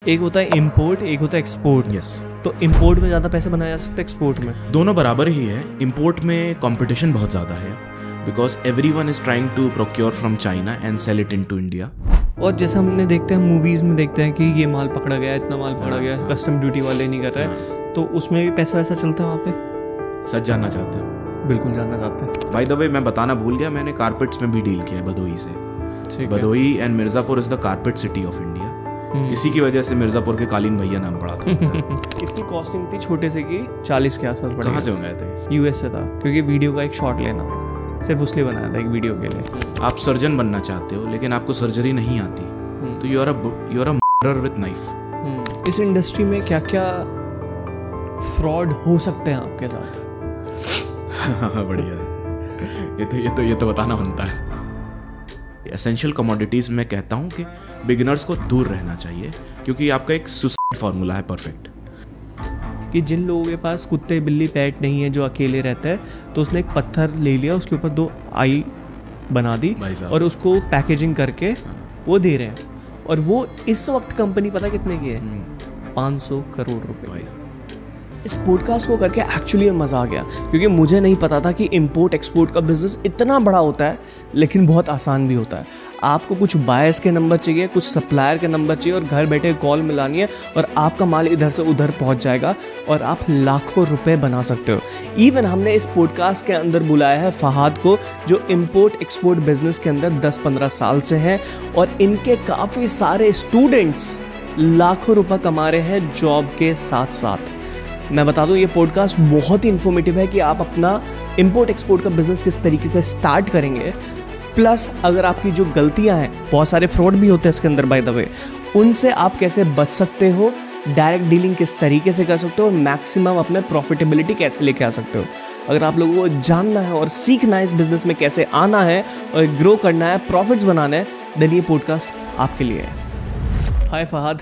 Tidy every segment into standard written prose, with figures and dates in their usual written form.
एक होता है इम्पोर्ट, एक होता है एक्सपोर्ट। यस। तो इम्पोर्ट में ज़्यादा पैसे बनाया जा सकते हैं, एक्सपोर्ट में? दोनों बराबर ही है। इम्पोर्ट में कंपटीशन बहुत ज़्यादा है because everyone is trying to procure from China and sell it into India. और जैसे हमने देखते हैं मूवीज़ में देखते हैं कि ये माल पकड़ा गया, इतना माल पकड़ा गया, कस्टम ड्यूटी वाले नहीं कर रहे हैं, तो उसमें भी पैसा वैसा चलता है वहाँ पे? सच जानना चाहते हो? बिल्कुल जानना चाहते हैं। बाय द वे मैं बताना भूल गया, मैंने कारपेट्स में भी डील किया है भदोही से। ठीक है। Bhadohi and Mirzapur is the carpet city of India. इसी की वजह से मिर्ज़ापुर के कालीन भैया नाम पड़ा था। इसकी कॉस्टिंग थी छोटे से कि 40 के आसपास पड़ी। कहाँ से मंगाए थे? यूएस से था, क्योंकि वीडियो का एक शॉट लेना सिर्फ उसलिए बनाया था, एक वीडियो के लिए। आप सर्जन बनना चाहते हो लेकिन आपको सर्जरी नहीं आती, तो you are a murderer with knife. इस इंडस्ट्री में क्या क्या फ्रॉड हो सकते हैं आपके साथ? बढ़िया, ये तो बताना बनता है। एसेंशियल कमोडिटीज में कहता हूँ कि बिगिनर्स को दूर रहना चाहिए, क्योंकि आपका एक सुसाइड फार्मूला है परफेक्ट। कि जिन लोगों के पास कुत्ते बिल्ली पेट नहीं है, जो अकेले रहता है, तो उसने एक पत्थर ले लिया, उसके ऊपर 2 आई बना दी और उसको पैकेजिंग करके वो दे रहे हैं। और वो इस वक्त कंपनी पता कितने की है? 500 करोड़ रुपए। इस पॉडकास्ट को करके एक्चुअली मज़ा आ गया, क्योंकि मुझे नहीं पता था कि इंपोर्ट एक्सपोर्ट का बिजनेस इतना बड़ा होता है, लेकिन बहुत आसान भी होता है। आपको कुछ बायर्स के नंबर चाहिए, कुछ सप्लायर के नंबर चाहिए, और घर बैठे कॉल मिलानी है और आपका माल इधर से उधर पहुंच जाएगा और आप लाखों रुपए बना सकते हो। इवन हमने इस पॉडकास्ट के अंदर बुलाया है फहाद को, जो इंपोर्ट एक्सपोर्ट बिजनेस के अंदर 10-15 साल से हैं, और इनके काफ़ी सारे स्टूडेंट्स लाखों रुपए कमा रहे हैं जॉब के साथ साथ। मैं बता दूं, ये पॉडकास्ट बहुत ही इन्फॉर्मेटिव है कि आप अपना इंपोर्ट एक्सपोर्ट का बिजनेस किस तरीके से स्टार्ट करेंगे, प्लस अगर आपकी जो गलतियां हैं, बहुत सारे फ्रॉड भी होते हैं इसके अंदर बाय द वे, उनसे आप कैसे बच सकते हो, डायरेक्ट डीलिंग किस तरीके से कर सकते हो, और मैक्सिमम अपने प्रॉफिटेबिलिटी कैसे लेके आ सकते हो। अगर आप लोगों को जानना है और सीखना है इस बिजनेस में कैसे आना है और ग्रो करना है, प्रॉफिट्स बनाना है, देन ये पॉडकास्ट आपके लिए है। हाय Fahad.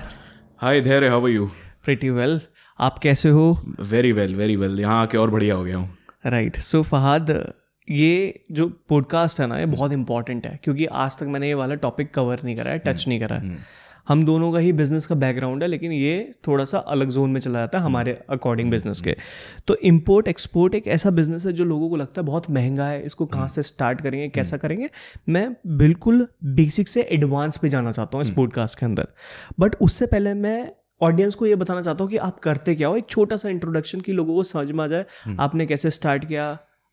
Hi Dhairya, how are you? Pretty well, आप कैसे हो? Very well. यहाँ आके और बढ़िया हो गया हूँ। राइट। सो फहाद, ये जो पॉडकास्ट है ना, ये बहुत इंपॉर्टेंट है, क्योंकि आज तक मैंने ये वाला टॉपिक कवर नहीं करा है, टच नहीं करा है। हम दोनों का ही बिजनेस का बैकग्राउंड है, लेकिन ये थोड़ा सा अलग जोन में चला जाता है हमारे अकॉर्डिंग बिजनेस के। तो इंपोर्ट एक्सपोर्ट एक ऐसा बिजनेस है जो लोगों को लगता है बहुत महंगा है, इसको कहाँ से स्टार्ट करेंगे, कैसा करेंगे। मैं बिल्कुल बेसिक से एडवांस पे जाना चाहता हूँ इस पॉडकास्ट के अंदर, बट उससे पहले मैं ऑडियंस को ये बताना चाहता हूँ कि आप करते क्या हो। एक छोटा सा इंट्रोडक्शन की लोगों को समझ में आ जाए, आपने कैसे स्टार्ट किया,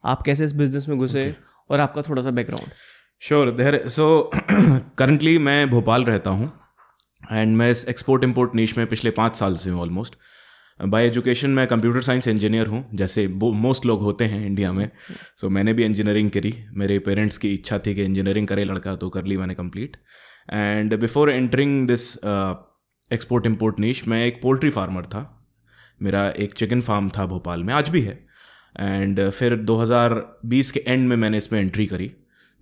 आप कैसे इस बिजनेस में घुसे, और आपका थोड़ा सा background. Sure there. So currently मैं भोपाल रहता हूँ एंड मैं इस एक्सपोर्ट इंपोर्ट नीश में पिछले 5 साल से हूँ ऑलमोस्ट। बाय एजुकेशन मैं कंप्यूटर साइंस इंजीनियर हूँ, जैसे मोस्ट लोग होते हैं इंडिया में। सो मैंने भी इंजीनियरिंग करी। मेरे पेरेंट्स की इच्छा थी कि इंजीनियरिंग करे लड़का, तो कर ली मैंने complete. And before entering this export import niche, मैं एक पोल्ट्री फार्मर था। मेरा एक चिकन फार्म था भोपाल में, आज भी है। एंड फिर 2020 के एंड में मैंने इसमें एंट्री करी।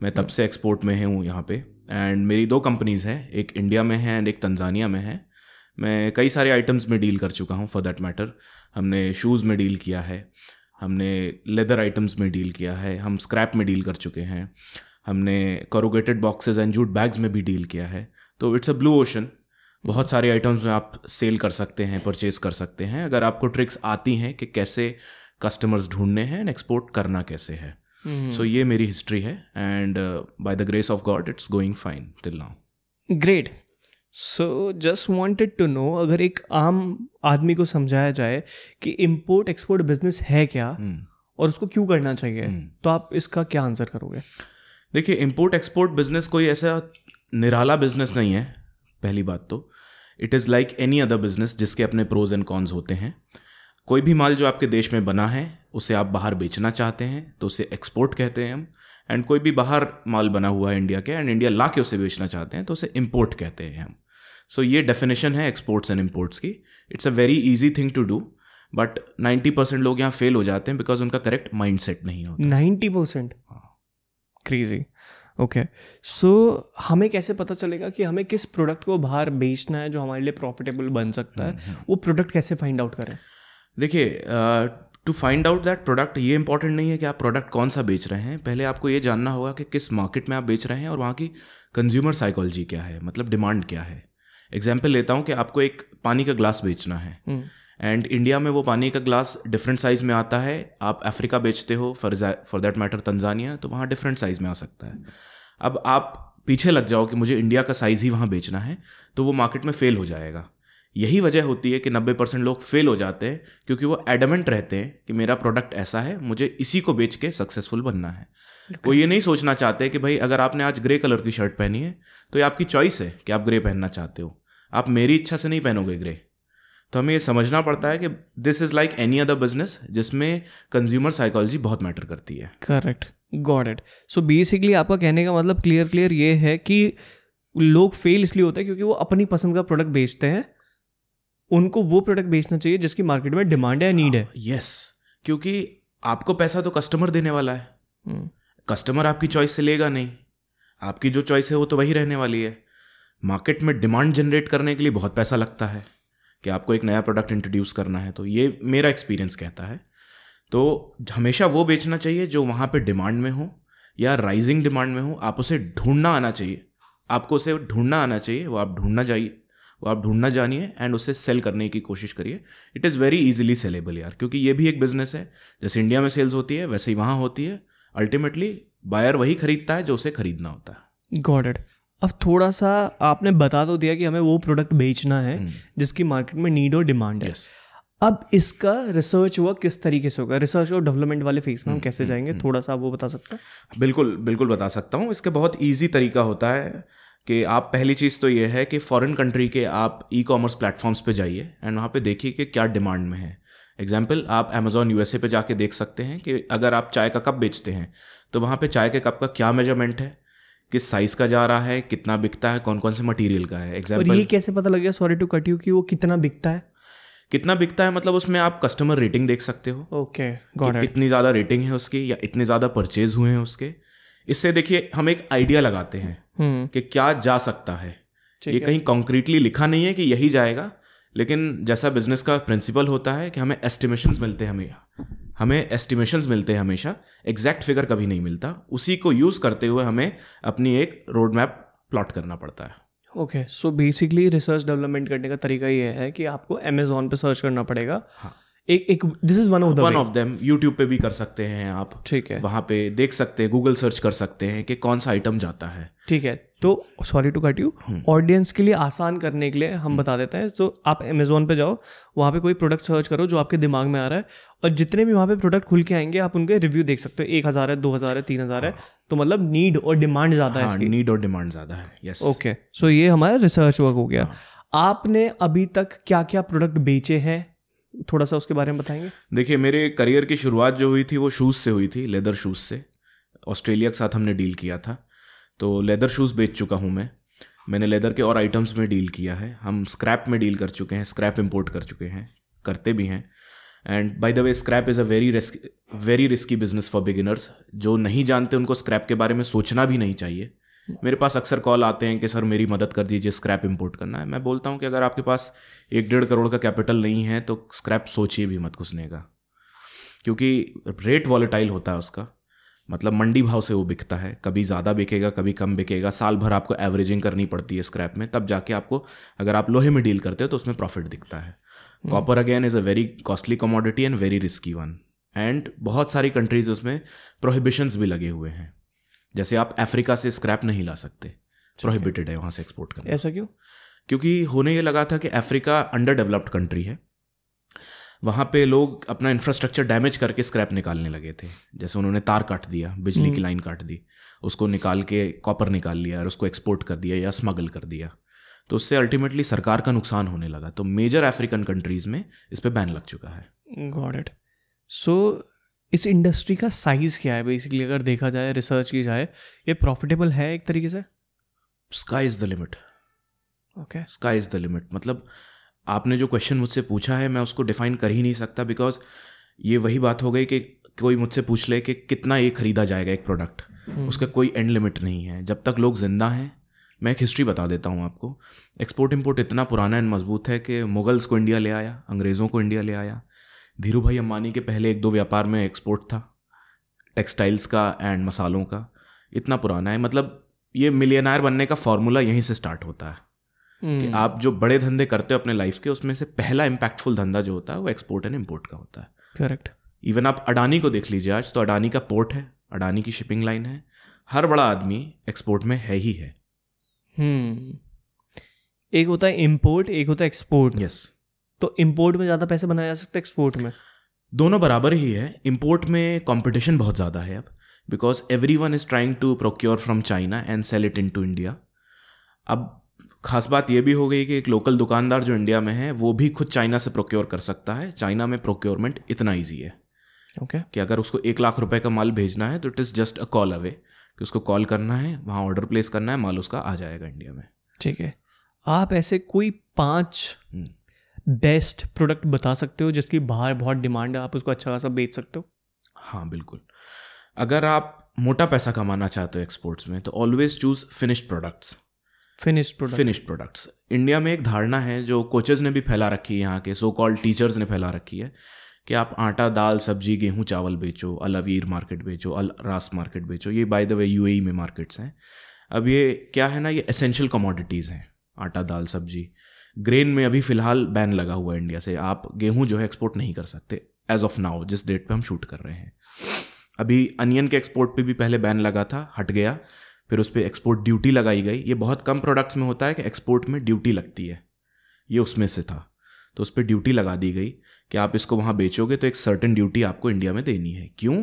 मैं तब से एक्सपोर्ट में हूँ यहाँ पे। एंड मेरी 2 कंपनीज़ हैं, एक इंडिया में है एंड एक तंजानिया में है। मैं कई सारे आइटम्स में डील कर चुका हूँ फॉर दैट मैटर। हमने शूज़ में डील किया है, हमने लेदर आइटम्स में डील किया है, हम स्क्रैप में डील कर चुके हैं, हमने corrugated boxes and jute bags में भी डील किया है। तो इट्स अ ब्लू ओशन। बहुत सारे आइटम्स में आप सेल कर सकते हैं, परचेज कर सकते हैं, अगर आपको ट्रिक्स आती हैं कि कैसे कस्टमर्स ढूंढने हैं एंड एक्सपोर्ट करना कैसे है। सो ये मेरी हिस्ट्री है and by the grace of God it's going fine till now. Great. So just wanted to know, अगर एक आम आदमी को समझाया जाए कि इंपोर्ट एक्सपोर्ट बिजनेस है क्या और उसको क्यों करना चाहिए, तो आप इसका क्या आंसर करोगे? देखिए, इंपोर्ट एक्सपोर्ट बिजनेस कोई ऐसा निराला बिजनेस नहीं है। पहली बात तो it is like any other business जिसके अपने प्रोज एंड कॉन्स होते हैं। कोई भी माल जो आपके देश में बना है उसे आप बाहर बेचना चाहते हैं तो उसे एक्सपोर्ट कहते हैं हम। एंड कोई भी बाहर माल बना हुआ है इंडिया के एंड इंडिया ला के उसे बेचना चाहते हैं तो उसे इम्पोर्ट कहते हैं हम। सो ये डेफिनेशन है एक्सपोर्ट्स एंड इम्पोर्ट्स की। It's a very easy thing to do, but 90% लोग यहाँ फेल हो जाते हैं बिकॉज उनका करेक्ट माइंड सेट नहीं होता। 90%? क्रेजी। ओके। सो हमें कैसे पता चलेगा कि हमें किस प्रोडक्ट को बाहर बेचना है जो हमारे लिए प्रॉफिटेबल बन सकता है? वो प्रोडक्ट कैसे फाइंड आउट करें? देखिए, to find out that product, ये इंपॉर्टेंट नहीं है कि आप प्रोडक्ट कौन सा बेच रहे हैं। पहले आपको ये जानना होगा कि किस मार्केट में आप बेच रहे हैं और वहाँ की कंज्यूमर साइकोलॉजी क्या है, मतलब डिमांड क्या है। एग्जाम्पल लेता हूँ कि आपको एक पानी का ग्लास बेचना है एंड इंडिया में वो पानी का ग्लास डिफरेंट साइज़ में आता है. आप अफ्रीका बेचते हो, फॉर दैट मैटर तंजानिया, तो वहाँ डिफरेंट साइज़ में आ सकता है. अब आप पीछे लग जाओ कि मुझे इंडिया का साइज़ ही वहाँ बेचना है, तो वो मार्केट में फेल हो जाएगा. यही वजह होती है कि 90% लोग फेल हो जाते हैं, क्योंकि वो एडमेंट रहते हैं कि मेरा प्रोडक्ट ऐसा है, मुझे इसी को बेच के सक्सेसफुल बनना है. वो ये नहीं सोचना चाहते कि भाई अगर आपने आज ग्रे कलर की शर्ट पहनी है तो ये आपकी चॉइस है कि आप ग्रे पहनना चाहते हो, आप मेरी इच्छा से नहीं पहनोगे ग्रे. तो हमें ये समझना पड़ता है कि this is like any other business जिसमें कंज्यूमर साइकोलॉजी बहुत मैटर करती है. Correct, got it. So basically आपका कहने का मतलब क्लियर ये है कि लोग फेल इसलिए होते हैं क्योंकि वो अपनी पसंद का प्रोडक्ट बेचते हैं. उनको वो प्रोडक्ट बेचना चाहिए जिसकी मार्केट में डिमांड है या नीड है. यस, क्योंकि आपको पैसा तो कस्टमर देने वाला है. कस्टमर आपकी चॉइस से लेगा नहीं, आपकी जो चॉइस है वो तो वही रहने वाली है. मार्केट में डिमांड जनरेट करने के लिए बहुत पैसा लगता है कि आपको एक नया प्रोडक्ट इंट्रोड्यूस करना है. तो ये मेरा एक्सपीरियंस कहता है. तो हमेशा वो बेचना चाहिए जो वहाँ पे डिमांड में हो या राइजिंग डिमांड में हो. आप उसे ढूंढना आना चाहिए, आपको उसे ढूंढना आना चाहिए. वो आप ढूंढना जानिए एंड उसे सेल करने की कोशिश करिए. It is very easily saleable यार, क्योंकि ये भी एक बिजनेस है. जैसे इंडिया में सेल्स होती है वैसे ही वहाँ होती है. अल्टीमेटली बायर वही खरीदता है जो उसे खरीदना होता है. Got it. अब थोड़ा सा आपने बता तो दिया कि हमें वो प्रोडक्ट बेचना है जिसकी मार्केट में नीड और डिमांड है. अब इसका रिसर्च वर्क किस तरीके से होगा? रिसर्च और डेवलपमेंट वाले फेज में हम कैसे जाएंगे? थोड़ा सा आप वो बता सकते हैं? बिल्कुल बता सकता हूँ. इसका बहुत ईजी तरीका होता है कि आप पहली चीज़ तो ये है कि फॉरेन कंट्री के आप ई कॉमर्स प्लेटफॉर्म्स पे जाइए एंड वहाँ पे देखिए कि क्या डिमांड में है. एग्जाम्पल, आप अमेजॉन यूएसए पे जाके देख सकते हैं कि अगर आप चाय का कप बेचते हैं तो वहाँ पे चाय के कप का क्या मेजरमेंट है, किस साइज़ का जा रहा है, कितना बिकता है, कौन कौन से मटेरियल का है. एग्जाम्पल, और ये कैसे पता लग गया, सॉरी टू कट यू, कि वो कितना बिकता है? कितना बिकता है मतलब उसमें आप कस्टमर रेटिंग देख सकते हो. Okay, got it. इतनी ज़्यादा रेटिंग है उसकी या इतने ज़्यादा परचेज हुए हैं उसके. इससे देखिए हम एक आइडिया लगाते हैं कि क्या जा सकता है. ये कहीं कॉन्क्रीटली लिखा नहीं है कि यही जाएगा, लेकिन जैसा बिजनेस का प्रिंसिपल होता है कि हमें एस्टिमेशंस मिलते हैं हमेशा. एग्जैक्ट फिगर कभी नहीं मिलता. उसी को यूज़ करते हुए हमें अपनी एक रोड मैप प्लॉट करना पड़ता है. Okay, so basically research development करने का तरीका ये है कि आपको अमेजोन पे सर्च करना पड़ेगा. हाँ, एक this is one of them. YouTube पे भी कर सकते हैं आप. ठीक है, वहाँ पे देख सकते हैं, गूगल सर्च कर सकते हैं कि कौन सा आइटम जाता है. ठीक है. तो sorry to cut you, audience के लिए आसान करने के लिए हम बता देते हैं. तो आप अमेजोन पे जाओ, वहाँ पे कोई प्रोडक्ट सर्च करो जो आपके दिमाग में आ रहा है, और जितने भी वहाँ पे प्रोडक्ट खुल के आएंगे आप उनके रिव्यू देख सकते हो. 1000 है, 2000 है, 3000 है. तो मतलब नीड और डिमांड ज़्यादा है इसकी. नीड और डिमांड ज़्यादा है. यस. ओके, सो ये हमारा रिसर्च वर्क हो गया. आपने अभी तक क्या क्या प्रोडक्ट बेचे हैं, थोड़ा सा उसके बारे में बताएंगे? देखिए, मेरे करियर की शुरुआत जो हुई थी वो शूज़ से हुई थी, लेदर शूज़ से. ऑस्ट्रेलिया के साथ हमने डील किया था, तो लेदर शूज़ बेच चुका हूँ मैंने लेदर के और आइटम्स में डील किया है. हम स्क्रैप में डील कर चुके हैं, स्क्रैप इंपोर्ट कर चुके हैं, करते भी हैं. And by the way, scrap is a very risky business for beginners. जो नहीं जानते उनको स्क्रैप के बारे में सोचना भी नहीं चाहिए. मेरे पास अक्सर कॉल आते हैं कि सर मेरी मदद कर दीजिए, स्क्रैप इंपोर्ट करना है. मैं बोलता हूँ कि अगर आपके पास 1-1.5 करोड़ का कैपिटल नहीं है तो स्क्रैप सोचिए भी मत घुसने का, क्योंकि रेट वॉलेटाइल होता है उसका. मतलब मंडी भाव से वो बिकता है, कभी ज़्यादा बिकेगा, कभी कम बिकेगा. साल भर आपको एवरेजिंग करनी पड़ती है स्क्रैप में, तब जाके आपको, अगर आप लोहे में डील करते हो तो उसमें प्रॉफिट दिखता है. Copper again is a very costly commodity and very risky one. And बहुत सारी कंट्रीज उसमें प्रोहिबिशंस भी लगे हुए हैं. जैसे आप अफ्रीका से स्क्रैप नहीं ला सकते, प्रोहिबिटेड है वहाँ से एक्सपोर्ट करना. ऐसा क्यों? क्योंकि होने ये लगा था कि अफ्रीका अंडर डेवलप्ड कंट्री है. वहाँ पे लोग अपना इंफ्रास्ट्रक्चर डैमेज करके स्क्रैप निकालने लगे थे. जैसे उन्होंने तार काट दिया, बिजली की लाइन काट दी, उसको निकाल के कॉपर निकाल लिया और उसको एक्सपोर्ट कर दिया या स्मगल कर दिया. तो उससे अल्टीमेटली सरकार का नुकसान होने लगा. तो मेजर अफ्रीकन कंट्रीज़ में इस पर बैन लग चुका है. Got it. सो इस इंडस्ट्री का साइज़ क्या है बेसिकली, अगर देखा जाए, रिसर्च की जाए, ये प्रॉफिटेबल है एक तरीके से? Sky is the limit. Okay, sky is the limit. मतलब आपने जो क्वेश्चन मुझसे पूछा है मैं उसको डिफाइन कर ही नहीं सकता, बिकॉज ये वही बात हो गई कि कोई मुझसे पूछ ले कि कितना ये खरीदा जाएगा एक प्रोडक्ट, उसका कोई एंड लिमिट नहीं है. जब तक लोग जिंदा हैं, मैं एक हिस्ट्री बता देता हूँ आपको. एक्सपोर्ट इंपोर्ट इतना पुराना एंड मजबूत है कि मुगल्स को इंडिया ले आया, अंग्रेज़ों को इंडिया ले आया. धीरू भाई अम्बानी के पहले 1-2 व्यापार में एक्सपोर्ट था, टेक्सटाइल्स का एंड मसालों का. इतना पुराना है. मतलब ये मिलियनर बनने का फॉर्मूला यहीं से स्टार्ट होता है. कि आप जो बड़े धंधे करते हो अपने लाइफ के, उसमें से पहला इम्पैक्टफुल धंधा जो होता है वो एक्सपोर्ट एंड इम्पोर्ट का होता है. करेक्ट. इवन आप अडानी को देख लीजिए आज, तो अडानी का पोर्ट है, अडानी की शिपिंग लाइन है, हर बड़ा आदमी एक्सपोर्ट में है ही है. एक होता है इम्पोर्ट, एक होता है एक्सपोर्ट. यस. तो इम्पोर्ट में ज़्यादा पैसे बनाए जा सकते हैं एक्सपोर्ट में? दोनों बराबर ही है. इम्पोर्ट में कंपटीशन बहुत ज़्यादा है अब, because everyone is trying to procure from China and sell it into India. अब खास बात यह भी हो गई कि एक लोकल दुकानदार जो इंडिया में है वो भी खुद चाइना से प्रोक्योर कर सकता है. चाइना में प्रोक्योरमेंट इतना ईजी है कि अगर उसको 1 लाख रुपए का माल भेजना है तो it is just a call away, कि उसको कॉल करना है, वहाँ ऑर्डर प्लेस करना है, माल उसका आ जाएगा इंडिया में. ठीक है. आप ऐसे कोई 5 बेस्ट प्रोडक्ट बता सकते हो जिसकी बाहर बहुत डिमांड है, आप उसको अच्छा खासा बेच सकते हो? हाँ बिल्कुल. अगर आप मोटा पैसा कमाना चाहते हो एक्सपोर्ट्स में तो always choose finished products. Finished products. India में एक धारणा है जो कोचेज ने भी फैला रखी है, यहाँ के सो कॉल्ड टीचर्स ने फैला रखी है, कि आप आटा दाल सब्जी गेहूं चावल बेचो, अल अवीर मार्केट बेचो, अल रास मार्केट बेचो. ये बाय द वे यूएई में मार्केट्स हैं. अब ये क्या है ना, ये एसेंशियल कमोडिटीज़ हैं, आटा दाल सब्जी. ग्रेन में अभी फ़िलहाल बैन लगा हुआ है इंडिया से, आप गेहूं जो है एक्सपोर्ट नहीं कर सकते एज ऑफ नाउ, जिस डेट पे हम शूट कर रहे हैं. अभी अनियन के एक्सपोर्ट पे भी पहले बैन लगा था, हट गया, फिर उस पर एक्सपोर्ट ड्यूटी लगाई गई. ये बहुत कम प्रोडक्ट्स में होता है कि एक्सपोर्ट में ड्यूटी लगती है, ये उसमें से था. तो उस पर ड्यूटी लगा दी गई कि आप इसको वहाँ बेचोगे तो एक सर्टेन ड्यूटी आपको इंडिया में देनी है. क्यों?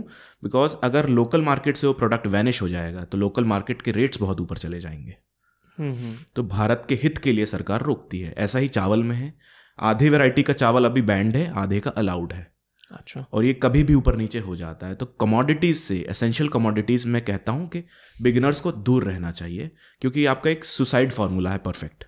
बिकॉज अगर लोकल मार्केट से वो प्रोडक्ट वैनिश हो जाएगा तो लोकल मार्केट के रेट्स बहुत ऊपर चले जाएंगे. तो भारत के हित के लिए सरकार रोकती है. ऐसा ही चावल में है, आधे वैरायटी का चावल अभी बैंड है, आधे का अलाउड है. अच्छा. और ये कभी भी ऊपर नीचे हो जाता है. तो कमोडिटीज़ से, एसेंशियल कमोडिटीज़ में कहता हूँ कि बिगिनर्स को दूर रहना चाहिए, क्योंकि आपका एक सुसाइड फार्मूला है परफेक्ट.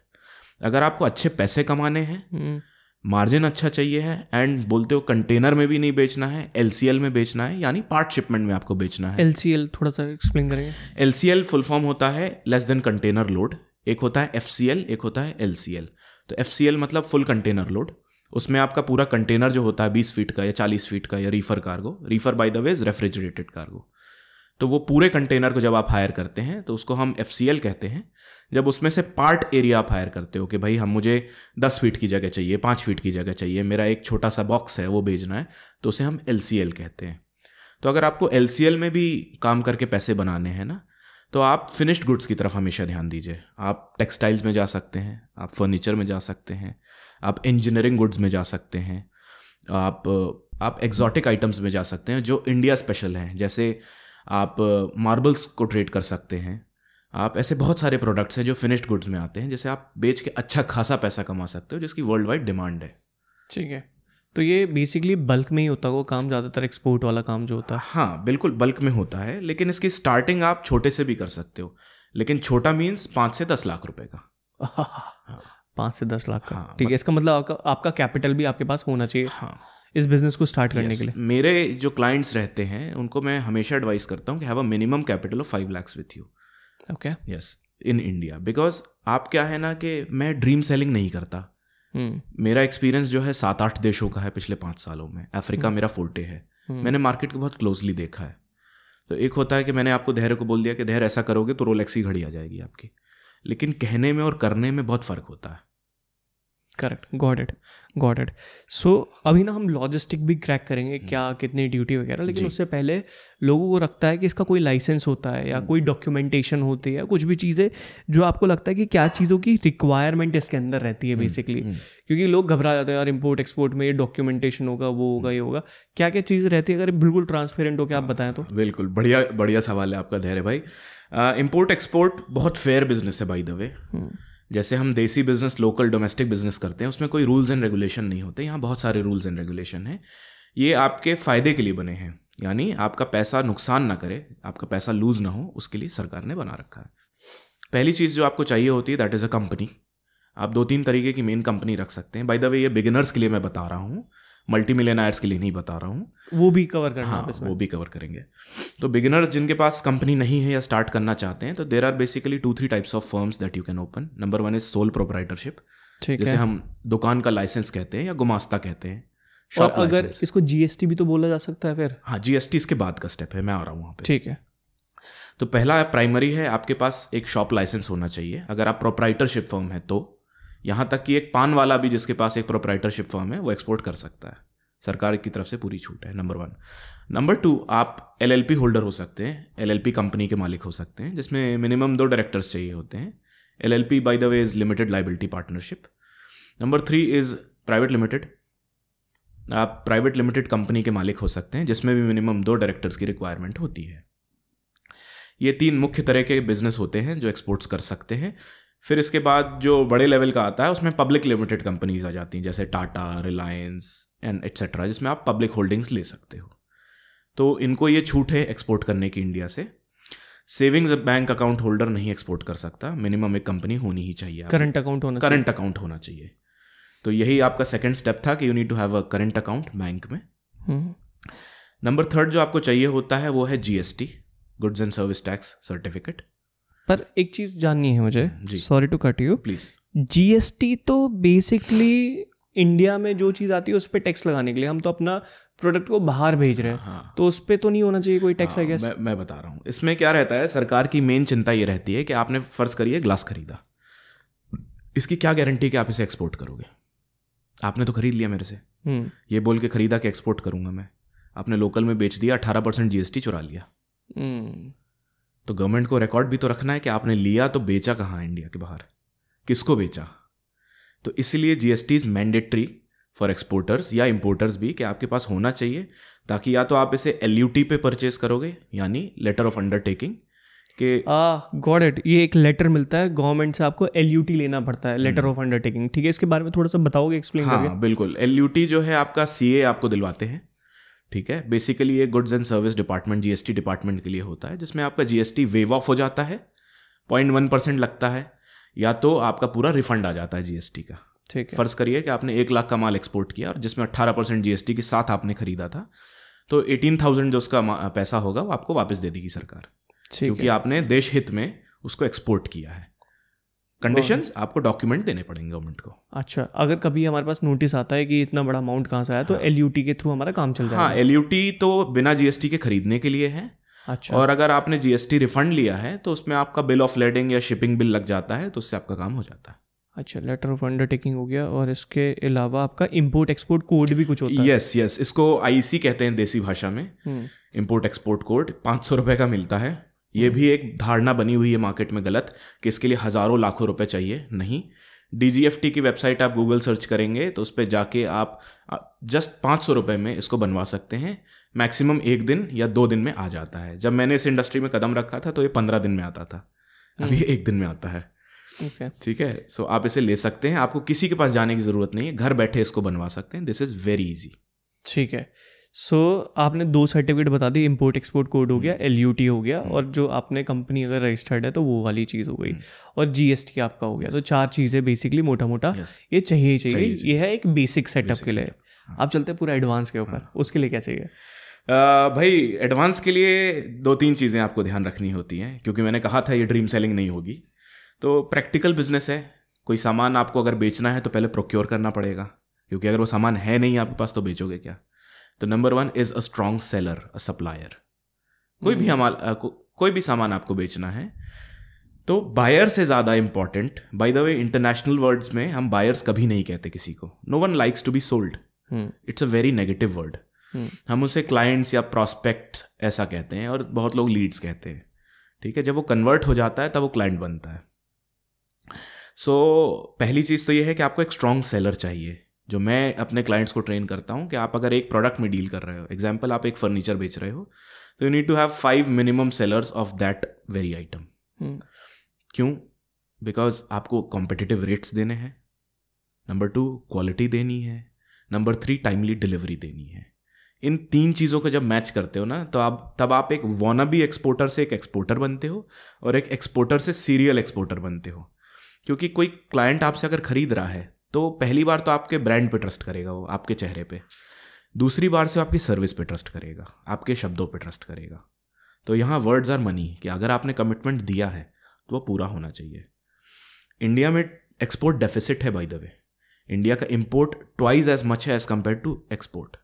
अगर आपको अच्छे पैसे कमाने हैं, मार्जिन अच्छा चाहिए है, एंड बोलते हो कंटेनर में भी नहीं बेचना है, एलसीएल में बेचना है, यानी पार्ट शिपमेंट में आपको बेचना है. एलसीएल थोड़ा सा एक्सप्लेन करेंगे. एलसीएल फुल फॉर्म होता है लेस देन कंटेनर लोड. एक होता है एफसीएल, एक होता है एलसीएल. तो एफसीएल मतलब फुल कंटेनर लोड. उसमें आपका पूरा कंटेनर जो होता है 20 फीट का या 40 फीट का, या Reifer cargo, Reifer bye the way is refrigerated cargo. तो वो पूरे कंटेनर को जब आप हायर करते हैं तो उसको हम एफसीएल कहते हैं. जब उसमें से पार्ट एरिया आप हायर करते हो कि भाई मुझे 10 फीट की जगह चाहिए, 5 फीट की जगह चाहिए, मेरा एक छोटा सा बॉक्स है वो भेजना है, तो उसे हम एलसीएल कहते हैं. तो अगर आपको एलसीएल में भी काम करके पैसे बनाने हैं ना, तो आप फिनिश्ड गुड्स की तरफ हमेशा ध्यान दीजिए. आप टेक्सटाइल्स में जा सकते हैं, आप फर्नीचर में जा सकते हैं, आप इंजीनियरिंग गुड्स में जा सकते हैं, आप एग्जॉटिक आइटम्स में जा सकते हैं जो इंडिया स्पेशल हैं. जैसे आप मार्बल्स को ट्रेड कर सकते हैं. आप ऐसे बहुत सारे प्रोडक्ट्स हैं जो फिनिश्ड गुड्स में आते हैं, जैसे आप बेच के अच्छा खासा पैसा कमा सकते हो, जिसकी वर्ल्ड वाइड डिमांड है. ठीक है. तो ये बेसिकली बल्क में ही होता है वो काम, ज़्यादातर एक्सपोर्ट वाला काम जो होता है. हाँ बिल्कुल बल्क में होता है, लेकिन इसकी स्टार्टिंग आप छोटे से भी कर सकते हो. लेकिन छोटा मीन्स 5 से 10 लाख रुपए का. 5 से 10 लाख का. ठीक है. इसका मतलब आपका कैपिटल भी आपके पास होना चाहिए. हाँ, इस बिजनेस को स्टार्ट करने के लिए. मेरे जो क्लाइंट्स रहते हैं उनको मैं हमेशा एडवाइस करता हूँ कि have a minimum capital of 5 lakhs with you. Okay. Yes, in India. Because आप क्या है ना कि मैं ड्रीम सेलिंग नहीं करता. मेरा एक्सपीरियंस जो है 7-8 देशों का है पिछले 5 सालों में. अफ्रीका मेरा फोर्टे है. मैंने मार्केट को बहुत क्लोजली देखा है. तो एक होता है कि मैंने आपको धैर्य को बोल दिया कि धैर्य ऐसा करोगे तो रोलेक्स की घड़ी आ जाएगी आपकी, लेकिन कहने में और करने में बहुत फ़र्क होता है. करेक्ट. Got it. सो अभी ना हम लॉजिस्टिक भी क्रैक करेंगे, क्या कितनी ड्यूटी वगैरह, लेकिन उससे पहले लोगों को रखता है कि इसका कोई लाइसेंस होता है या कोई डॉक्यूमेंटेशन होती है, कुछ भी चीज़ें जो आपको लगता है कि क्या चीज़ों की रिक्वायरमेंट इसके अंदर रहती है बेसिकली. क्योंकि लोग घबरा जाते हैं यार, इंपोर्ट एक्सपोर्ट में ये डॉक्यूमेंटेशन होगा, वो होगा, ये होगा. क्या क्या चीज़ रहती है, अगर बिल्कुल ट्रांसपेरेंट हो के आप बताएं तो. बिल्कुल बढ़िया सवाल है आपका धैर्य भाई. इंपोर्ट एक्सपोर्ट बहुत फेयर बिजनेस है बाय द वे. जैसे हम देसी बिजनेस, लोकल डोमेस्टिक बिजनेस करते हैं, उसमें कोई रूल्स एंड रेगुलेशन नहीं होते. यहाँ बहुत सारे रूल्स एंड रेगुलेशन हैं. ये आपके फ़ायदे के लिए बने हैं, यानी आपका पैसा नुकसान ना करे, आपका पैसा लूज ना हो, उसके लिए सरकार ने बना रखा है. पहली चीज़ जो आपको चाहिए होती है दैट इज़ अ कंपनी. आप 2-3 तरीके की मेन कंपनी रख सकते हैं. बाय द वे ये बिगिनर्स के लिए मैं बता रहा हूँ, मल्टी मिलियनर्स के लिए नहीं बता रहा हूँ. वो भी कवर करना. हाँ, वो भी कवर करेंगे. तो बिगिनर्स जिनके पास कंपनी नहीं है या स्टार्ट करना चाहते हैं, तो there are basically 2-3 types of firms that you can open. Number 1 is sole proprietorship, जैसे हम दुकान का लाइसेंस कहते हैं या गुमास्ता कहते हैं. और अगर इसको जीएसटी भी तो बोला जा सकता है फिर. हाँ, जीएसटी इसके बाद का स्टेप है, मैं आ रहा हूँ वहाँ पे. ठीक है. तो पहला प्राइमरी है, आपके पास एक शॉप लाइसेंस होना चाहिए अगर आप प्रोप्राइटरशिप फर्म है तो. यहाँ तक कि एक पान वाला भी जिसके पास एक प्रोप्राइटरशिप फर्म है वो एक्सपोर्ट कर सकता है, सरकार की तरफ से पूरी छूट है, नंबर 1। नंबर 2, आप LLP होल्डर हो सकते हैं, LLP कंपनी के मालिक हो सकते हैं, जिसमें मिनिमम 2 डायरेक्टर्स चाहिए होते हैं। LLP bye the way is limited liability partnership. Number 3 is private limited. आप प्राइवेट लिमिटेड कंपनी के मालिक हो सकते हैं जिसमें भी मिनिमम 2 डायरेक्टर्स की रिक्वायरमेंट होती है। ये 3 मुख्य तरह के बिजनेस होते हैं जो एक्सपोर्ट्स कर सकते हैं। फिर इसके बाद जो बड़े लेवल का आता है उसमें पब्लिक लिमिटेड कंपनीज आ जाती हैं, जैसे टाटा, रिलायंस एंड एट्सेट्रा, जिसमें आप पब्लिक होल्डिंग्स ले सकते हो। तो इनको ये छूट है एक्सपोर्ट करने की इंडिया से। सेविंग्स बैंक अकाउंट होल्डर नहीं एक्सपोर्ट कर सकता, मिनिमम एक कंपनी होनी ही चाहिए, करंट अकाउंट होना चाहिए। तो यही आपका सेकंड स्टेप था कि you need to have a current account bank में। नंबर 3 जो आपको चाहिए होता है वो है GST, goods and service tax certificate. पर एक चीज जाननी है मुझे, sorry to cut you please. GST तो बेसिकली इंडिया में जो चीज़ आती है उस पर टैक्स लगाने के लिए, हम तो अपना प्रोडक्ट को बाहर भेज रहे हैं, तो उस पर तो नहीं होना चाहिए कोई टैक्स, आई गेस। मैं बता रहा हूँ इसमें क्या रहता है। सरकार की मेन चिंता ये रहती है कि आपने फर्ज करिए ग्लास खरीदा, इसकी क्या गारंटी कि आप इसे एक्सपोर्ट करोगे। आपने तो खरीद लिया मेरे से, ये बोल के खरीदा कि एक्सपोर्ट करूंगा मैं, आपने लोकल में बेच दिया, 18% GST चुरा लिया। तो गवर्नमेंट को रिकॉर्ड भी तो रखना है कि आपने लिया तो बेचा कहाँ, इंडिया के बाहर, किसको बेचा। तो इसीलिए GST is mandatory for exporters या इंपोर्टर्स भी, कि आपके पास होना चाहिए, ताकि या तो आप इसे LUT पे परचेज करोगे, यानी लेटर ऑफ अंडरटेकिंग के। गॉट इट, ये एक लेटर मिलता है गवर्नमेंट से, आपको LUT लेना पड़ता है, लेटर ऑफ अंडरटेकिंग, ठीक है। इसके बारे में थोड़ा सा बताओगे, एक्सप्लेन करके? हाँ बिल्कुल। LUT जो है आपका CA आपको दिलवाते हैं, ठीक है। बेसिकली ये goods and service department, GST department के लिए होता है, जिसमें आपका GST वेव ऑफ हो जाता है, 0.1% लगता है, या तो आपका पूरा रिफंड आ जाता है GST का। ठीक है। फर्ज करिए कि आपने 1 लाख का माल एक्सपोर्ट किया और जिसमें 18% GST के साथ आपने खरीदा था, तो 18,000 जो उसका पैसा होगा वो आपको वापस दे देगी सरकार, क्योंकि आपने देश हित में उसको एक्सपोर्ट किया है। कंडीशंस आपको डॉक्यूमेंट देने पड़ेंगे गवर्नमेंट को। अच्छा, अगर कभी हमारे पास नोटिस आता है कि इतना बड़ा अमाउंट कहाँ से आया, तो LUT के थ्रू हमारा काम चल जाएगा। हाँ, LUT तो बिना GST के खरीदने के लिए है। अच्छा। और अगर आपने GST रिफंड लिया है तो उसमें आपका बिल ऑफ लेडिंग या शिपिंग बिल लग जाता है, तो उससे आपका काम हो जाता है। अच्छा, लेटर ऑफ अंडरटेकिंग हो गया, और इसके अलावा आपका इंपोर्ट एक्सपोर्ट कोड भी कुछ होता है? यस, इसको IEC कहते हैं देसी भाषा में, इंपोर्ट एक्सपोर्ट कोड। 500 रुपये का मिलता है। ये भी एक धारणा बनी हुई है मार्केट में गलत, कि इसके लिए हज़ारों लाखों रुपए चाहिए। नहीं, DGFT की वेबसाइट आप गूगल सर्च करेंगे तो उस पर जाके आप जस्ट 500 रुपये में इसको बनवा सकते हैं। मैक्सिमम 1 दिन या 2 दिन में आ जाता है। जब मैंने इस इंडस्ट्री में कदम रखा था तो ये 15 दिन में आता था, अभी 1 दिन में आता है। ठीक है। सो आप इसे ले सकते हैं, आपको किसी के पास जाने की ज़रूरत नहीं है, घर बैठे इसको बनवा सकते हैं। This is very easy. ठीक है। सो आपने 2 सर्टिफिकेट बता दी, इंपोर्ट एक्सपोर्ट कोड हो गया, LUT हो गया, और जो आपने कंपनी अगर रजिस्टर्ड है तो वो वाली चीज़ हो गई, और GST आपका हो गया। तो 4 चीज़ें बेसिकली मोटा मोटा ये चाहिए। ये है एक बेसिक सेटअप के लिए। आप चलते पूरा एडवांस के ऊपर, उसके लिए क्या चाहिए? भाई एडवांस के लिए 2-3 चीज़ें आपको ध्यान रखनी होती हैं, क्योंकि मैंने कहा था ये ड्रीम सेलिंग नहीं होगी। तो प्रैक्टिकल बिजनेस है, कोई सामान आपको अगर बेचना है तो पहले प्रोक्योर करना पड़ेगा, क्योंकि अगर वो सामान है नहीं आपके पास तो बेचोगे क्या। तो number 1 is a strong seller, a supplier. कोई भी सामान आपको बेचना है तो बायर से ज़्यादा important, by the way international words में हम बायर्स कभी नहीं कहते किसी को। No one likes to be sold, it's a very negative word. हम उसे क्लाइंट्स या प्रॉस्पेक्ट ऐसा कहते हैं, और बहुत लोग लीड्स कहते हैं। ठीक है, जब वो कन्वर्ट हो जाता है तब वो क्लाइंट बनता है। सो पहली चीज़ तो ये है कि आपको एक स्ट्रॉन्ग सेलर चाहिए, जो मैं अपने क्लाइंट्स को ट्रेन करता हूँ कि आप अगर एक प्रोडक्ट में डील कर रहे हो, एग्जाम्पल आप एक फर्नीचर बेच रहे हो, तो you need to have 5 minimum sellers of that very item. क्यों? बिकॉज आपको कॉम्पिटिटिव रेट्स देने हैं, नंबर 2 क्वालिटी देनी है, नंबर 3 टाइमली डिलीवरी देनी है। इन 3 चीज़ों को जब मैच करते हो ना, तो तब आप एक वॉनाबी एक्सपोर्टर से एक एक्सपोर्टर बनते हो, और एक एक्सपोर्टर से सीरियल एक्सपोर्टर बनते हो। क्योंकि कोई क्लाइंट आपसे अगर खरीद रहा है तो पहली बार तो आपके ब्रांड पे ट्रस्ट करेगा, वो आपके चेहरे पे। दूसरी बार से आपकी सर्विस पे ट्रस्ट करेगा, आपके शब्दों पे ट्रस्ट करेगा। तो यहाँ वर्ड्स आर मनी, कि अगर आपने कमिटमेंट दिया है तो वो पूरा होना चाहिए। इंडिया में एक्सपोर्ट डेफिसिट है बाय द वे। इंडिया का इंपोर्ट ट्वाइस एज मच है as compare to export.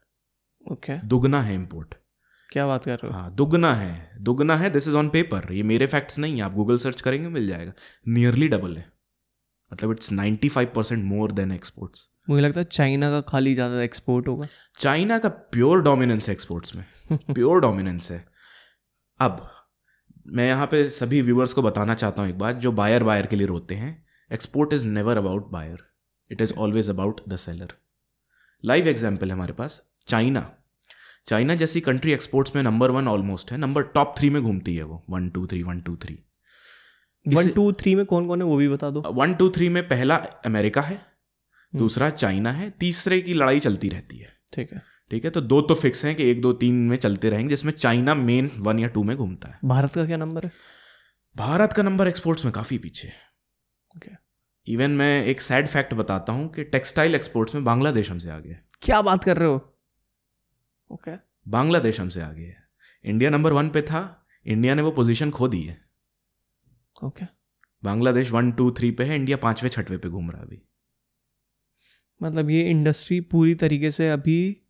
Okay, दुगना है इंपोर्ट। क्या बात कर रहे हो? हाँ, दुगना है। दिस इज ऑन पेपर, ये मेरे फैक्ट्स नहीं है, आप गूगल सर्च करेंगे मिल जाएगा। नियरली डबल है। मतलब इट्स 95% मोर देन एक्सपोर्ट्स। मुझे लगता है चाइना का खाली ज़्यादा एक्सपोर्ट होगा। चाइना का प्योर डोमिनेंस है एक्सपोर्ट्स में, प्योर डोमिनेंस है। अब मैं यहाँ पे सभी व्यूअर्स को बताना चाहता हूँ एक बात, जो बायर के लिए रोते हैं, export is never about buyer, it is always about the seller. Live example है हमारे पास, चाइना जैसी कंट्री एक्सपोर्ट्स में नंबर 1 ऑलमोस्ट है, नंबर टॉप 3 में घूमती है वो, 1 2 3 1 2 3। 1 2 3 में कौन कौन है वो भी बता दो। 1 2 3 में पहला अमेरिका है, दूसरा चाइना है, तीसरे की लड़ाई चलती रहती है। ठीक है, तो 2 तो फिक्स हैं कि 1 2 3 में चलते रहेंगे, जिसमें चाइना मेन 1 या 2 में घूमता है। भारत का क्या नंबर है? भारत का नंबर एक्सपोर्ट्स में काफ़ी पीछे है। इवन मैं एक सैड फैक्ट बताता हूँ कि टेक्सटाइल एक्सपोर्ट्स में बांग्लादेश हमसे आगे है। क्या बात कर रहे हो? बांग्लादेश हमसे आगे है। इंडिया नंबर 1 पे था, इंडिया ने वो पोजीशन खो दी है। बांग्लादेश 1 2 3 पे है, इंडिया 5वें 6वें पे घूम रहा है अभी। मतलब ये इंडस्ट्री पूरी तरीके से अभी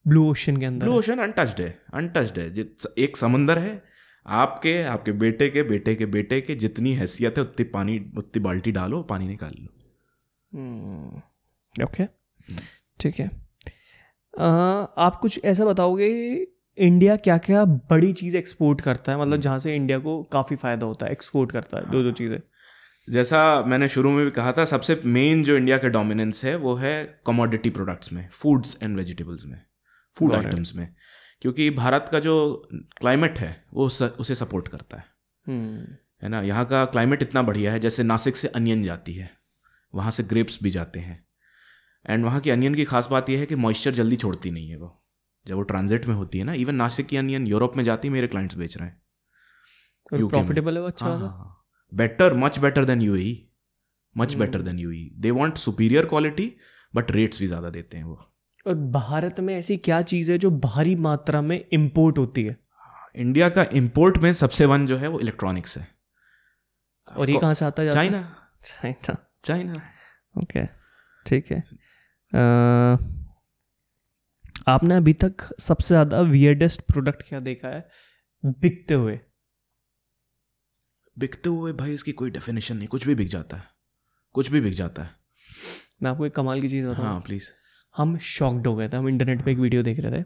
ब्लू ओशन के अंदर, ब्लू ओशन अनटच्ड है। एक समुंदर है, आपके बेटे के बेटे के बेटे के जितनी हैसियत है उतनी बाल्टी डालो, पानी निकाल लो। ओके, ठीक है। आप कुछ ऐसा बताओगे इंडिया क्या क्या बड़ी चीज़ एक्सपोर्ट करता है, मतलब जहाँ से इंडिया को काफ़ी फ़ायदा होता है, एक्सपोर्ट करता है जो चीज़ें? जैसा मैंने शुरू में भी कहा था, सबसे मेन जो इंडिया का डोमिनेंस है वो है कमोडिटी प्रोडक्ट्स में, फूड्स एंड वेजिटेबल्स में, फूड आइटम्स में, क्योंकि भारत का जो क्लाइमेट है वो उसे सपोर्ट करता है ना। यहाँ का क्लाइमेट इतना बढ़िया है, जैसे नासिक से अनियन जाती है, वहाँ से ग्रेप्स भी जाते हैं, एंड वहाँ की अनियन की खास बात यह है कि मॉइस्चर जल्दी छोड़ती नहीं है वो, जब वो ट्रांजिट में होती है ना। इवन नासिक की अनियन यूरोप में जाती है, मेरे क्लाइंट्स बेच रहे हैं। प्रॉफिटेबल है वो, अच्छा, better, much better than UAE, much better than UAE. They want superior quality, but rates भी ज़्यादा देते हैं वो। और भारत में ऐसी क्या चीज़ है जो भारी मात्रा में इंपोर्ट होती है? इंडिया का इंपोर्ट में सबसे 1 जो है वो इलेक्ट्रॉनिक्स है। और ये कहाँ से आता है? चाइना। ओके, ठीक है। आपने अभी तक सबसे ज़्यादा वियर्डेस्ट प्रोडक्ट क्या देखा है बिकते हुए? भाई इसकी कोई डेफिनेशन नहीं, कुछ भी बिक जाता है। मैं आपको एक कमाल की चीज़ बताऊँ। हाँ प्लीज़। हम शॉक्ड हो गए थे, हम इंटरनेट पे एक वीडियो देख रहे थे,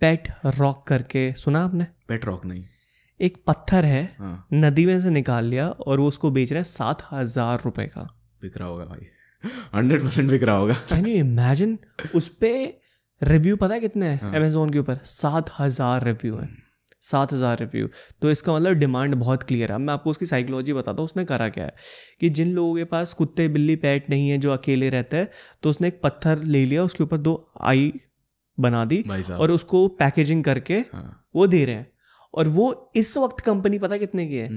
पेट रॉक करके, सुना आपने? पेट रॉक नहीं, एक पत्थर है, नदी में से निकाल लिया और वो उसको बेच रहे हैं 7,000 रुपए का। बिक रहा होगा भाई, 100% बिक रहा होगा। Can you imagine? उस पे रिव्यू पता है कितने हैं? अमेजोन के ऊपर 7,000 रिव्यू हैं, 7,000 रिव्यू। तो इसका मतलब डिमांड बहुत क्लियर है। मैं आपको उसकी साइकोलॉजी बताता हूँ। उसने करा क्या है कि जिन लोगों के पास कुत्ते बिल्ली पेट नहीं है, जो अकेले रहते हैं, तो उसने एक पत्थर ले लिया, उसके ऊपर 2 आई बना दी और उसको पैकेजिंग करके वो दे रहे हैं। और वो इस वक्त कंपनी पता कितने की है?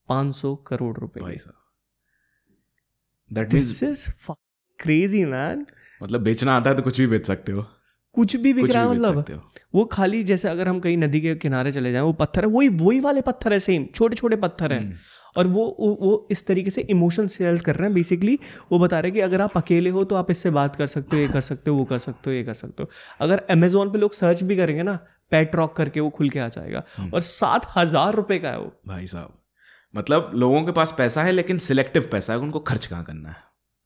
500 करोड़ रुपए। This is crazy man. मतलब बेचना आता है तो कुछ भी बेच सकते हो, कुछ भी बिक रहा है। मतलब वो खाली, जैसे अगर हम कहीं नदी के किनारे चले जाएं, वो पत्थर है, वही वाले पत्थर है, सेम छोटे छोटे पत्थर हैं, और वो इस तरीके से इमोशन सेल्स कर रहे हैं। बेसिकली वो बता रहे हैं कि अगर आप अकेले हो तो आप इससे बात कर सकते हो, ये कर सकते हो, वो कर सकते हो, ये कर सकते हो। अगर अमेजोन पे लोग सर्च भी करेंगे ना, पेट रॉक करके, वो खुल के आ जाएगा। और 7,000 रुपए का है वो। भाई साहब, मतलब लोगों के पास पैसा है, लेकिन सिलेक्टिव पैसा है, उनको खर्च कहाँ करना है।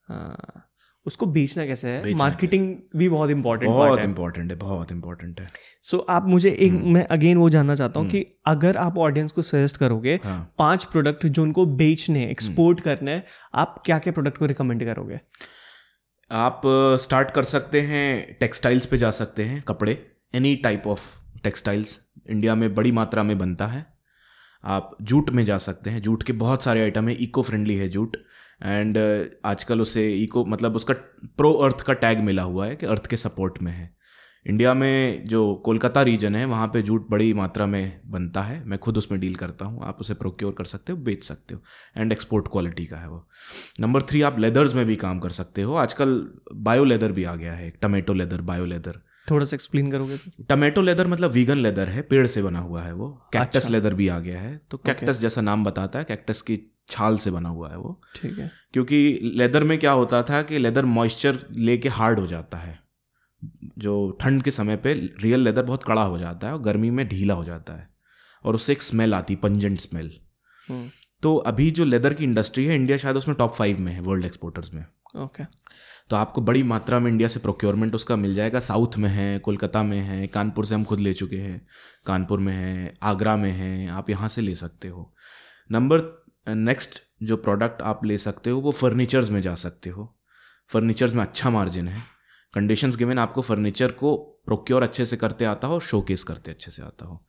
हाँ, उसको बेचना कैसे है, मार्केटिंग भी बहुत इंपॉर्टेंट है। सो आप मुझे एक, मैं अगेन वो जानना चाहता हूँ कि अगर आप ऑडियंस को सजेस्ट करोगे 5 प्रोडक्ट जो उनको बेचने, एक्सपोर्ट करने हैं, आप क्या क्या प्रोडक्ट को रिकमेंड करोगे? आप स्टार्ट कर सकते हैं, टेक्सटाइल्स पे जा सकते हैं, कपड़े, any type of textiles India में बड़ी मात्रा में बनता है। आप जूट में जा सकते हैं, जूट के बहुत सारे आइटम है, इको फ्रेंडली है जूट, एंड आजकल उसे इको, मतलब उसका प्रो अर्थ का टैग मिला हुआ है कि अर्थ के सपोर्ट में है। इंडिया में जो कोलकाता रीजन है वहाँ पे जूट बड़ी मात्रा में बनता है, मैं खुद उसमें डील करता हूँ। आप उसे प्रोक्योर कर सकते हो, बेच सकते हो, एंड एक्सपोर्ट क्वालिटी का है वो। नंबर 3, आप लेदर्स में भी काम कर सकते हो। आजकल बायो लेदर भी आ गया है, टमेटो लेदर, बायो लेदर। थोड़ा सा एक्सप्लेन करोगे? टमेटो लेदर मतलब वीगन लेदर है, पेड़ से बना हुआ है वो। कैक्टस लेदर भी आ गया है, तो कैक्टस जैसा नाम बताता है, कैक्टस की छाल से बना हुआ है वो। ठीक है। क्योंकि लेदर में क्या होता था कि लेदर मॉइस्चर लेके हार्ड हो जाता है, जो ठंड के समय पे रियल लेदर बहुत कड़ा हो जाता है और गर्मी में ढीला हो जाता है, और उससे एक स्मेल आती, पंजेंट स्मेल। तो अभी जो लेदर की इंडस्ट्री है, इंडिया शायद उसमें टॉप 5 में है वर्ल्ड एक्सपोर्टर्स में। ओके। तो आपको बड़ी मात्रा में इंडिया से प्रोक्योरमेंट उसका मिल जाएगा। साउथ में है, कोलकाता में है, कानपुर से हम खुद ले चुके हैं, कानपुर में है, आगरा में है, आप यहाँ से ले सकते हो। नेक्स्ट जो प्रोडक्ट आप ले सकते हो वो फर्नीचर्स में जा सकते हो। फर्नीचर्स में अच्छा मार्जिन है, कंडीशंस गिवन, आपको फर्नीचर को प्रोक्योर अच्छे से करते आता हो और शोकेस करते अच्छे से आता हो।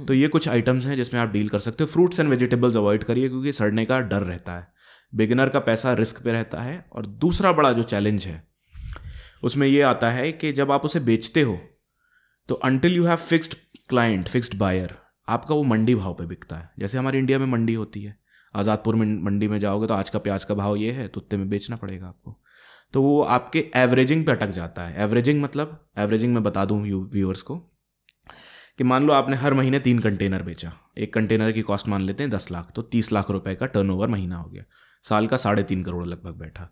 तो ये कुछ आइटम्स हैं जिसमें आप डील कर सकते हो। फ्रूट्स एंड वेजिटेबल्स अवॉइड करिए क्योंकि सड़ने का डर रहता है, बिगिनर का पैसा रिस्क पे रहता है। और दूसरा बड़ा जो चैलेंज है उसमें ये आता है कि जब आप उसे बेचते हो तो until you have fixed client, fixed buyer, आपका वो मंडी भाव पे बिकता है। जैसे हमारे इंडिया में मंडी होती है, आज़ादपुर में मंडी में जाओगे तो आज का प्याज का भाव ये है, तो उतने में बेचना पड़ेगा आपको। तो वो आपके एवरेजिंग पे अटक जाता है। एवरेजिंग मतलब, एवरेजिंग मैं बता दूं व्यूअर्स को कि मान लो आपने हर महीने 3 कंटेनर बेचा, एक कंटेनर की कॉस्ट मान लेते हैं 10 लाख, तो 30 लाख रुपए का टर्नओवर महीना हो गया, साल का 3.5 करोड़ लगभग बैठा।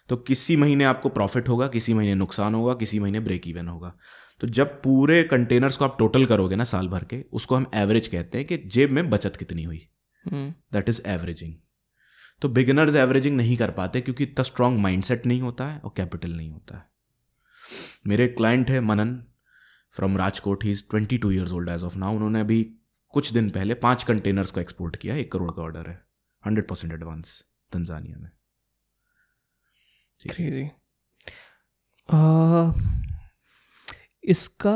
तो किसी महीने आपको प्रॉफिट होगा, किसी महीने नुकसान होगा, किसी महीने ब्रेक इवन होगा। तो जब पूरे कंटेनर्स को आप टोटल करोगे ना साल भर के, उसको हम एवरेज कहते हैं कि जेब में बचत कितनी हुई, दैट इज एवरेजिंग। तो बिगिनर्स एवरेजिंग नहीं कर पाते क्योंकि इतना स्ट्रांग माइंडसेट नहीं होता है और कैपिटल नहीं होता है। मेरे क्लाइंट है Manan from Rajkot, he is 22 years old as of now. उन्होंने अभी कुछ दिन पहले 5 कंटेनर्स को एक्सपोर्ट किया, 1 करोड़ का ऑर्डर है, 100% एडवांस, तंजानिया में। क्रेजी। इसका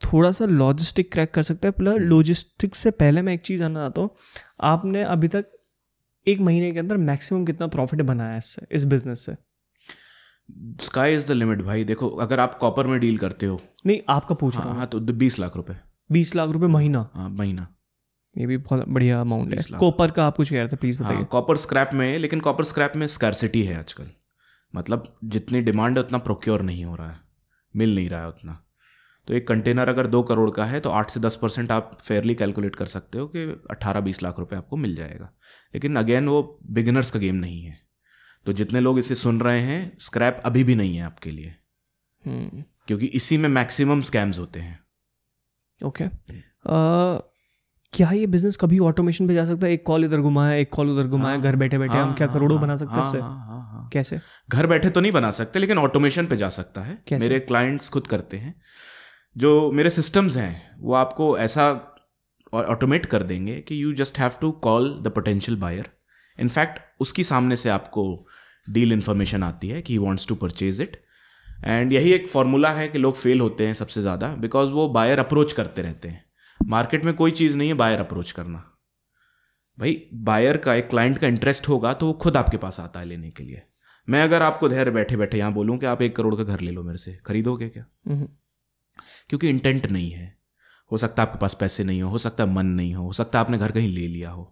थोड़ा सा लॉजिस्टिक क्रैक कर सकता है। प्लस लॉजिस्टिक से पहले मैं एक चीज़ जानना चाहता हूँ, आपने अभी तक 1 महीने के अंदर मैक्सिमम कितना प्रॉफिट बनाया है इससे, इस बिजनेस से? स्काई इज द लिमिट भाई। देखो अगर आप कॉपर में डील करते हो, नहीं आपका पूछ रहा हूँ। हाँ, तो 20 लाख रुपए। 20 लाख रुपए महीना? हाँ महीना। ये भी बहुत बढ़िया अमाउंट है। कॉपर का आप कुछ कह रहे थे, प्लीज बताइए। कॉपर स्क्रैप में, लेकिन कॉपर स्क्रैप में स्कैरसिटी है आजकल, मतलब जितनी डिमांड है उतना प्रोक्योर नहीं हो रहा है, मिल नहीं रहा है उतना। तो एक कंटेनर अगर 2 करोड़ का है तो 8 से 10% आप फेयरली कैलकुलेट कर सकते हो कि 18-20 लाख रुपए आपको मिल जाएगा। लेकिन अगेन वो बिगिनर्स का गेम नहीं है। तो जितने लोग इसे सुन रहे हैं, स्क्रैप अभी भी नहीं है आपके लिए, क्योंकि इसी में मैक्सिमम स्कैम्स होते हैं। ओके। क्या ये बिजनेस कभी ऑटोमेशन पे जा सकता है? एक कॉल इधर घुमाया, एक कॉल उधर घुमाया, घर बैठे बैठे हम क्या करोड़ों बना सकते हैं इससे? कैसे? घर बैठे तो नहीं बना सकते, लेकिन ऑटोमेशन पे जा सकता है। मेरे क्लाइंट्स खुद करते हैं। जो मेरे सिस्टम्स हैं वो आपको ऐसा ऑटोमेट कर देंगे कि you just have to call the potential buyer. In fact उसकी सामने से आपको डील इन्फॉर्मेशन आती है कि he wants to purchase it. And यही एक फॉर्मूला है कि लोग फेल होते हैं सबसे ज़्यादा, बिकॉज वो बायर अप्रोच करते रहते हैं। मार्केट में कोई चीज़ नहीं है बायर अप्रोच करना। भाई बायर का, एक क्लाइंट का इंटरेस्ट होगा तो वो खुद आपके पास आता है लेने के लिए। मैं अगर आपको धैर्य बैठे बैठे यहाँ बोलूँ कि आप 1 करोड़ का घर ले लो मेरे से, खरीदोगे क्या? क्योंकि इंटेंट नहीं है। हो सकता है आपके पास पैसे नहीं हो सकता है मन नहीं हो सकता है आपने घर कहीं ले लिया हो।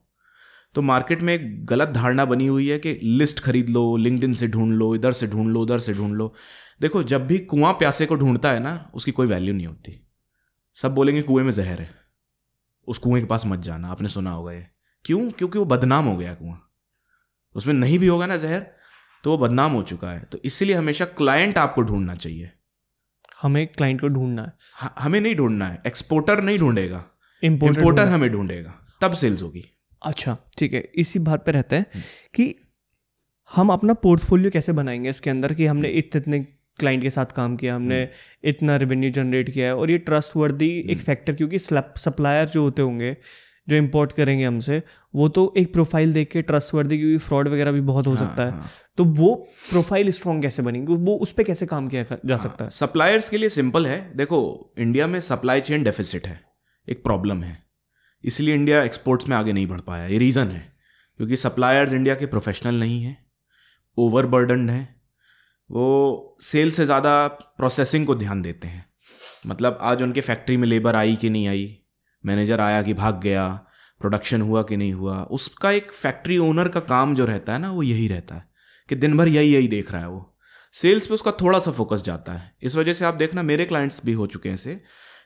तो मार्केट में एक गलत धारणा बनी हुई है कि लिस्ट खरीद लो, लिंक्डइन से ढूंढ लो, इधर से ढूंढ लो, उधर से ढूंढ लो। देखो जब भी कुआं प्यासे को ढूंढता है ना, उसकी कोई वैल्यू नहीं होती। सब बोलेंगे कुएं में जहर है, उस कुएं के पास मत जाना। आपने सुना होगा ये। क्यों? क्योंकि वो बदनाम हो गया कुआं। उसमें नहीं भी होगा ना जहर तो वो बदनाम हो चुका है। तो इसीलिए हमेशा क्लाइंट आपको ढूंढना चाहिए। हमें क्लाइंट को ढूंढना है, हमें नहीं ढूंढना है। एक्सपोर्टर नहीं ढूंढेगा, इंपोर्टर हमें ढूंढेगा, तब सेल्स होगी। अच्छा ठीक है, इसी बात पे रहते हैं कि हम अपना पोर्टफोलियो कैसे बनाएंगे इसके अंदर कि हमने इतने क्लाइंट के साथ काम किया, हमने इतना रेवेन्यू जनरेट किया है, और ये ट्रस्ट वर्दी एक फैक्टर, क्योंकि सप्लायर जो होते होंगे जो इंपोर्ट करेंगे हमसे, वो तो एक प्रोफाइल देख के ट्रस्ट वर्दी, क्योंकि फ्रॉड वगैरह भी बहुत हो सकता है। तो वो प्रोफाइल स्ट्रॉन्ग कैसे बनेगी, वो उस पर कैसे काम किया जा सकता है? सप्लायर्स के लिए सिंपल है। देखो इंडिया में सप्लाई चेन डेफिसिट है, एक प्रॉब्लम है, इसलिए इंडिया एक्सपोर्ट्स में आगे नहीं बढ़ पाया। ये रीज़न है क्योंकि सप्लायर्स इंडिया के प्रोफेशनल नहीं हैं, ओवरबर्डन्ड हैं। वो सेल से ज़्यादा प्रोसेसिंग को ध्यान देते हैं। मतलब आज उनके फैक्ट्री में लेबर आई कि नहीं आई, मैनेजर आया कि भाग गया, प्रोडक्शन हुआ कि नहीं हुआ, उसका एक फैक्ट्री ओनर का काम जो रहता है ना, वो यही रहता है कि दिन भर यही देख रहा है। वो सेल्स पे उसका थोड़ा सा फोकस जाता है। इस वजह से आप देखना मेरे क्लाइंट्स भी हो चुके हैं ऐसे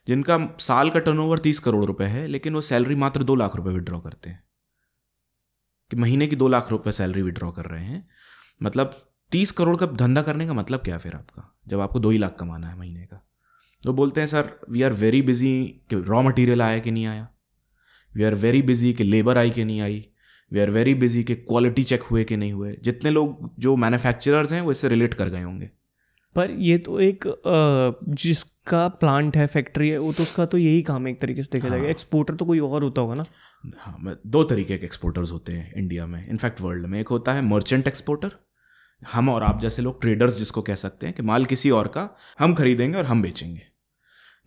जिनका साल का टर्नओवर 30 करोड़ रुपए है, लेकिन वो सैलरी मात्र 2 लाख रुपए विड्रॉ करते हैं, कि महीने की 2 लाख रुपए सैलरी विड्रॉ कर रहे हैं। मतलब 30 करोड़ का धंधा करने का मतलब क्या फिर आपका, जब आपको 2 ही लाख कमाना है महीने का। तो बोलते हैं sir we are very busy कि रॉ मटेरियल आया कि नहीं आया, वी आर वेरी बिजी कि लेबर आई कि नहीं आई, वी आर वेरी बिजी कि क्वालिटी चेक हुए कि नहीं हुए। जितने लोग जो मैन्युफैक्चरर्स हैं वो इससे रिलेट कर गए होंगे। पर ये तो एक जिसका प्लांट है, फैक्ट्री है, वो तो उसका तो यही काम है एक तरीके से देखा जाएगा। एक्सपोर्टर तो कोई और होता होगा ना? हाँ, 2 तरीके के एक्सपोर्टर्स होते हैं इंडिया में, इनफैक्ट वर्ल्ड में। एक होता है मर्चेंट एक्सपोर्टर, हम और आप जैसे लोग, ट्रेडर्स जिसको कह सकते हैं, कि माल किसी और का हम खरीदेंगे और हम बेचेंगे।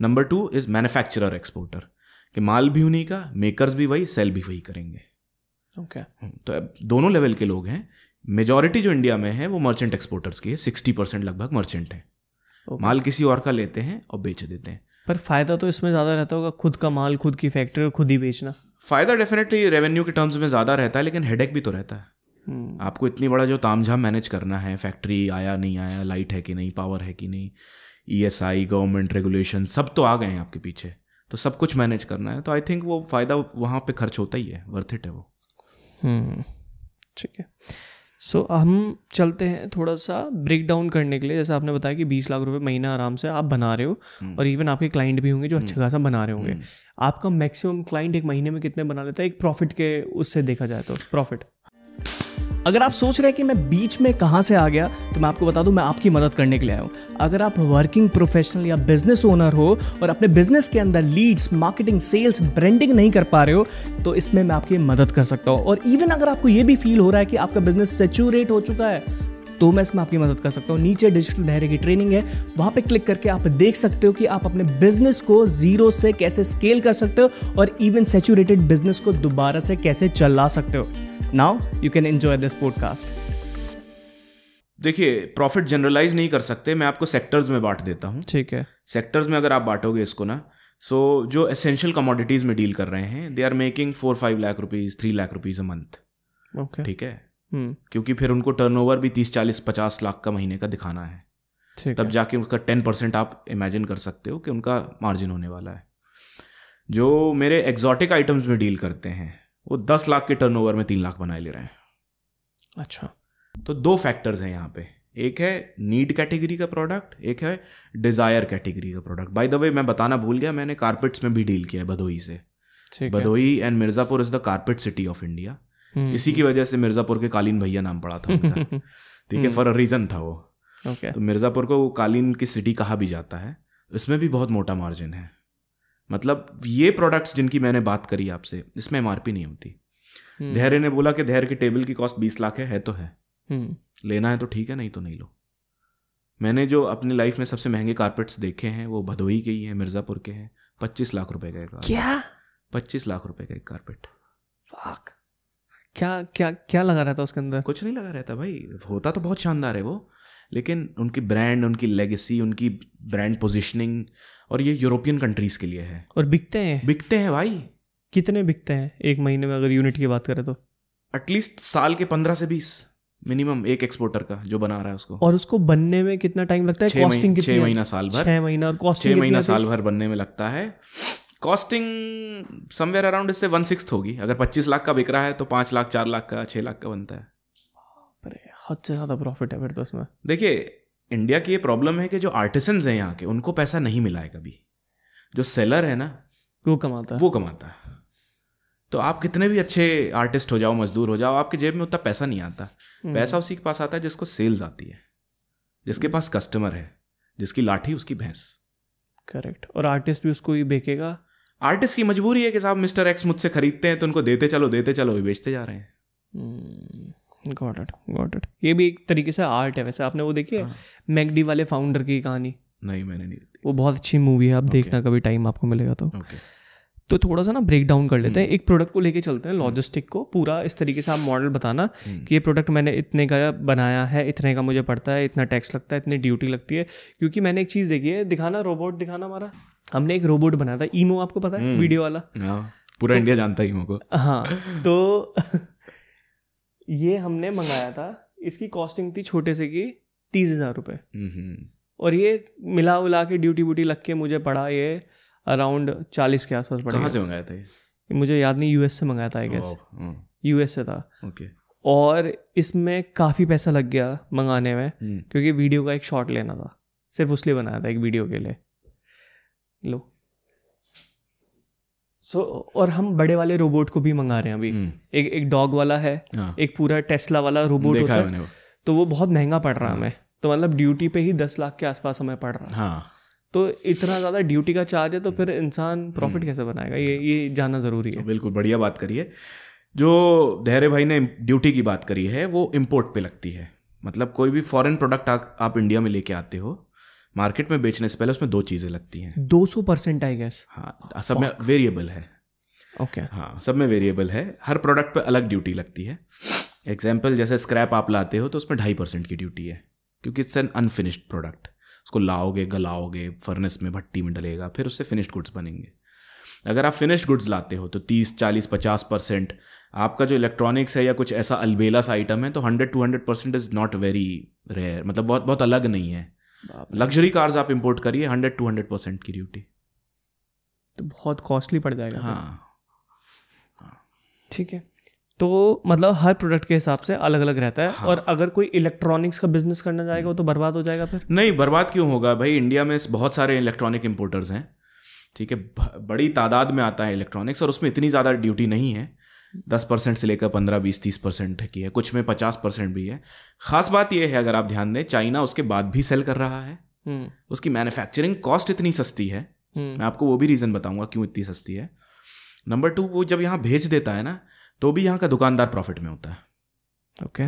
नंबर 2 इज मैन्युफैक्चरर एक्सपोर्टर, कि माल भी उन्हीं का, मेकर्स भी वही, सेल भी वही करेंगे। ओके तो अब दोनों लेवल के लोग हैं। मेजॉरिटी जो इंडिया में है वो मर्चेंट एक्सपोर्टर्स की है, 60% लगभग मर्चेंट है। माल किसी और का लेते हैं और बेच देते हैं। पर फायदा तो इसमें ज़्यादा रहता होगा, खुद का माल, खुद की फैक्ट्री और खुद ही बेचना। फ़ायदा डेफिनेटली रेवेन्यू के टर्म्स में ज़्यादा रहता है, लेकिन हेडेक भी तो रहता है। आपको इतनी बड़ा जो तामझाम मैनेज करना है, फैक्ट्री आया नहीं आया, लाइट है कि नहीं, पावर है कि नहीं, ESI, गवर्नमेंट रेगुलेशन, सब तो आ गए हैं आपके पीछे, तो सब कुछ मैनेज करना है। तो आई थिंक वो फ़ायदा वहाँ पे खर्च होता ही है, वर्थ इट है वो। ठीक है। सो हम चलते हैं थोड़ा सा ब्रेक डाउन करने के लिए। जैसे आपने बताया कि 20 लाख रुपए महीना आराम से आप बना रहे हो, और इवन आपके क्लाइंट भी होंगे जो अच्छा खासा बना रहे होंगे। आपका मैक्सिमम क्लाइंट एक महीने में कितने बना लेता है, एक प्रॉफिट के उससे देखा जाए तो प्रॉफिट? अगर आप सोच रहे हैं कि मैं बीच में कहाँ से आ गया, तो मैं आपको बता दूं, मैं आपकी मदद करने के लिए आया हूँ। अगर आप वर्किंग प्रोफेशनल या बिजनेस ओनर हो और अपने बिजनेस के अंदर लीड्स, मार्केटिंग, सेल्स, ब्रांडिंग नहीं कर पा रहे हो, तो इसमें मैं आपकी मदद कर सकता हूँ। और इवन अगर आपको ये भी फील हो रहा है कि आपका बिजनेस सैचुरेट हो चुका है, तो मैं इसमें आपकी मदद कर सकता हूँ। नीचे डिजिटल धैर्य की ट्रेनिंग है, वहाँ पे क्लिक करके आप देख सकते हो कि आप अपने बिजनेस को जीरो से कैसे स्केल कर सकते हो और इवन सैचुरेटेड बिजनेस को दोबारा से कैसे चला सकते हो। Now you can enjoy this podcast. देखिए, प्रॉफिट जनरलाइज नहीं कर सकते, मैं आपको सेक्टर्स में बांट देता हूँ। ठीक है। सेक्टर्स में अगर आप बांटोगे इसको ना, सो जो एसेंशियल कमोडिटीज में डील कर रहे हैं, they are making 4-5 lakh rupees, 3 lakh rupees a month. Okay, ठीक है। क्योंकि फिर उनको टर्नओवर भी 30-40-50 लाख का महीने का दिखाना है, तब जाके उनका 10% आप इमेजिन कर सकते हो कि उनका मार्जिन होने वाला है। जो मेरे एग्जॉटिक आइटम्स में डील करते हैं वो 10 लाख के टर्नओवर में 3 लाख बनाए ले रहे हैं। अच्छा। तो 2 फैक्टर्स हैं यहाँ पे, एक है नीड कैटेगरी का प्रोडक्ट, एक है डिजायर कैटेगरी का प्रोडक्ट। बाय द वे मैं बताना भूल गया, मैंने कारपेट्स में भी डील किया है भदोही से। Bhadohi and Mirzapur is the carpet city of India. इसी की वजह से मिर्जापुर के कालीन भैया नाम पड़ा था उनका। ठीक है, फॉर अ रीजन था वो। तो मिर्जापुर को कालीन की सिटी कहा भी जाता है। इसमें भी बहुत मोटा मार्जिन है। मतलब ये प्रोडक्ट्स जिनकी मैंने बात करी आपसे, इसमें MRP नहीं होती। धैर्य ने बोला कि धैर्य के टेबल की कॉस्ट 20 लाख है तो है। लेना है तो ठीक है, नहीं तो नहीं लो। मैंने जो अपनी लाइफ में सबसे महंगे कारपेट्स देखे हैं वो भदोही के ही हैं, मिर्जापुर के हैं। 25 लाख रुपए का एक कारपेट। क्या? 25 लाख रुपए का एक कारपेट। फक। क्या क्या क्या लगा रहता उसके अंदर? कुछ नहीं लगा रहता भाई, होता तो बहुत शानदार है वो, लेकिन उनकी ब्रांड, उनकी लेगेसी, उनकी ब्रांड पोजीशनिंग, और ये यूरोपियन कंट्रीज के लिए है। और बिकते हैं भाई। कितने बिकते हैं एक महीने में अगर यूनिट की बात करें तो? एटलीस्ट साल के 15 से 20 मिनिमम एक एक्सपोर्टर का जो बना रहा है उसको। और उसको बनने में कितना टाइम लगता है? कॉस्टिंग कितनी? 6 महीना साल भर। 6 महीना और कॉस्टिंग 6 महीना साल भर बनने में लगता है। कॉस्टिंग समवेयर अराउंड इससे 1/6 होगी। अगर 25 लाख का बिक रहा है तो 5 लाख, 4 लाख का, 6 लाख का बनता है। अरे हद से ज़्यादा प्रॉफिट है फिर तो उसमें। देखिए, इंडिया की ये प्रॉब्लम है कि जो आर्टिसंस हैं यहाँ के, उनको पैसा नहीं मिला है कभी। जो सेलर है ना, वो कमाता है। तो आप कितने भी अच्छे आर्टिस्ट हो जाओ, मजदूर हो जाओ, आपके जेब में उतना पैसा नहीं आता। पैसा उसी के पास आता है जिसको सेल्स आती है, जिसके पास कस्टमर है, जिसकी लाठी उसकी भैंस। करेक्ट। और आर्टिस्ट भी उसको ही बेचेगा। आर्टिस्ट की मजबूरी है कि साहब मिस्टर एक्स मुझसे खरीदते हैं तो उनको देते चलो वो बेचते जा रहे हैं। Got it. ये भी एक तरीके से आर्ट है। वैसे आपने वो देखी है मैकडी वाले फाउंडर की कहानी? नहीं, मैंने नहीं। वो बहुत अच्छी मूवी है, आप देखना कभी टाइम आपको मिलेगा तो। तो थोड़ा सा ना ब्रेक डाउन कर लेते हैं। एक प्रोडक्ट को लेके चलते हैं, लॉजिस्टिक को पूरा इस तरीके से आप मॉडल बताना कि ये प्रोडक्ट मैंने इतने का बनाया है, इतने का मुझे पड़ता है, इतना टैक्स लगता है, इतनी ड्यूटी लगती है। क्योंकि मैंने एक चीज़ देखी है, दिखाना रोबोट दिखाना। हमारा हमने एक रोबोट बनाया था, ईमो, आपको पता है वीडियो वाला? पूरा इंडिया जानता है ईमो को। हाँ, तो ये हमने मंगाया था। इसकी कॉस्टिंग थी छोटे से की 30,000 रुपये। और ये मिला उला के ड्यूटी वूटी लग के मुझे पड़ा ये अराउंड 40 के आसपास पड़ा। कहाँ से मंगाया था ये? मुझे याद नहीं, US से मंगाया था आई गेस। US से था। ओके। और इसमें काफ़ी पैसा लग गया मंगाने में, क्योंकि वीडियो का एक शॉट लेना था, सिर्फ उसलिए बनाया था, एक वीडियो के लिए। लो, और हम बड़े वाले रोबोट को भी मंगा रहे हैं अभी। एक डॉग वाला है, एक पूरा टेस्ला वाला रोबोट होता है, तो वो बहुत महंगा पड़ रहा है हमें। तो मतलब ड्यूटी पे ही 10 लाख के आसपास हमें पड़ रहा है। हाँ, तो इतना ज़्यादा ड्यूटी का चार्ज है, तो फिर इंसान प्रॉफिट कैसे बनाएगा, ये जानना ज़रूरी है। बिल्कुल बढ़िया बात करिए। जो धैर्य भाई ने ड्यूटी की बात करी है वो इम्पोर्ट पे लगती है। मतलब कोई भी फॉरेन प्रोडक्ट आप इंडिया में लेके आते हो, मार्केट में बेचने से पहले उसमें 2 चीज़ें लगती हैं। 200% आई गेस। हाँ, सब में वेरिएबल है। ओके। हाँ, सब में वेरिएबल है, हर प्रोडक्ट पे अलग ड्यूटी लगती है। एग्जाम्पल, जैसे स्क्रैप आप लाते हो तो उसमें 2.5% की ड्यूटी है, क्योंकि इट्स एन अनफिनिश्ड प्रोडक्ट। उसको लाओगे, गलाओगे, फर्नेस में, भट्टी में डलेगा, फिर उससे फिनिश्ड गुड्स बनेंगे। अगर आप फिनिश्ड गुड्स लाते हो तो 30, 40, 50%। आपका जो इलेक्ट्रॉनिक्स है या कुछ ऐसा अलबेला सा आइटम है तो 100-200% इज़ नॉट वेरी रेयर, मतलब बहुत बहुत अलग नहीं है। लग्जरी कार्स आप इंपोर्ट करिए, 100-200% की ड्यूटी, तो बहुत कॉस्टली पड़ जाएगा। हाँ, ठीक है। तो मतलब हर प्रोडक्ट के हिसाब से अलग अलग रहता है। हाँ। और अगर कोई इलेक्ट्रॉनिक्स का बिजनेस करना चाहेगा वो तो बर्बाद हो जाएगा फिर। नहीं, बर्बाद क्यों होगा भाई, इंडिया में बहुत सारे इलेक्ट्रॉनिक इंपोर्टर्स हैं, ठीक है, बड़ी तादाद में आता है इलेक्ट्रॉनिक्स, और उसमें इतनी ज़्यादा ड्यूटी नहीं है। 10% से लेकर 15, 20, 30% की है, कुछ में 50% भी है। खास बात यह है, अगर आप ध्यान दें, चाइना उसके बाद भी सेल कर रहा है। उसकी मैन्युफैक्चरिंग कॉस्ट इतनी सस्ती है। मैं आपको वो भी रीज़न बताऊंगा क्यों इतनी सस्ती है। नंबर 2, वो जब यहाँ भेज देता है ना, तो भी यहाँ का दुकानदार प्रॉफिट में होता है। ओके।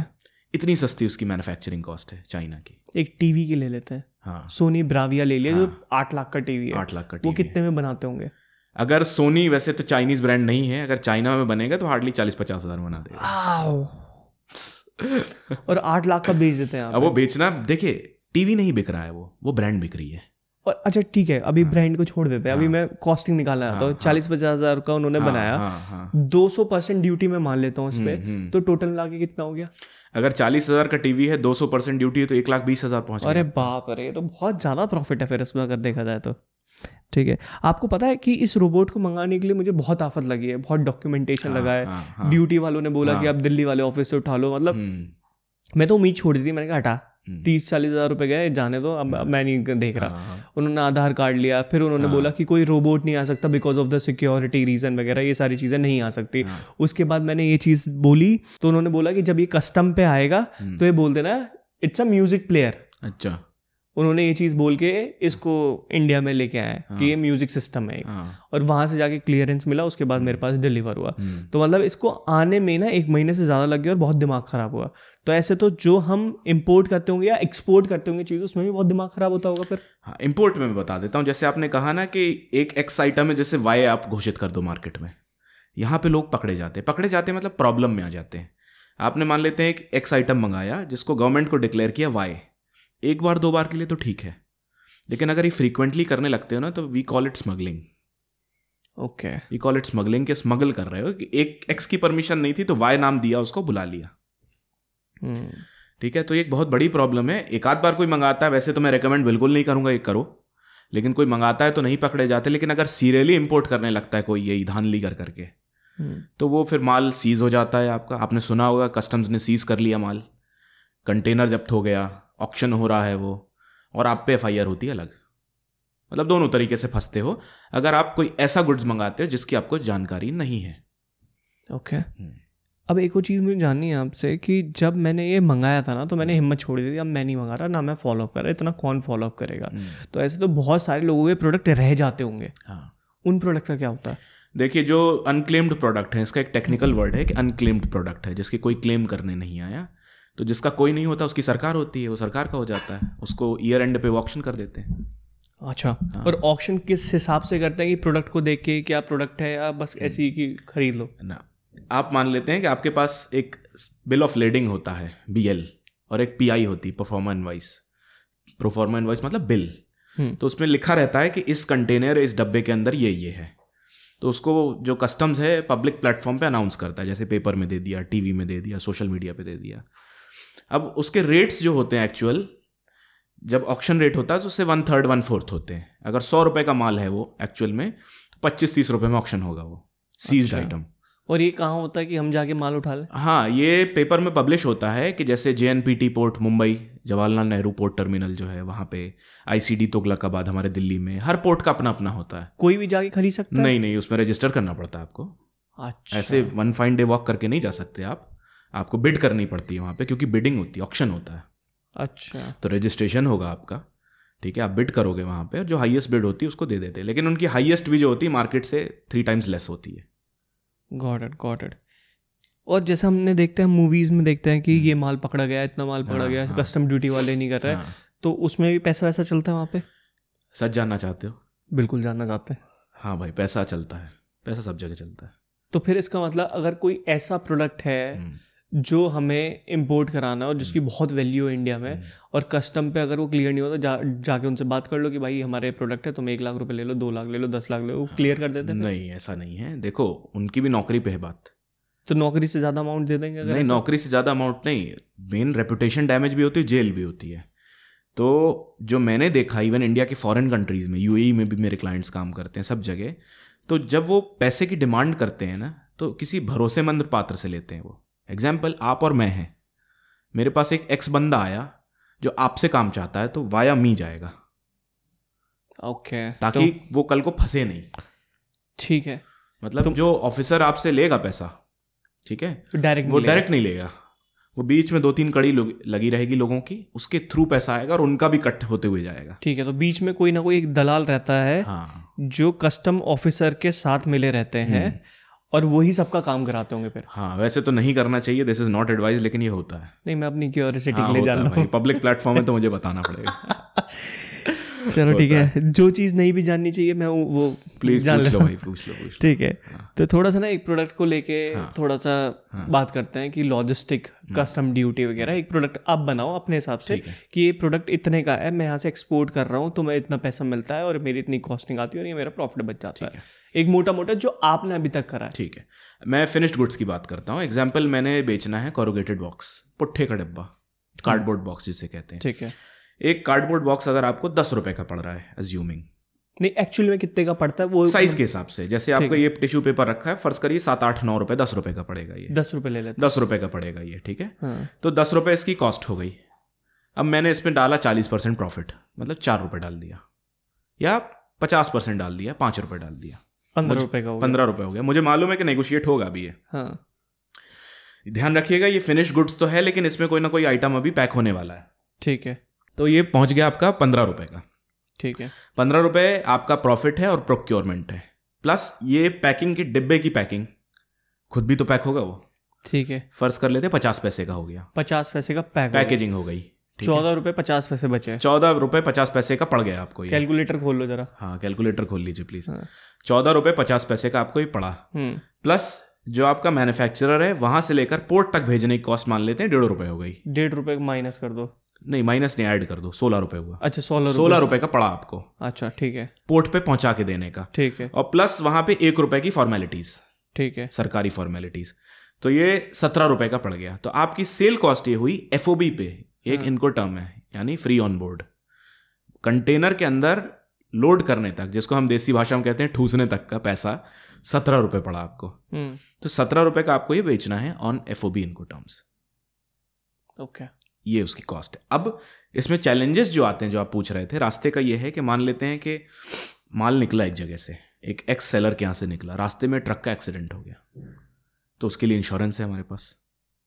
इतनी सस्ती उसकी मैन्युफैक्चरिंग कॉस्ट है चाइना की। एक टीवी की ले लेते हैं, हाँ, सोनी ब्राविया ले लिया, जो 8 लाख का टीवी है। 8 लाख का टीवी, वो कितने में बनाते होंगे? अगर सोनी, वैसे तो चाइनीज ब्रांड नहीं है, अगर चाइना में बनेगा तो हार्डली 40-50 हज़ार बना देगा। और 8 लाख का बेच देते हैं। अब वो बेचना, देखिए, टीवी नहीं बिक रहा है, वो ब्रांड बिक रही है। और अच्छा ठीक है, अभी ब्रांड को छोड़ देते हैं। अभी मैं कॉस्टिंग निकालना चाहता हूँ। 40-50 हज़ार का उन्होंने बनाया, 200% ड्यूटी में मान लेता हूँ उस पर, तो टोटल मिला के कितना हो गया? अगर 40 हज़ार का टीवी है, 200% ड्यूटी है, तो 1,20,000 पहुंच गया। अरे बाप रे, तो बहुत ज़्यादा प्रॉफिट है फिर इसमें अगर देखा जाए तो। ठीक है। आपको पता है कि इस रोबोट को मंगाने के लिए मुझे बहुत आफत लगी है, बहुत डॉक्यूमेंटेशन लगा है। ड्यूटी वालों ने बोला कि आप दिल्ली वाले ऑफिस से उठा लो। मतलब मैं तो उम्मीद छोड़ दी थी, मैंने कहा हटा, 30-40 हज़ार रुपए गए, जाने दो, अब मैं नहीं देख रहा। उन्होंने आधार कार्ड लिया, फिर उन्होंने बोला कि कोई रोबोट नहीं आ सकता because of the security reason वगैरह, ये सारी चीज़ें नहीं आ सकती। उसके बाद मैंने ये चीज़ बोली तो उन्होंने बोला कि जब ये कस्टम पे आएगा तो ये बोल देना इट्स अ म्यूजिक प्लेयर। अच्छा, उन्होंने ये चीज़ बोल के इसको इंडिया में लेके आए कि ये म्यूजिक सिस्टम है। और वहाँ से जाके क्लियरेंस मिला, उसके बाद मेरे पास डिलीवर हुआ। तो मतलब इसको आने में ना 1 महीने से ज़्यादा लग गया और बहुत दिमाग ख़राब हुआ। तो ऐसे तो जो हम इंपोर्ट करते होंगे या एक्सपोर्ट करते होंगे चीज़, उसमें भी बहुत दिमाग ख़राब होता होगा फिर। हाँ, इंपोर्ट में मैं बता देता हूँ। जैसे आपने कहा ना कि एक एक्स आइटम है, जैसे वाई आप घोषित कर दो मार्केट में, यहाँ पे लोग पकड़े जाते हैं, मतलब प्रॉब्लम में आ जाते हैं। आपने मान लेते हैं एक एक्स आइटम मंगाया जिसको गवर्नमेंट को डिक्लेयर किया वाई, 1 बार 2 बार के लिए तो ठीक है, लेकिन अगर ये फ्रीक्वेंटली करने लगते हो ना तो we call it smuggling. Okay, we call it smuggling, के स्मगल कर रहे हो कि एक एक्स की परमिशन नहीं थी तो वाई नाम दिया, उसको बुला लिया। ठीक है, तो ये एक बहुत बड़ी प्रॉब्लम है। एक आध बार कोई मंगाता है, वैसे तो मैं रेकमेंड बिल्कुल नहीं करूंगा ये करो, लेकिन कोई मंगाता है तो नहीं पकड़े जाते। लेकिन अगर सीरियली इंपोर्ट करने लगता है कोई, यही धांधली कर करके, तो वो फिर माल सीज हो जाता है आपका। आपने सुना होगा कस्टम्स ने सीज कर लिया माल, कंटेनर जब्त हो गया, ऑक्शन हो रहा है वो, और आप पे FIR होती है अलग। मतलब दोनों तरीके से फंसते हो अगर आप कोई ऐसा गुड्स मंगाते हो जिसकी आपको जानकारी नहीं है। ओके। अब एक और चीज़ मुझे जाननी है आपसे कि जब मैंने ये मंगाया था ना तो मैंने हिम्मत छोड़ दी थी, अब मैं नहीं मंगा रहा, ना मैं फॉलोअप कर रहा, इतना कौन फॉलोअप करेगा। तो ऐसे तो बहुत सारे लोगों के प्रोडक्ट रह जाते होंगे। हाँ, उन प्रोडक्ट का क्या होता है? देखिए, जो अनक्लेम्ड प्रोडक्ट है, इसका एक टेक्निकल वर्ड है कि अनक्लेम्ड प्रोडक्ट है, जिसकी कोई क्लेम करने नहीं आया। तो जिसका कोई नहीं होता उसकी सरकार होती है, वो सरकार का हो जाता है, उसको ईयर एंड पे ऑक्शन कर देते हैं। अच्छा। हाँ। और ऑक्शन किस हिसाब से करते हैं कि प्रोडक्ट को देख के क्या प्रोडक्ट है या बस ऐसी ही कि खरीद लो ना? आप मान लेते हैं कि आपके पास एक बिल ऑफ लेडिंग होता है, BL, और एक PI होती है, प्रोफॉर्मा इनवॉइस मतलब बिल। तो उसमें लिखा रहता है कि इस कंटेनर, इस डब्बे के अंदर ये है। तो उसको जो कस्टम्स है पब्लिक प्लेटफॉर्म पे अनाउंस करता है, जैसे पेपर में दे दिया, टीवी में दे दिया, सोशल मीडिया पे दे दिया। अब उसके रेट्स जो होते हैं एक्चुअल, जब ऑक्शन रेट होता है तो उससे 1/3 1/4 होते हैं। अगर 100 रुपये का माल है वो एक्चुअल में, 25-30 रुपये में ऑक्शन होगा वो सीज्ड आइटम। और ये कहाँ होता है कि हम जाके माल उठा लें? हाँ, ये पेपर में पब्लिश होता है कि जैसे JNPT port Mumbai, Jawaharlal Nehru port terminal जो है वहाँ पे, आईसीडी तुगलकाबाद हमारे दिल्ली में, हर पोर्ट का अपना अपना होता है। कोई भी जाके खरीद सकता है? नहीं, उसमें रजिस्टर करना पड़ता है आपको। अच्छा। ऐसे वन फाइन डे वॉक करके नहीं जा सकते आप, आपको बिड करनी पड़ती है वहाँ पे, क्योंकि बिडिंग होती है, ऑक्शन होता है। अच्छा। तो रजिस्ट्रेशन होगा आपका, ठीक है, आप बिड करोगे वहाँ पे और जो हाईएस्ट बिड होती है उसको दे देते हैं, लेकिन उनकी हाईएस्ट भी जो होती है मार्केट से 3 टाइम्स लेस होती है। Got it. और जैसे हमने देखते हैं मूवीज में देखते हैं कि ये माल पकड़ा गया, इतना माल पकड़ा गया, कस्टम ड्यूटी वाले नहीं कर रहे हैं, तो उसमें भी पैसा वैसा चलता है वहाँ पे? सच जानना चाहते हो? बिल्कुल जानना चाहते हैं। हाँ भाई, पैसा चलता है, पैसा सब जगह चलता है। तो फिर इसका मतलब अगर कोई ऐसा प्रोडक्ट है जो हमें इंपोर्ट कराना है और जिसकी बहुत वैल्यू है इंडिया में, और कस्टम पे अगर वो क्लियर नहीं होता, जाके उनसे बात कर लो कि भाई हमारे प्रोडक्ट है, तुम 1 लाख रुपए ले लो, 2 लाख ले लो, 10 लाख ले लो, वो क्लियर कर देते हैं? नहीं, ऐसा नहीं है। देखो, उनकी भी नौकरी पे है बात। तो नौकरी से ज़्यादा अमाउंट दे देंगे अगर? नहीं, नौकरी से ज़्यादा अमाउंट नहीं, मेन रेपुटेशन डैमेज भी होती है, जेल भी होती है। तो जो मैंने देखा, इवन इंडिया के फॉरेन कंट्रीज़ में, यूएई में भी मेरे क्लाइंट्स काम करते हैं, सब जगह, तो जब वो पैसे की डिमांड करते हैं ना, तो किसी भरोसेमंद पात्र से लेते हैं वो। एग्जाम्पल, आप और मैं हैं, मेरे पास एक एक्स बंदा आया जो आपसे काम चाहता है, तो वाया मी जाएगा। ओके। ताकि वो कल को फंसे नहीं। ठीक है। मतलब जो ऑफिसर आपसे लेगा पैसा, ठीक है, वो डायरेक्ट नहीं लेगा, वो बीच में 2-3 कड़ी लगी रहेगी लोगों की, उसके थ्रू पैसा आएगा और उनका भी कट होते हुए जाएगा। ठीक है। तो बीच में कोई ना कोई एक दलाल रहता है, हाँ, जो कस्टम ऑफिसर के साथ मिले रहते हैं और वही सबका काम कराते होंगे फिर। हाँ, वैसे तो नहीं करना चाहिए, दिस इज नॉट एडवाइस, लेकिन ये होता है। नहीं, मैं अपनी क्यूरियोसिटी के लिए जान रहा हूँ। पब्लिक प्लेटफॉर्म है तो मुझे बताना पड़ेगा। चलो ठीक है, जो चीज़ नहीं भी जाननी चाहिए मैं वो प्लीज जान पूछ लो भाई, पूछ लो। ठीक है। तो थोड़ा सा ना एक प्रोडक्ट को लेके थोड़ा सा बात करते हैं कि लॉजिस्टिक, कस्टम ड्यूटी वगैरह, एक प्रोडक्ट आप बनाओ अपने हिसाब से कि ये प्रोडक्ट इतने का है, मैं यहाँ से एक्सपोर्ट कर रहा हूँ, तो मैं इतना पैसा मिलता है और मेरी इतनी कॉस्टिंग आती है और ये मेरा प्रॉफिट बच जाता है। एक मोटा मोटा जो आपने अभी तक करा है। ठीक है, मैं फिनिश्ड गुड्स की बात करता हूँ। एग्जाम्पल, मैंने बेचना है कोरुगेटेड बॉक्स, पुट्ठे का डब्बा, कार्डबोर्ड बॉक्स जिसे कहते हैं। ठीक है। एक कार्डबोर्ड बॉक्स अगर आपको 10 रुपए का पड़ रहा है, अज्यूमिंग, नहीं एक्चुअली में कितने का पड़ता है वो साइज के हिसाब से, जैसे आपको ये टिश्यू पेपर रखा है, फर्ज करिए 7, 8, 9 रुपए, 10 रुपए का पड़ेगा ये। 10 रुपए ले लेते, 10 रुपए का पड़ेगा ये, ठीक है। तो 10 रुपए इसकी कॉस्ट हो गई। अब मैंने इसमें डाला 40% प्रॉफिट, मतलब 4 रुपए डाल दिया, या 50% डाल दिया, 5 रुपए डाल दिया, 15 रुपए का हो गया। 15 रुपए हो गया। मुझे मालूम है कि नेगोशिएट होगा अभी ये। हाँ। ध्यान रखिएगा, ये फिनिश गुड्स तो है, लेकिन इसमें कोई ना कोई आइटम अभी पैक होने वाला है। ठीक है। तो ये पहुंच गया आपका 15 रुपए का। ठीक है। 15 रुपए आपका प्रॉफिट है और प्रोक्योरमेंट है, प्लस ये पैकिंग की, डिब्बे की पैकिंग, खुद भी तो पैक होगा वो। ठीक है। फर्ज कर लेते 50 पैसे का हो गया, 50 पैसे का पैकेजिंग हो गई। 14 रुपए 50 पैसे बचे। 14 रुपए 50 पैसे का पड़ गया आपको ये। कैलकुलेटर खोल लो जरा। हाँ, कैलकुलेटर खोल लीजिए प्लीज। 14 रुपए 50 पैसे का आपको ये पड़ा, प्लस जो आपका मैन्युफैक्चरर है वहां से लेकर पोर्ट तक भेजने की कॉस्ट मान लेते हैं 1.5 रुपए हो गई। 1.5 रुपए माइनस कर दो। नहीं, माइनस नहीं, ऐड कर दो, 16 रुपए हुआ। अच्छा, 16 रुपए का पड़ा आपको। अच्छा, ठीक है। पोर्ट पे पहुंचा के देने का। ठीक है। और प्लस वहां पे 1 रुपए की फॉर्मेलिटीज, ठीक है, सरकारी फॉर्मेलिटीज, तो ये 17 रुपए का पड़ गया। तो आपकी सेल कॉस्ट ये हुई एफओबी पे, एक इनको टर्म है, यानी फ्री ऑन बोर्ड, कंटेनर के अंदर लोड करने तक, जिसको हम देसी भाषा में कहते हैं ठूसने तक का पैसा 17 रुपए पड़ा आपको। तो 17 रुपए का आपको ये बेचना है ऑन एफओबी इनको टर्म्स। ओके, ये उसकी कॉस्ट है। अब इसमें चैलेंजेस जो आते हैं, जो आप पूछ रहे थे, रास्ते का ये है कि मान लेते हैं कि माल निकला एक जगह से, एक एक्स सेलर के यहाँ से निकला, रास्ते में ट्रक का एक्सीडेंट हो गया, तो उसके लिए इंश्योरेंस है हमारे पास।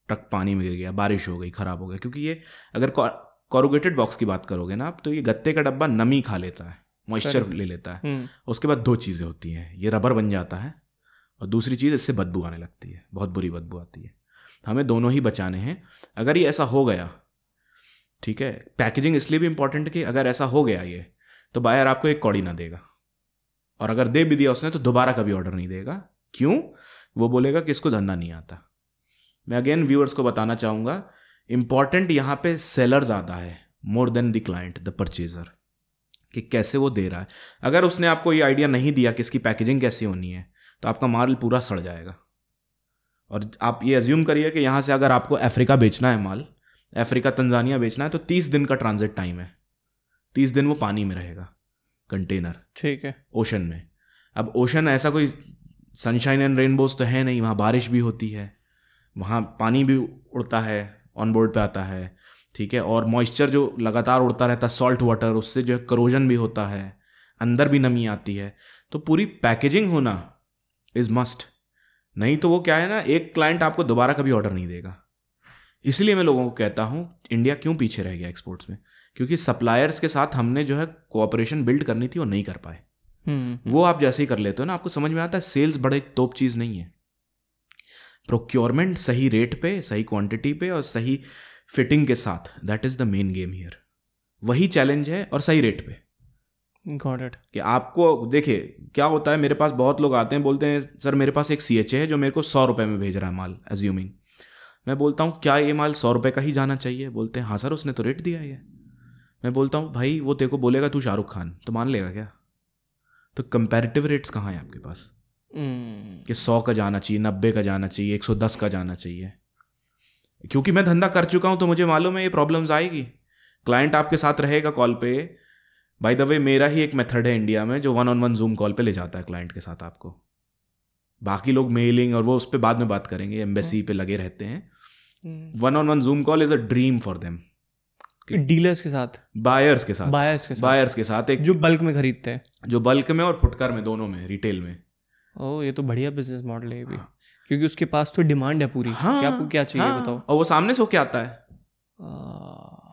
ट्रक पानी में गिर गया, बारिश हो गई, खराब हो गया, क्योंकि ये अगर कोरुगेटेड बॉक्स की बात करोगे ना आप, तो ये गत्ते का डब्बा नमी खा लेता है, मॉइस्चर ले लेता है। उसके बाद 2 चीज़ें होती हैं, ये रबर बन जाता है, और दूसरी चीज़ इससे बदबू आने लगती है, बहुत बुरी बदबू आती है। हमें दोनों ही बचाने हैं। अगर ये ऐसा हो गया, ठीक है, पैकेजिंग इसलिए भी इंपॉर्टेंट है कि अगर ऐसा हो गया ये, तो बायर आपको एक कौड़ी ना देगा, और अगर दे भी दिया उसने तो दोबारा कभी ऑर्डर नहीं देगा। क्यों? वो बोलेगा कि इसको धंधा नहीं आता। मैं अगेन व्यूअर्स को बताना चाहूँगा, इंपॉर्टेंट यहाँ पे सेलर ज़्यादा है, more than the client, the purchaser, कि कैसे वो दे रहा है। अगर उसने आपको ये आइडिया नहीं दिया कि इसकी पैकेजिंग कैसी होनी है, तो आपका माल पूरा सड़ जाएगा। और आप ये अज्यूम करिए कि यहाँ से अगर आपको अफ्रीका बेचना है माल, अफ्रीका तंजानिया बेचना है, तो 30 दिन का ट्रांजिट टाइम है। 30 दिन वो पानी में रहेगा कंटेनर, ठीक है, ओशन में। अब ओशन ऐसा कोई सनशाइन एंड रेनबोज तो है नहीं, वहाँ बारिश भी होती है, वहाँ पानी भी उड़ता है, ऑन बोर्ड पे आता है, ठीक है, और मॉइस्चर जो लगातार उड़ता रहता है, सॉल्ट वाटर, उससे जो है करोजन भी होता है, अंदर भी नमी आती है। तो पूरी पैकेजिंग होना इज मस्ट, नहीं तो वो क्या है ना, एक क्लाइंट आपको दोबारा कभी ऑर्डर नहीं देगा। इसलिए मैं लोगों को कहता हूँ इंडिया क्यों पीछे रह गया एक्सपोर्ट्स में, क्योंकि सप्लायर्स के साथ हमने जो है कोऑपरेशन बिल्ड करनी थी वो नहीं कर पाए। वो आप जैसे ही कर लेते हो ना, आपको समझ में आता है सेल्स बड़े तोप चीज़ नहीं है। प्रोक्योरमेंट सही रेट पे, सही क्वांटिटी पे और सही फिटिंग के साथ, that is the main game here. वही चैलेंज है, और सही रेट पे। Got it. कि आपको देखिए क्या होता है, मेरे पास बहुत लोग आते हैं, बोलते हैं सर मेरे पास एक CHA है जो मेरे को 100 रुपये में भेज रहा है माल, एज्यूमिंग। मैं बोलता हूँ क्या ये माल 100 रुपये का ही जाना चाहिए? बोलते हैं हाँ सर उसने तो रेट दिया है। मैं बोलता हूँ भाई वो तेरे को बोलेगा तू शाहरुख खान, तो मान लेगा क्या? तो कंपैरेटिव रेट्स कहाँ हैं आपके पास कि 100 का जाना चाहिए, 90 का जाना चाहिए, 110 का जाना चाहिए? क्योंकि मैं धंधा कर चुका हूँ तो मुझे मालूम है ये प्रॉब्लम्स आएगी। क्लाइंट आपके साथ रहेगा कॉल पे। बाय द वे मेरा ही एक मेथड है इंडिया में जो 1-on-1 जूम कॉल पे ले जाता है क्लाइंट के साथ आपको। बाकी लोग मेलिंग और वो उस पर बाद में बात करेंगे, एम्बेसी पे लगे रहते हैं। 1-on-1 zoom call is a dream for them. Dealers के साथ, बायर्स के साथ, बायर्स के साथ एक जो बल्क में खरीदते हैं, जो बल्क में और फुटकर में, दोनों में, रिटेल में। ओह ये तो बढ़िया बिजनेस मॉडल है भी, क्योंकि उसके पास तो डिमांड है पूरी। हाँ, कि आपको क्या चाहिए बताओ, और वो सामने से होके आता है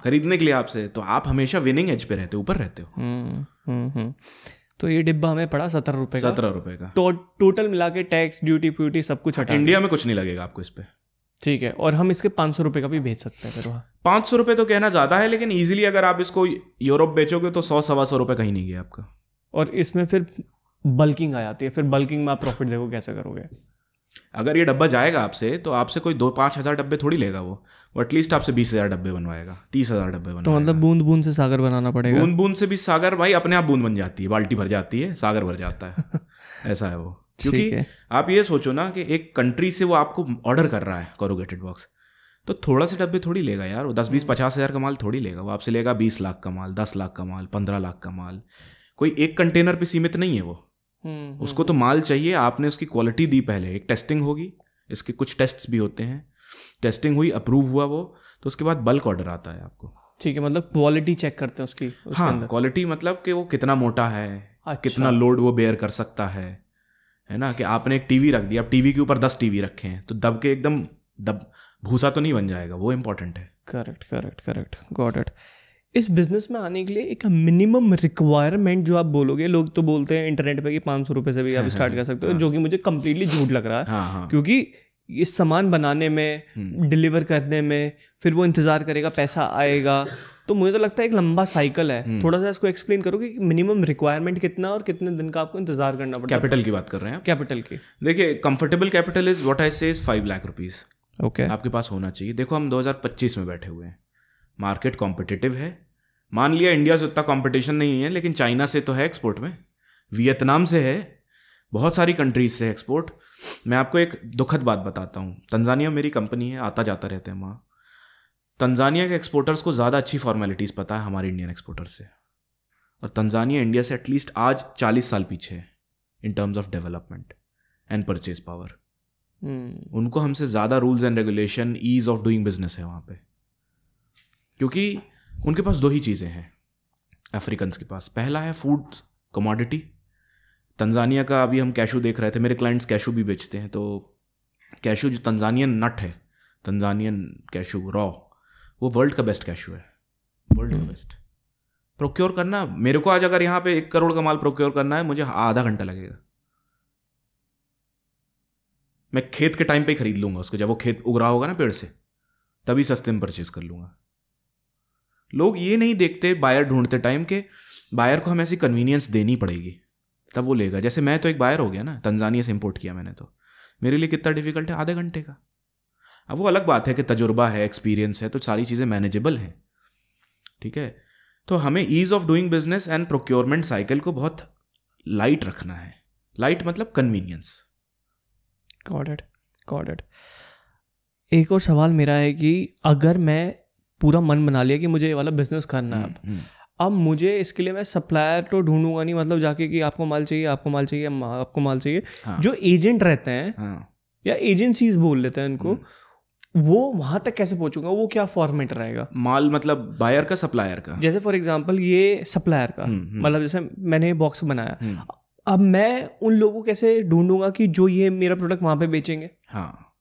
खरीदने के लिए आपसे, तो आप हमेशा विनिंग एज पे रहते हो, ऊपर रहते हो। तो ये डिब्बा हमें पड़ा 17 रुपए का, 17 रुपए का टोटल मिला के टैक्स ड्यूटी फ्यूटी सब कुछ हटा। इंडिया में कुछ नहीं लगेगा आपको इस पे। ठीक है, और हम इसके 500 रुपए का भी बेच सकते हैं फिर वहाँ। 500 रुपये तो कहना ज़्यादा है, लेकिन ईजिली अगर आप इसको यूरोप बेचोगे तो 100-125 रुपये कहीं नहीं गया आपका। और इसमें फिर बल्किंग आ जाती है, फिर बल्किंग में आप प्रॉफिट देखो कैसे करोगे। अगर ये डब्बा जाएगा आपसे तो आपसे कोई 2-5 हज़ार डब्बे थोड़ी लेगा वो एटलीस्ट आपसे 20,000 डब्बे बनवाएगा, 30,000 डब्बे बनवाएगा। तो मतलब बूंद बूंद से सागर बनाना पड़ेगा। बूंद बूंद से भी सागर भाई अपने आप बूंद बन जाती है, बाल्टी भर जाती है, सागर भर जाता है। ऐसा है वो। क्योंकि आप ये सोचो ना कि एक कंट्री से वो आपको ऑर्डर कर रहा है कोरुगेटेड बॉक्स, तो थोड़ा से डब्बे थोड़ी लेगा यार वो। 10-20-50 हज़ार का माल थोड़ी लेगा वो, आपसे लेगा 20 लाख का माल, 10 लाख का माल, 15 लाख का माल। कोई एक कंटेनर पे सीमित नहीं है वो। उसको तो माल चाहिए, आपने उसकी क्वालिटी दी, पहले एक टेस्टिंग होगी, इसके कुछ टेस्ट्स भी होते हैं, टेस्टिंग हुई, अप्रूव हुआ वो, तो उसके बाद बल्क ऑर्डर आता है आपको। ठीक है, मतलब क्वालिटी चेक करते हैं उसकी। हाँ, क्वालिटी मतलब कि वो कितना मोटा है, कितना लोड वो बेयर कर सकता है ना। कि आपने एक टीवी रख दिया, अब टीवी के ऊपर 10 टीवी रखे हैं तो दब के एकदम भूसा तो नहीं बन जाएगा, वो इंपॉर्टेंट है। Correct, got it. इस बिजनेस में आने के लिए एक मिनिमम रिक्वायरमेंट जो आप बोलोगे, लोग तो बोलते हैं इंटरनेट पे कि 500 रुपये से भी आप स्टार्ट कर सकते हो, जो कि मुझे कंप्लीटली झूठ लग रहा है। क्योंकि इस सामान बनाने में, डिलीवर करने में, फिर वो इंतजार करेगा, पैसा आएगा, तो मुझे तो लगता है एक लंबा साइकिल है। थोड़ा सा इसको एक्सप्लेन करो कि मिनिमम रिक्वायरमेंट कितना और कितने दिन का आपको इंतजार करना पड़ता है। कैपिटल की बात कर रहे हैं? कैपिटल की देखिए, comfortable capital is what I से इज 5 लाख रुपीज। ओके, आपके पास होना चाहिए। देखो हम 2025 में बैठे हुए हैं, मार्केट कॉम्पिटिटिव है। मान लिया इंडिया से उतना कंपटीशन नहीं है, लेकिन चाइना से तो है एक्सपोर्ट में, वियतनाम से है, बहुत सारी कंट्रीज से एक्सपोर्ट। मैं आपको एक दुखद बात बताता हूँ। तंजानिया मेरी कंपनी है, आता जाता रहते हैं वहाँ। तंजानिया के एक्सपोर्टर्स को ज़्यादा अच्छी फॉर्मेलिटीज़ पता है हमारे इंडियन एक्सपोर्टर्स से, और तंजानिया इंडिया से एटलीस्ट आज 40 साल पीछे है in terms of development and purchase power. उनको हमसे ज़्यादा rules and regulation, ease of doing business है वहाँ पे, क्योंकि उनके पास 2 ही चीज़ें हैं अफ्रीकन्स के पास। पहला है फूड कमोडिटी। तंजानिया का अभी हम कैशू देख रहे थे, मेरे क्लाइंट्स कैशू भी बेचते हैं, तो कैशू जो तंजानियन नट है, तंजानियन कैशू रॉ, वो वर्ल्ड का बेस्ट कैशू है, वर्ल्ड का बेस्ट। प्रोक्योर करना मेरे को आज अगर यहाँ पे 1 करोड़ का माल प्रोक्योर करना है, मुझे आधा घंटा लगेगा। मैं खेत के टाइम पे ही खरीद लूंगा उसको, जब वो खेत उग रहा होगा ना पेड़ से, तभी सस्ते में परचेज कर लूंगा। लोग ये नहीं देखते बायर ढूंढते टाइम के बायर को हमें ऐसी कन्वीनियंस देनी पड़ेगी तब वो लेगा। जैसे मैं तो एक बायर हो गया ना, तंजानिया से इंपोर्ट किया मैंने, तो मेरे लिए कितना डिफिकल्ट है, आधे घंटे का। अब वो अलग बात है कि तजुर्बा है, एक्सपीरियंस है, तो सारी चीज़ें मैनेजेबल हैं, ठीक है। तो हमें ease of doing business and procurement cycle को बहुत लाइट रखना है। लाइट मतलब कन्वीनियंस। Got it. एक और सवाल मेरा है कि अगर मैं पूरा मन बना लिया कि मुझे ये वाला बिजनेस करना है, अब मुझे इसके लिए मैं सप्लायर तो ढूंढूंगा नहीं, मतलब जाके कि आपको माल चाहिए, आपको माल चाहिए, आपको माल चाहिए। हाँ। जो एजेंट रहते हैं, हाँ, या एजेंसीज बोल लेते हैं इनको, वो वहां तक कैसे पहुंचूंगा, वो क्या फॉर्मेट रहेगा? माल मतलब बायर का, सप्लायर का? जैसे फॉर एग्जांपल ये सप्लायर का, मतलब जैसे मैंने बॉक्स बनाया, अब मैं उन लोगों को कैसे ढूंढूंगा कि जो ये मेरा प्रोडक्ट वहां पे बेचेंगे? हाँ,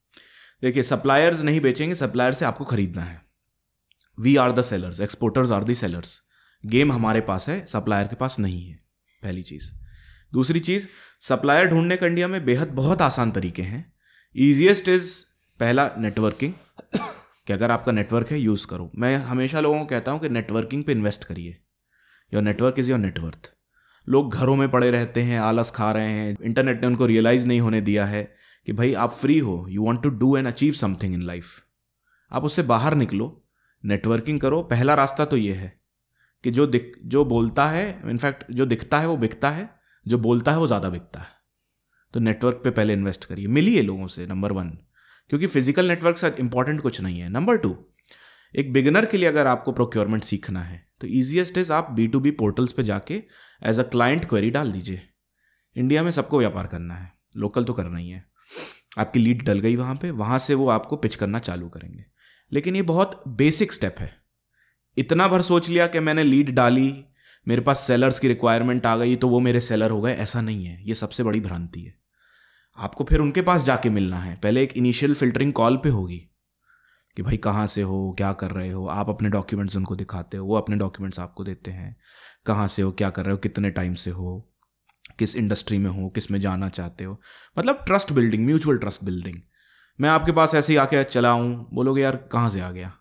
देखिए, सप्लायर्स नहीं बेचेंगे, सप्लायर से आपको खरीदना है। We are the sellers, exporters are the sellers. Game हमारे पास है, सप्लायर के पास नहीं है, पहली चीज़। दूसरी चीज़, सप्लायर ढूंढने का इंडिया में बेहद बहुत आसान तरीके हैं। ईजिएस्ट इज़ पहला नेटवर्किंग, कि अगर आपका नेटवर्क है यूज़ करो। मैं हमेशा लोगों को कहता हूँ कि नेटवर्किंग पे इन्वेस्ट करिए। Your network is your net worth. लोग घरों में पड़े रहते हैं, आलस खा रहे हैं, इंटरनेट ने उनको रियलाइज़ नहीं होने दिया है कि भाई आप फ्री हो, you want to do and achieve something in life. आप उससे बाहर निकलो, नेटवर्किंग करो। पहला रास्ता तो ये है कि जो बोलता है, इनफैक्ट जो दिखता है वो बिकता है, जो बोलता है वो ज़्यादा बिकता है। तो नेटवर्क पे पहले इन्वेस्ट करिए, मिलिए लोगों से, नंबर 1, क्योंकि फिजिकल नेटवर्क से इंपॉर्टेंट कुछ नहीं है। नंबर 2, एक बिगिनर के लिए अगर आपको प्रोक्योरमेंट सीखना है तो ईजिएस्ट इज आप B2B पोर्टल्स पे जाके एज अ क्लाइंट क्वेरी डाल दीजिए। इंडिया में सबको व्यापार करना है, लोकल तो करना ही है। आपकी लीड डल गई वहाँ से वो आपको पिच करना चालू करेंगे। लेकिन ये बहुत बेसिक स्टेप है। इतना भर सोच लिया कि मैंने लीड डाली, मेरे पास सेलर्स की रिक्वायरमेंट आ गई तो वो मेरे सेलर हो गए, ऐसा नहीं है। ये सबसे बड़ी भ्रांति है। आपको फिर उनके पास जाके मिलना है। पहले एक इनिशियल फिल्टरिंग कॉल पे होगी कि भाई कहाँ से हो, क्या कर रहे हो। आप अपने डॉक्यूमेंट्स उनको दिखाते हो, वो अपने डॉक्यूमेंट्स आपको देते हैं। कहाँ से हो, क्या कर रहे हो, कितने टाइम से हो, किस इंडस्ट्री में हो, किस में जाना चाहते हो। मतलब trust building, mutual trust building. मैं आपके पास ऐसे ही आके चला हूँ, बोलोगे यार कहाँ से आ गया,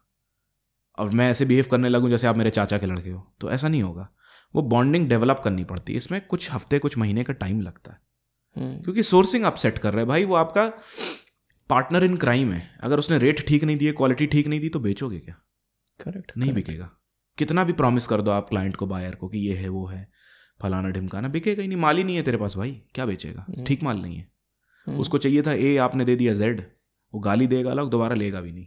और मैं ऐसे बिहेव करने लगूँ जैसे आप मेरे चाचा के लड़के हो, तो ऐसा नहीं होगा। वो बॉन्डिंग डेवलप करनी पड़ती है। इसमें कुछ हफ्ते, कुछ महीने का टाइम लगता है, क्योंकि सोर्सिंग आप सेट कर रहे हैं भाई। वो आपका पार्टनर इन क्राइम है। अगर उसने रेट ठीक नहीं दिए, क्वालिटी ठीक नहीं दी, तो बेचोगे क्या? करेक्ट, नहीं बिकेगा। कितना भी प्रॉमिस कर दो आप क्लाइंट को, बायर को, कि ये है वो है, फलाना ढिमकाना, बिकेगा ही नहीं। माल ही नहीं है तेरे पास भाई, क्या बेचेगा? ठीक माल नहीं है। उसको चाहिए था A, आपने दे दिया Z, वो गाली देगा अलग, दोबारा लेगा भी नहीं।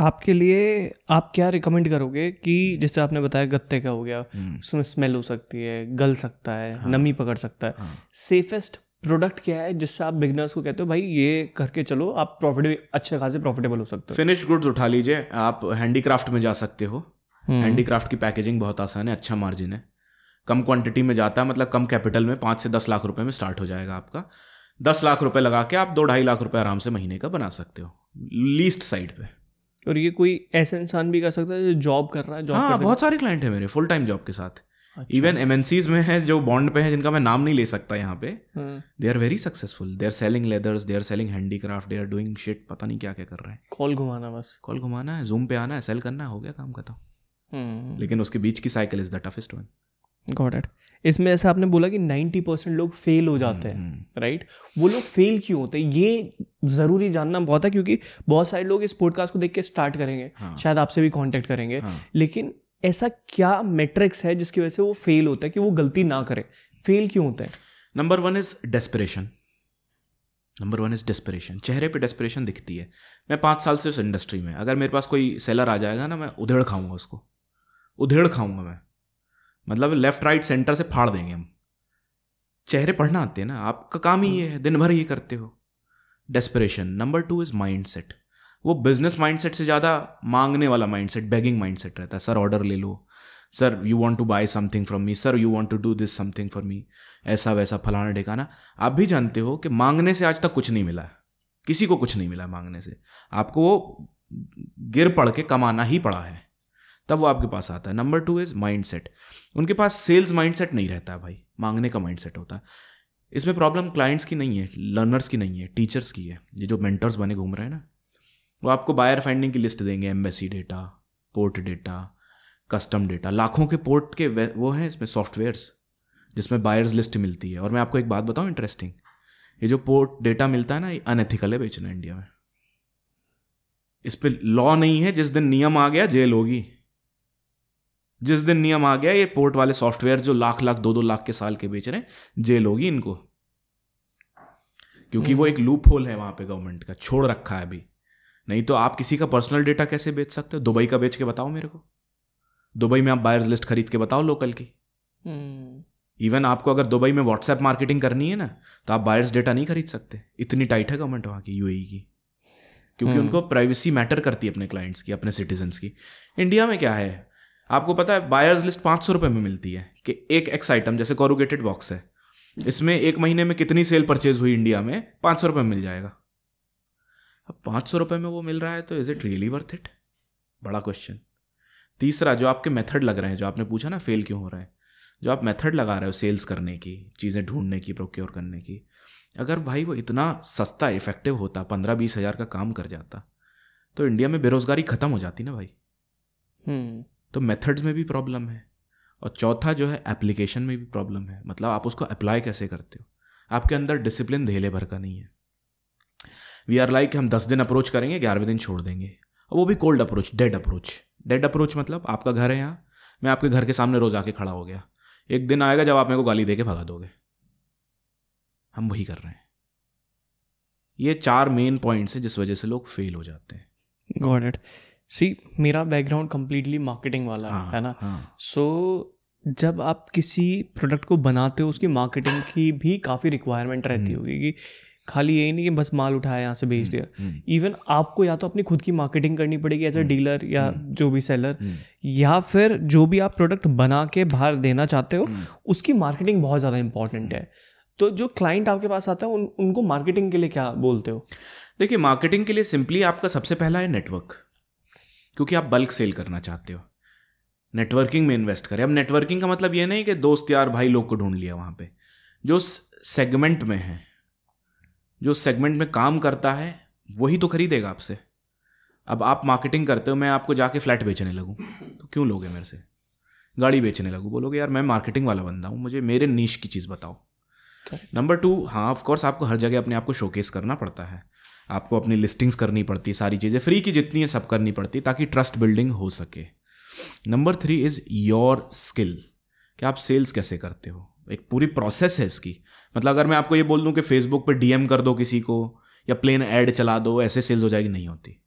आपके लिए आप क्या रिकमेंड करोगे कि जैसे आपने बताया गत्ते का हो गया, उसमें स्मेल हो सकती है, गल सकता है, नमी पकड़ सकता है, सेफेस्ट प्रोडक्ट क्या है जिससे आप बिगनर्स को कहते हो भाई ये करके चलो, आप अच्छे खासे प्रॉफिटेबल हो सकते हो? फिनिश गुड्स उठा लीजिए। आप हैंडीक्राफ्ट में जा सकते हो। हैंडीक्राफ्ट की पैकेजिंग बहुत आसान है, अच्छा मार्जिन है, कम क्वांटिटी में जाता है। मतलब कम कैपिटल में 5 से 10 लाख रुपए में स्टार्ट हो जाएगा आपका। 10 लाख रुपए लगा के आप 2-2.5 लाख रुपए आराम से महीने का बना सकते हो, लीस्ट साइड पे। और ये कोई ऐसा इंसान भी कर सकता है जो जॉब कर रहा है? हाँ, बहुत सारे क्लाइंट है मेरे फुल टाइम जॉब के साथ। इवन MNCs में है जो बॉन्ड पे है, जिनका मैं नाम नहीं ले सकता यहाँ पे। They are very successful, they are selling leathers, they are selling handicraft, they are doing shit, पता नहीं क्या क्या कर रहे हैं। कॉल घुमाना, बस कॉल घुमाना है, जूम पे आना है, सेल करना है, हो गया काम खत्म। लेकिन उसके बीच की cycle is the toughest one. Got it. इसमें ऐसा आपने बोला कि 90% लोग फेल हो जाते हैं, राइट? वो लोग फेल क्यों होते हैं, ये ज़रूरी जानना बहुत है, क्योंकि बहुत सारे लोग इस पॉडकास्ट को देख के स्टार्ट करेंगे, शायद आपसे भी कांटेक्ट करेंगे, लेकिन ऐसा क्या मैट्रिक्स है जिसकी वजह से वो फेल होता है, कि वो गलती ना करे? फेल क्यों होता है? Number 1 is desperation. चेहरे पे डेस्परेशन दिखती है। मैं 5 साल से उस इंडस्ट्री में, अगर मेरे पास कोई सेलर आ जाएगा ना, मैं उधेड़ खाऊंगा उसको, उधेड़ खाऊंगा मैं। मतलब लेफ्ट राइट सेंटर से फाड़ देंगे हम। चेहरे पढ़ना आते हैं ना, आपका काम ही ये है, दिन भर ये करते हो। डेस्परेशन। Number 2 is mindset. वो बिजनेस माइंडसेट से ज़्यादा मांगने वाला माइंडसेट, बेगिंग माइंडसेट रहता है। सर ऑर्डर ले लो, sir you want to buy something from me, sir you want to do this something for me, ऐसा वैसा फलाना ढिकाना। आप भी जानते हो कि मांगने से आज तक कुछ नहीं मिला है, किसी को कुछ नहीं मिला मांगने से। आपको वो गिर पड़ के कमाना ही पड़ा है, तब वो आपके पास आता है। Number 2 is mindset. उनके पास सेल्स माइंडसेट नहीं रहता है भाई, मांगने का माइंडसेट होता है। इसमें प्रॉब्लम क्लाइंट्स की नहीं है, लर्नर्स की नहीं है, टीचर्स की है। ये जो मेंटर्स बने घूम रहे हैं ना, वो आपको बायर फाइंडिंग की लिस्ट देंगे, embassy data, port data, custom data, लाखों के पोर्ट के वो हैं इसमें सॉफ्टवेयर्स जिसमें बायर्स लिस्ट मिलती है। और मैं आपको एक बात बताऊं इंटरेस्टिंग, ये जो पोर्ट डेटा मिलता है ना, ये अनएथिकल है बेचना इंडिया में। इस पर लॉ नहीं है। जिस दिन नियम आ गया जेल होगी। जिस दिन नियम आ गया, ये पोर्ट वाले सॉफ्टवेयर जो लाख 2-2 लाख के साल के बेच रहे हैं, जेल होगी इनको, क्योंकि वो एक लूप होल है वहां पे गवर्नमेंट का, छोड़ रखा है अभी। नहीं तो आप किसी का पर्सनल डेटा कैसे बेच सकते हो? दुबई का बेच के बताओ मेरे को। दुबई में आप बायर्स लिस्ट खरीद के बताओ लोकल की। इवन आपको अगर दुबई में व्हाट्सएप मार्केटिंग करनी है ना, तो आप बायर्स डेटा नहीं खरीद सकते। इतनी टाइट है गवर्नमेंट वहां की, UAE की, क्योंकि उनको प्राइवेसी मैटर करती है अपने क्लाइंट्स की, अपने सिटीजन्स की। इंडिया में क्या है, आपको पता है बायर्स लिस्ट 500 रुपये में मिलती है कि एक एक्स आइटम, जैसे कोरुगेटेड बॉक्स है, इसमें एक महीने में कितनी सेल परचेज हुई इंडिया में, 500 रुपये में मिल जाएगा। अब 500 रुपये में वो मिल रहा है तो is it really worth it? बड़ा क्वेश्चन। तीसरा, जो आपके मेथड लग रहे हैं, जो आपने पूछा ना फेल क्यों हो रहा है, जो आप मेथड लगा रहे हो सेल्स करने की, चीज़ें ढूंढने की, प्रोक्योर करने की, अगर भाई वो इतना सस्ता इफेक्टिव होता, 15-20 हज़ार का काम कर जाता, तो इंडिया में बेरोजगारी खत्म हो जाती ना भाई। तो मेथड्स में भी प्रॉब्लम है। और चौथा जो है एप्लीकेशन में भी प्रॉब्लम है, मतलब आप उसको अप्लाई कैसे करते हो, आपके अंदर डिसिप्लिन धेले भर का नहीं है। वी आर लाइक हम 10 दिन अप्रोच करेंगे, 11वें दिन छोड़ देंगे, और वो भी cold approach, dead approach. Dead approach मतलब आपका घर है यहाँ, मैं आपके घर के सामने रोज आके खड़ा हो गया, एक दिन आएगा जब आप मेरे को गाली दे के भगा दोगे। हम वही कर रहे हैं। ये 4 मेन पॉइंट्स हैं जिस वजह से लोग फेल हो जाते हैं। Got it. सी, मेरा बैकग्राउंड कंप्लीटली मार्केटिंग वाला है ना। सो जब आप किसी प्रोडक्ट को बनाते हो, उसकी मार्केटिंग की भी काफ़ी रिक्वायरमेंट रहती होगी कि खाली यही नहीं कि बस माल उठाया यहाँ से बेच दिया। इवन आपको या तो अपनी खुद की मार्केटिंग करनी पड़ेगी एज अ डीलर या जो भी सेलर, या फिर जो भी आप प्रोडक्ट बना के बाहर देना चाहते हो उसकी मार्केटिंग बहुत ज़्यादा इंपॉर्टेंट है। तो जो क्लाइंट आपके पास आता है उनको मार्केटिंग के लिए क्या बोलते हो? देखिए, मार्केटिंग के लिए सिंपली आपका सबसे पहला है नेटवर्क, क्योंकि आप बल्क सेल करना चाहते हो। नेटवर्किंग में इन्वेस्ट करें। अब नेटवर्किंग का मतलब ये नहीं कि दोस्त यार भाई लोग को ढूंढ लिया वहाँ पे, जो सेगमेंट में है, जो सेगमेंट में काम करता है वही तो खरीदेगा आपसे। अब आप मार्केटिंग करते हो, मैं आपको जाके फ्लैट बेचने लगूँ तो क्यों लोगे मेरे से? गाड़ी बेचने लगूँ, बोलोगे यार मैं मार्केटिंग वाला बंदा हूँ, मुझे मेरे नीश की चीज़ बताओ। नंबर 2, हाँ ऑफ कोर्स आपको हर जगह अपने आप को शोकेस करना पड़ता है, आपको अपनी लिस्टिंग्स करनी पड़ती है, सारी चीज़ें फ्री की जितनी है सब करनी पड़ती है ताकि ट्रस्ट बिल्डिंग हो सके। नंबर 3 इज़ योर स्किल, कि आप सेल्स कैसे करते हो। एक पूरी प्रोसेस है इसकी। मतलब अगर मैं आपको ये बोल दूं कि फेसबुक पे डीएम कर दो किसी को या प्लेन ऐड चला दो, ऐसे सेल्स हो जाएगी? नहीं होती।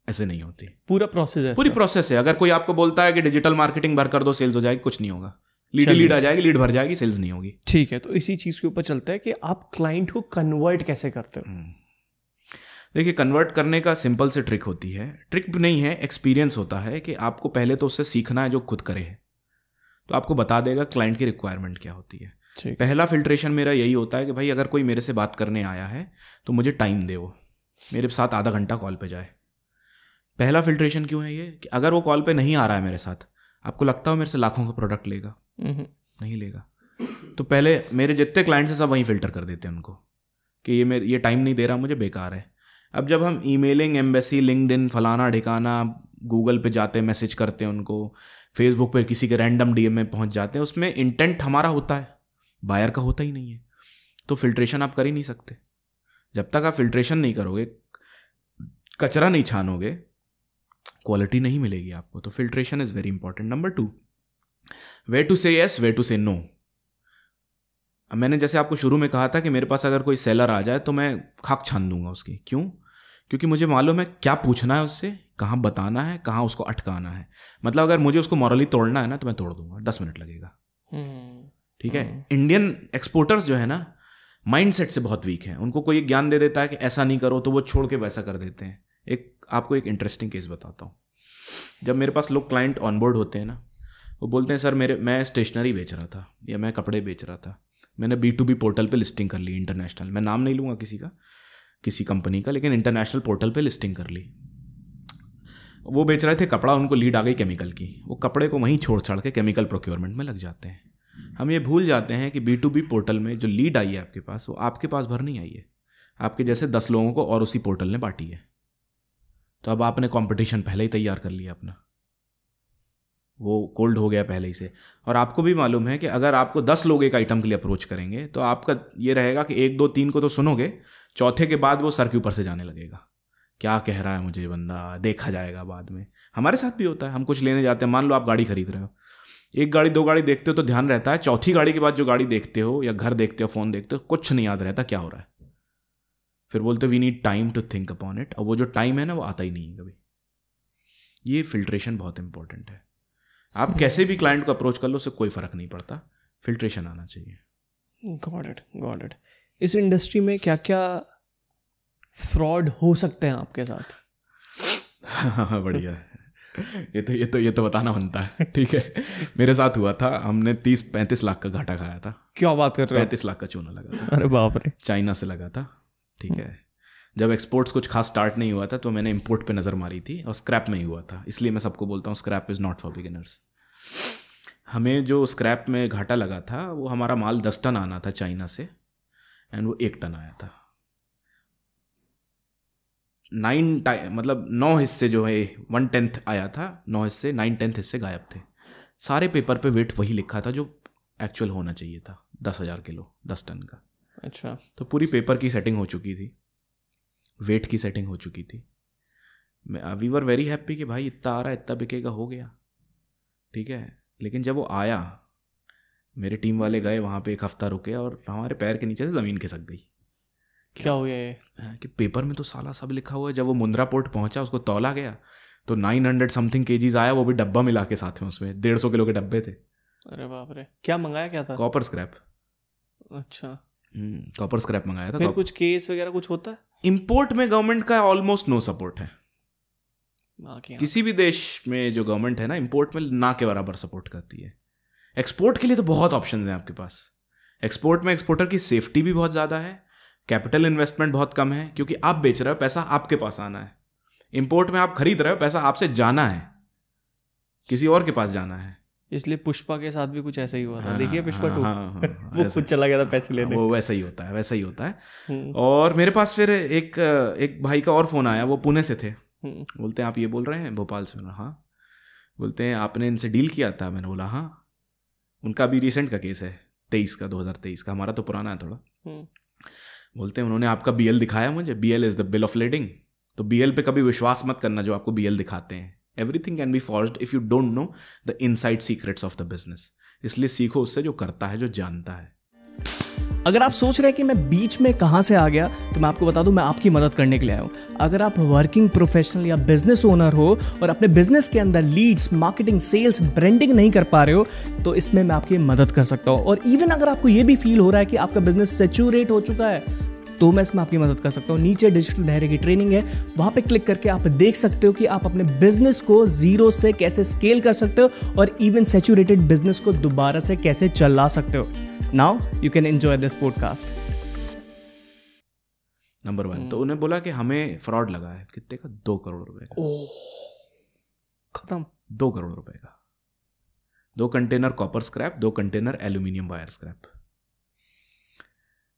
ऐसे नहीं होती। पूरा प्रोसेस है, पूरी प्रोसेस है। अगर कोई आपको बोलता है कि डिजिटल मार्केटिंग भर कर दो सेल्स हो जाएगी, कुछ नहीं होगा। लीड आ जाएगी, लीड भर जाएगी, सेल्स नहीं होगी। ठीक है, तो इसी चीज़ के ऊपर चलता है कि आप क्लाइंट को कन्वर्ट कैसे करते हो। देखिए, कन्वर्ट करने का सिंपल से ट्रिक होती है, ट्रिक भी नहीं है, एक्सपीरियंस होता है कि आपको पहले तो उससे सीखना है जो खुद करे है, तो आपको बता देगा क्लाइंट की रिक्वायरमेंट क्या होती है। पहला फिल्ट्रेशन मेरा यही होता है कि भाई अगर कोई मेरे से बात करने आया है तो मुझे टाइम दे, वो मेरे साथ आधा घंटा कॉल पे जाए। पहला फिल्ट्रेशन क्यों है ये कि अगर वो कॉल पे नहीं आ रहा है मेरे साथ, आपको लगता है मेरे से लाखों का प्रोडक्ट लेगा? नहीं लेगा। तो पहले मेरे जितने क्लाइंट्स हैं सब वहीं फिल्टर कर देते हैं उनको कि ये टाइम नहीं दे रहा मुझे, बेकार है। अब जब हम ईमेलिंग, एम्बेसी, लिंक्डइन, फलाना ढिकाना, गूगल पे जाते हैं, मैसेज करते हैं उनको, फेसबुक पे किसी के रैंडम डीएम में पहुंच जाते हैं, उसमें इंटेंट हमारा होता है, बायर का होता ही नहीं है। तो फिल्ट्रेशन आप कर ही नहीं सकते। जब तक आप फिल्ट्रेशन नहीं करोगे, कचरा नहीं छानोगे, क्वालिटी नहीं मिलेगी आपको। तो filtration is very important. Number 2, way to say yes, way to say no. मैंने जैसे आपको शुरू में कहा था कि मेरे पास अगर कोई सेलर आ जाए तो मैं खाक छान दूंगा उसकी। क्यों? क्योंकि मुझे मालूम है क्या पूछना है उससे, कहाँ बताना है, कहाँ उसको अटकाना है। मतलब अगर मुझे उसको मॉरली तोड़ना है ना तो मैं तोड़ दूंगा, 10 मिनट लगेगा। ठीक है। इंडियन एक्सपोर्टर्स जो है ना, माइंडसेट से बहुत वीक हैं। उनको कोई ज्ञान दे देता है कि ऐसा नहीं करो तो वो छोड़ के वैसा कर देते हैं। आपको एक इंटरेस्टिंग केस बताता हूँ। जब मेरे पास लोग क्लाइंट ऑनबोर्ड होते हैं ना, वो बोलते हैं सर मैं स्टेशनरी बेच रहा था या मैं कपड़े बेच रहा था, मैंने B2B पोर्टल पे लिस्टिंग कर ली इंटरनेशनल, मैं नाम नहीं लूँगा किसी कंपनी का, लेकिन इंटरनेशनल पोर्टल पे लिस्टिंग कर ली। वो बेच रहे थे कपड़ा, उनको लीड आ गई केमिकल की, वो कपड़े को वहीं छोड़ छाड़ के केमिकल प्रोक्योरमेंट में लग जाते हैं। हम ये भूल जाते हैं कि B2B पोर्टल में जो लीड आई है आपके पास, वो आपके पास भर नहीं आई है, आपके जैसे 10 लोगों को और उसी पोर्टल ने बांटी है। तो अब आपने कंपटीशन पहले ही तैयार कर लिया अपना, वो कोल्ड हो गया पहले ही से। और आपको भी मालूम है कि अगर आपको 10 लोग एक आइटम के लिए अप्रोच करेंगे तो आपका ये रहेगा कि 1, 2, 3 को तो सुनोगे, चौथे के बाद वो सर के ऊपर से जाने लगेगा, क्या कह रहा है मुझे बंदा, देखा जाएगा बाद में। हमारे साथ भी होता है, हम कुछ लेने जाते हैं, मान लो आप गाड़ी खरीद रहे हो, 1 गाड़ी 2 गाड़ी देखते हो तो ध्यान रहता है, चौथी गाड़ी के बाद जो गाड़ी देखते हो या घर देखते हो, फ़ोन देखते हो, कुछ नहीं याद रहता क्या हो रहा है। फिर बोलते we need time to think upon it, और वो जो टाइम है ना वो आता ही नहीं है कभी। ये फिल्ट्रेशन बहुत इंपॉर्टेंट है। आप कैसे भी क्लाइंट को अप्रोच कर लो, उससे कोई फर्क नहीं पड़ता, फिल्ट्रेशन आना चाहिए। Got it. इस इंडस्ट्री में क्या क्या फ्रॉड हो सकते हैं आपके साथ? हाँ बढ़िया है। ये तो बताना बनता है। ठीक है, मेरे साथ हुआ था, हमने 30-35 लाख का घाटा खाया था। क्या बात कर रहे हो? 35 लाख का चूना लगा था। अरे बाप रे। चाइना से लगा था। ठीक है, जब एक्सपोर्ट्स कुछ खास स्टार्ट नहीं हुआ था तो मैंने इंपोर्ट पे नज़र मारी थी और स्क्रैप में ही हुआ था। इसलिए मैं सबको बोलता हूँ scrap is not for beginners. हमें जो स्क्रैप में घाटा लगा था वो हमारा माल 10 टन आना था चाइना से, एंड वो 1 टन आया था। 9 हिस्से जो है 1/10 आया था, 9 हिस्से 9/10 हिस्से गायब थे। सारे पेपर पे वेट वही लिखा था जो एक्चुअल होना चाहिए था, 10,000 किलो 10 टन का। अच्छा। तो पूरी पेपर की सेटिंग हो चुकी थी, वेट की सेटिंग हो चुकी थी। वी वर वेरी हैप्पी कि भाई इतना आ रहा है, इतना बिकेगा, हो गया। ठीक है, लेकिन जब वो आया, मेरे टीम वाले गए वहाँ पे, 1 हफ्ता रुके और हमारे पैर के नीचे से ज़मीन खिसक गई। क्या हो गया ये? कि पेपर में तो साला सब लिखा हुआ है। जब वो मुंद्रा पोर्ट पहुंचा, उसको तौला गया तो 900 समथिंग केजीज आया, वो भी डब्बा मिला के साथ में, उसमें 150 किलो के डब्बे थे। अरे बाप रे। क्या मंगाया क्या था? Copper scrap. अच्छा। कॉपर स्क्रैप मंगाया था। फिर कुछ केस वगैरह कुछ होता है? इंपोर्ट में गवर्नमेंट का ऑलमोस्ट नो सपोर्ट है। किसी भी देश में जो गवर्नमेंट है ना, इंपोर्ट में ना के बराबर सपोर्ट करती है। एक्सपोर्ट के लिए तो बहुत ऑप्शंस हैं आपके पास। एक्सपोर्ट में एक्सपोर्टर की सेफ्टी भी बहुत ज़्यादा है, कैपिटल इन्वेस्टमेंट बहुत कम है, क्योंकि आप बेच रहे हो, पैसा आपके पास आना है। इंपोर्ट में आप खरीद रहे हो, पैसा आपसे जाना है, किसी और के पास जाना है। इसलिए पुष्पा के साथ भी कुछ ऐसा ही हुआ था। देखिए पुष्पा 2। वो ऐसे, खुद चला गया था पैसे लेने। वो वैसा ही होता है, वैसा ही होता है। और मेरे पास फिर एक भाई का और फोन आया, वो पुणे से थे। बोलते हैं आप ये बोल रहे हैं भोपाल से? मैंने हाँ। बोलते हैं आपने इनसे डील किया था? मैंने बोला हाँ। उनका भी रिसेंट का केस है, 2023 का, हमारा तो पुराना है थोड़ा। बोलते हैं उन्होंने आपका BL दिखाया मुझे, BL is the bill of lading. तो BL पे कभी विश्वास मत करना जो आपको BL दिखाते हैं। Everything can be forged if you don't know the inside secrets of the business. इसलिए सीखो उससे जो करता है, जो जानता है। अगर आप सोच रहे हैं कि मैं बीच में कहाँ से आ गया, तो मैं आपको बता दूं, मैं आपकी मदद करने के लिए आया हूँ। अगर आप वर्किंग प्रोफेशनल या बिजनेस ओनर हो और अपने बिजनेस के अंदर लीड्स, मार्केटिंग, सेल्स, ब्रांडिंग नहीं कर पा रहे हो, तो इसमें मैं आपकी मदद कर सकता हूँ। और इवन अगर आपको ये भी फील हो रहा है कि आपका बिजनेस सैचुरेट हो चुका है, तो मैं इसमें आपकी मदद कर सकता हूँ। नीचे डिजिटल धैर्य की ट्रेनिंग है, वहाँ पे क्लिक करके आप देख सकते हो कि आप अपने बिजनेस को जीरो से कैसे स्केल कर सकते हो और इवन सैचुरेटेड बिजनेस को दोबारा से कैसे चला सकते हो। Now you can enjoy this podcast. Number 1 तो उन्हें बोला कि हमें फ्रॉड लगा है। कितने का? 2 करोड़ रुपए का। ओह, खत्म। 2 करोड़ रुपए का। 2 container copper scrap, 2 container aluminium wire scrap.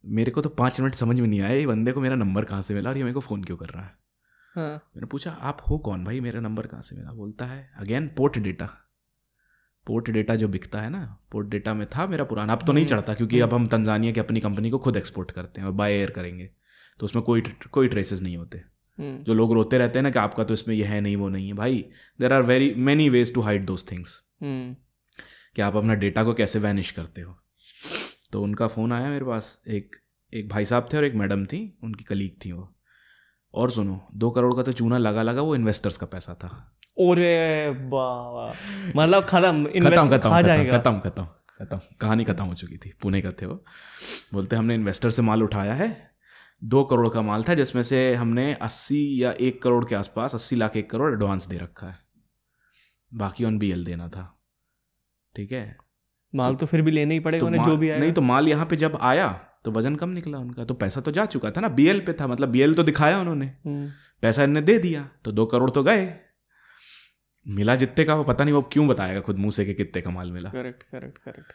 मेरे को तो 5 मिनट समझ में नहीं आया ये बंदे को मेरा नंबर कहाँ से मिला और ये मेरे को फ़ोन क्यों कर रहा है। हाँ। मैंने पूछा आप हो कौन भाई, मेरा नंबर कहाँ से मिला? बोलता है again port data. Port data जो बिकता है ना, पोर्ट डेटा में था मेरा पुराना, अब तो नहीं चढ़ता क्योंकि अब हम तंजानिया की अपनी कंपनी को खुद एक्सपोर्ट करते हैं और बाय एयर करेंगे, तो उसमें कोई ट्रेसेस नहीं होते। जो लोग रोते रहते हैं ना कि आपका तो इसमें ये है नहीं, वो नहीं है, भाई there are very many ways to hide those things, कि आप अपना डेटा को कैसे वैनिश करते हो। तो उनका फ़ोन आया मेरे पास, एक भाई साहब थे और एक मैडम थी, उनकी कलीग थी वो। और सुनो, 2 करोड़ का तो चूना लगा वो इन्वेस्टर्स का पैसा था। ओरे बाबा, मतलब खत्म, कहानी खत्म हो चुकी थी। पुणे का थे वो। बोलते हमने इन्वेस्टर से माल उठाया है, 2 करोड़ का माल था जिसमें से हमने 80 या 1 करोड़ के आसपास, 80 लाख 1 करोड़ एडवांस दे रखा है, बाकी ऑन BL देना था। ठीक है, माल तो फिर भी लेना ही पड़ेगा उन्हें, जो भी आया। नहीं तो माल यहाँ पे जब आया तो वजन कम निकला उनका, तो पैसा तो जा चुका था ना, BL पे था, मतलब BL तो दिखाया उन्होंने, पैसा इन्हें दे दिया, तो 2 करोड़ तो गए। मिला जितने का वो पता नहीं, वो क्यों बताएगा खुद मुंह से कि कितने का माल मिला। करेक्ट।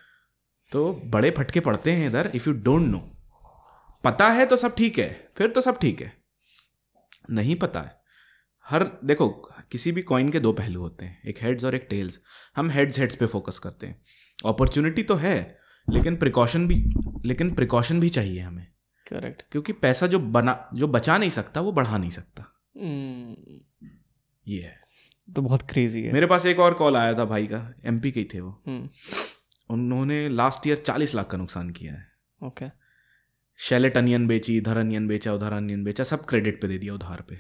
तो बड़े फटके पड़ते हैं इधर इफ यू डोंट नो। पता है तो सब ठीक है, फिर तो सब ठीक है। नहीं पता है, देखो किसी भी कॉइन के 2 पहलू होते हैं, एक हेड्स और एक टेल्स। हम हेड्स पे फोकस करते हैं। अपॉर्चुनिटी तो है, लेकिन प्रिकॉशन भी चाहिए हमें। करेक्ट, क्योंकि पैसा जो बचा नहीं सकता वो बढ़ा नहीं सकता। ये है तो बहुत क्रेजी है। मेरे पास एक और कॉल आया था भाई का, MP के ही थे वो। उन्होंने लास्ट ईयर 40 लाख का नुकसान किया है। ओके। शैलेट अनियन बेची, इधर अनियन बेचा, उधर अनियन बेचा, सब क्रेडिट पे दे दिया, उधार पे।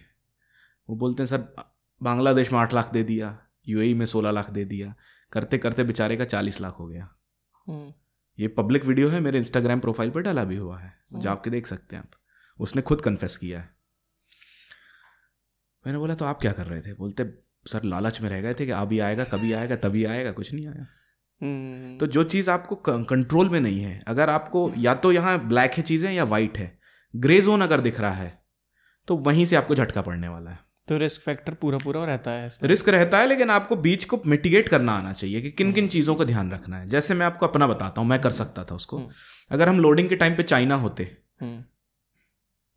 वो बोलते हैं सर बांग्लादेश में 8 लाख दे दिया, UAE में 16 लाख दे दिया, करते करते बेचारे का 40 लाख हो गया। ये पब्लिक वीडियो है, मेरे इंस्टाग्राम प्रोफाइल पर डाला भी हुआ है, जाके देख सकते हैं आप। उसने खुद कन्फेस किया है। मैंने बोला तो आप क्या कर रहे थे? बोलते सर लालच में रह गए थे कि अभी आएगा, कभी आएगा, तभी आएगा, कुछ नहीं आया। तो जो चीज़ आपको कंट्रोल में नहीं है, अगर आपको या तो यहाँ ब्लैक है चीज़ें या वाइट है, ग्रे जोन अगर दिख रहा है तो वहीं से आपको झटका पड़ने वाला है। तो रिस्क फैक्टर पूरा रहता है इसमें? रिस्क रहता है, लेकिन आपको बीच को मिटिगेट करना आना चाहिए कि किन किन चीज़ों का ध्यान रखना है। जैसे मैं आपको अपना बताता हूँ, मैं कर सकता था उसको। अगर हम लोडिंग के टाइम पे चाइना होते,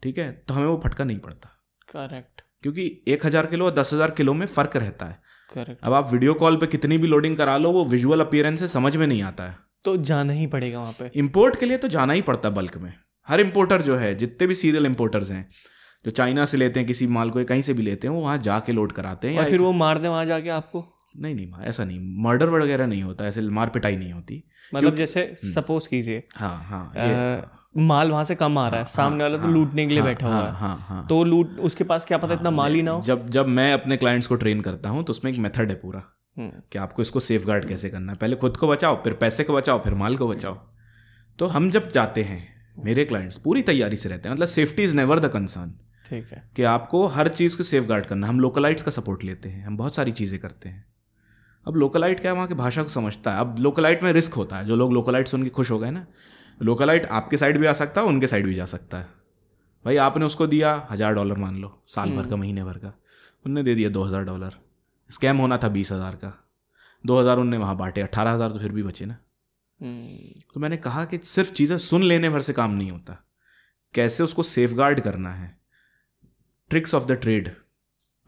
ठीक है, तो हमें वो फटका नहीं पड़ता। करेक्ट। क्योंकि 1000 किलो और 10,000 किलो में फ़र्क रहता है। करेक्ट। अब आप वीडियो कॉल पे कितनी भी लोडिंग करा लो, वो विजुअल अपीयरेंस से समझ में नहीं आता है। तो जाना ही पड़ेगा वहाँ पे। इंपोर्ट के लिए तो जाना ही पड़ता बल्क में। हर इंपोर्टर जो है, जितने भी सीरियल इंपोर्टर्स हैं जो चाइना से लेते हैं किसी माल को, कहीं से भी लेते हैं, वो वहाँ जाके लोड कराते हैं। और फिर वो मार दे वहाँ जाके आपको? नहीं, ऐसा नहीं, मर्डर वगैरह नहीं होता, ऐसे मार पिटाई नहीं होती। मतलब जैसे सपोज कीजिए, हाँ, माल वहां से कम आ रहा है, सामने वाला तो लूटने के लिए बैठा हुआ है। हाँ, तो लूट, उसके पास क्या पता इतना माल ही ना हो। जब मैं अपने क्लाइंट्स को ट्रेन करता हूँ तो उसमें एक मेथड है पूरा कि आपको इसको सेफ गार्ड कैसे करना है। पहले खुद को बचाओ, फिर पैसे को बचाओ, फिर माल को बचाओ। तो हम जब जाते हैं, मेरे क्लाइंट्स पूरी तैयारी से रहते हैं, मतलब safety is never the concern. ठीक है, कि आपको हर चीज़ को सेफ गार्ड करना। हम लोकलाइट्स का सपोर्ट लेते हैं, हम बहुत सारी चीज़ें करते हैं। अब लोकलाइट क्या है, वहाँ की भाषा को समझता है। अब लोकलाइट में रिस्क होता है, जो लोग लोकलाइट सुन के खुश हो गए ना, लोकलाइट आपके साइड भी आ सकता है, उनके साइड भी जा सकता है। भाई आपने उसको दिया $1000 मान लो, साल भर का, महीने भर का, उनने दे दिया $2000। स्कैम होना था 20,000 का, 2000 उनने वहाँ बांटे, 18,000 तो फिर भी बचे ना। तो मैंने कहा कि सिर्फ चीज़ें सुन लेने भर से काम नहीं होता, कैसे उसको सेफ गार्ड करना है। Tricks of the trade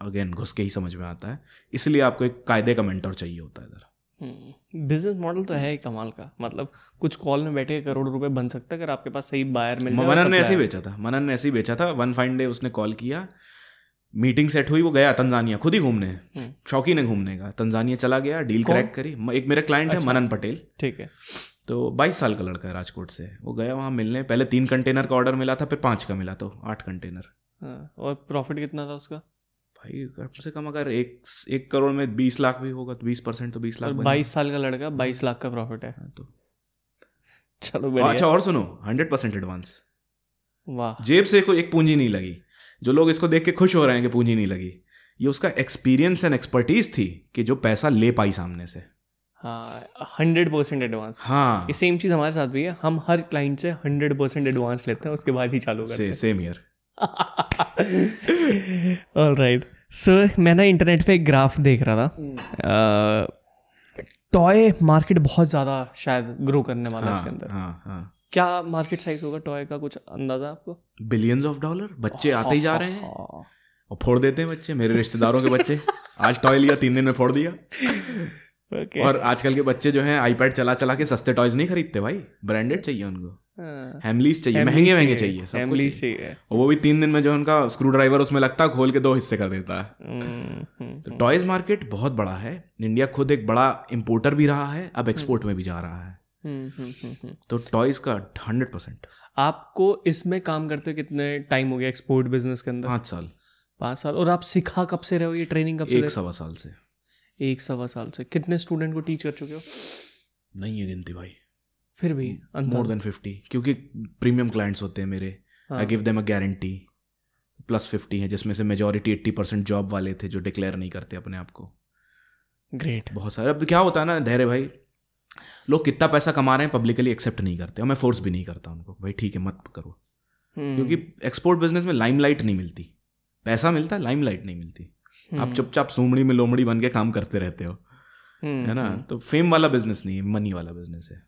again घुस के ही समझ में आता है। इसलिए आपको एक कायदे का मेंटर चाहिए होता है इधर। बिजनेस मॉडल तो है ही कमाल का। मतलब कुछ कॉल में बैठे करोड़ रुपए बन सकता है अगर आपके पास सही बायर मिल जाए। मनन ने ऐसे ही बेचा था। वन फाइन डे उसने कॉल किया, मीटिंग सेट हुई, वो गया तंजानिया, खुद ही घूमने, शौकीन है घूमने का। तंजानिया चला गया, डील क्रैक करी। एक मेरा क्लाइंट है मनन पटेल, ठीक है, तो 22 साल का लड़का है, राजकोट से। वो गया वहाँ मिलने, पहले 3 कंटेनर का ऑर्डर मिला था, फिर 5 का मिला, तो 8 कंटेनर। और प्रॉफिट कितना था उसका? भाई कम से कम अगर 1 करोड़ में 20 लाख भी होगा तो 20% तो 20 लाख। 22 साल का लड़का, 22 लाख का प्रॉफिट है। तो चलो बढ़िया। अच्छा, और सुनो, 100% एडवांस। वाह। जेब से कोई एक पूंजी नहीं लगी। जो लोग इसको देख के खुश हो रहे हैं कि पूंजी नहीं लगी, ये उसका एक्सपीरियंस एंड एक्सपर्टीज थी कि जो पैसा ले पाई सामने से। हाँ, 100% एडवांस। हाँ, ये सेम चीज़ हमारे साथ भी है। हम हर क्लाइंट से 100% एडवांस लेते हैं, उसके बाद ही चालू करते हैं। Same year. ऑलराइट। सो मैं ना इंटरनेट पे एक ग्राफ देख रहा था, टॉय मार्केट बहुत ज़्यादा शायद ग्रो करने वाला है इसके अंदर। हाँ। क्या मार्केट साइज होगा टॉय का, कुछ अंदाजा आपको? Billions of dollar. बच्चे आते ही जा रहे हैं और फोड़ देते हैं बच्चे। मेरे रिश्तेदारों के बच्चे आज टॉय लिया, 3 दिन में फोड़ दिया। और आजकल के बच्चे जो हैं आईपैड चला चला के सस्ते टॉयज नहीं खरीदते भाई, ब्रांडेड चाहिए उनको। हैमलीज चाहिए, महंगे चाहिए, सब कुछ चाहिए। और वो भी 3 दिन में जो उनका स्क्रू ड्राइवर उसमें लगता है, खोल के 2 हिस्से कर देता है। तो टॉयज मार्केट बहुत बड़ा है। इंडिया खुद एक बड़ा इंपोर्टर भी रहा है, अब एक्सपोर्ट में भी जा रहा है। तो टॉयज का 100%। आपको इसमें काम करते हुए कितने टाइम हो गया एक्सपोर्ट बिजनेस के अंदर? 5 साल। 5 साल। और आप सिखा कब से रहे हो, ये ट्रेनिंग कब से? 1 साल से। 1 साल से। कितने स्टूडेंट को टीच कर चुके हो? नहीं है गिनती भाई, फिर भी मोर देन 50, क्योंकि प्रीमियम क्लाइंट्स होते हैं मेरे। I give them a guarantee +50 है, जिसमें से मेजॉरिटी 80% जॉब वाले थे जो डिक्लेयर नहीं करते अपने आप को। ग्रेट। बहुत सारे। अब क्या होता है ना धैर्य भाई, लोग कितना पैसा कमा रहे हैं पब्लिकली एक्सेप्ट नहीं करते, और मैं फोर्स भी नहीं करता उनको, भाई ठीक है मत करो। क्योंकि एक्सपोर्ट बिजनेस में लाइमलाइट नहीं मिलती, पैसा मिलता है, लाइमलाइट नहीं मिलती। आप चुपचाप सूमड़ी में लोमड़ी बन के काम करते रहते हो, है ना। तो फेम वाला बिजनेस नहीं है, मनी वाला बिजनेस है।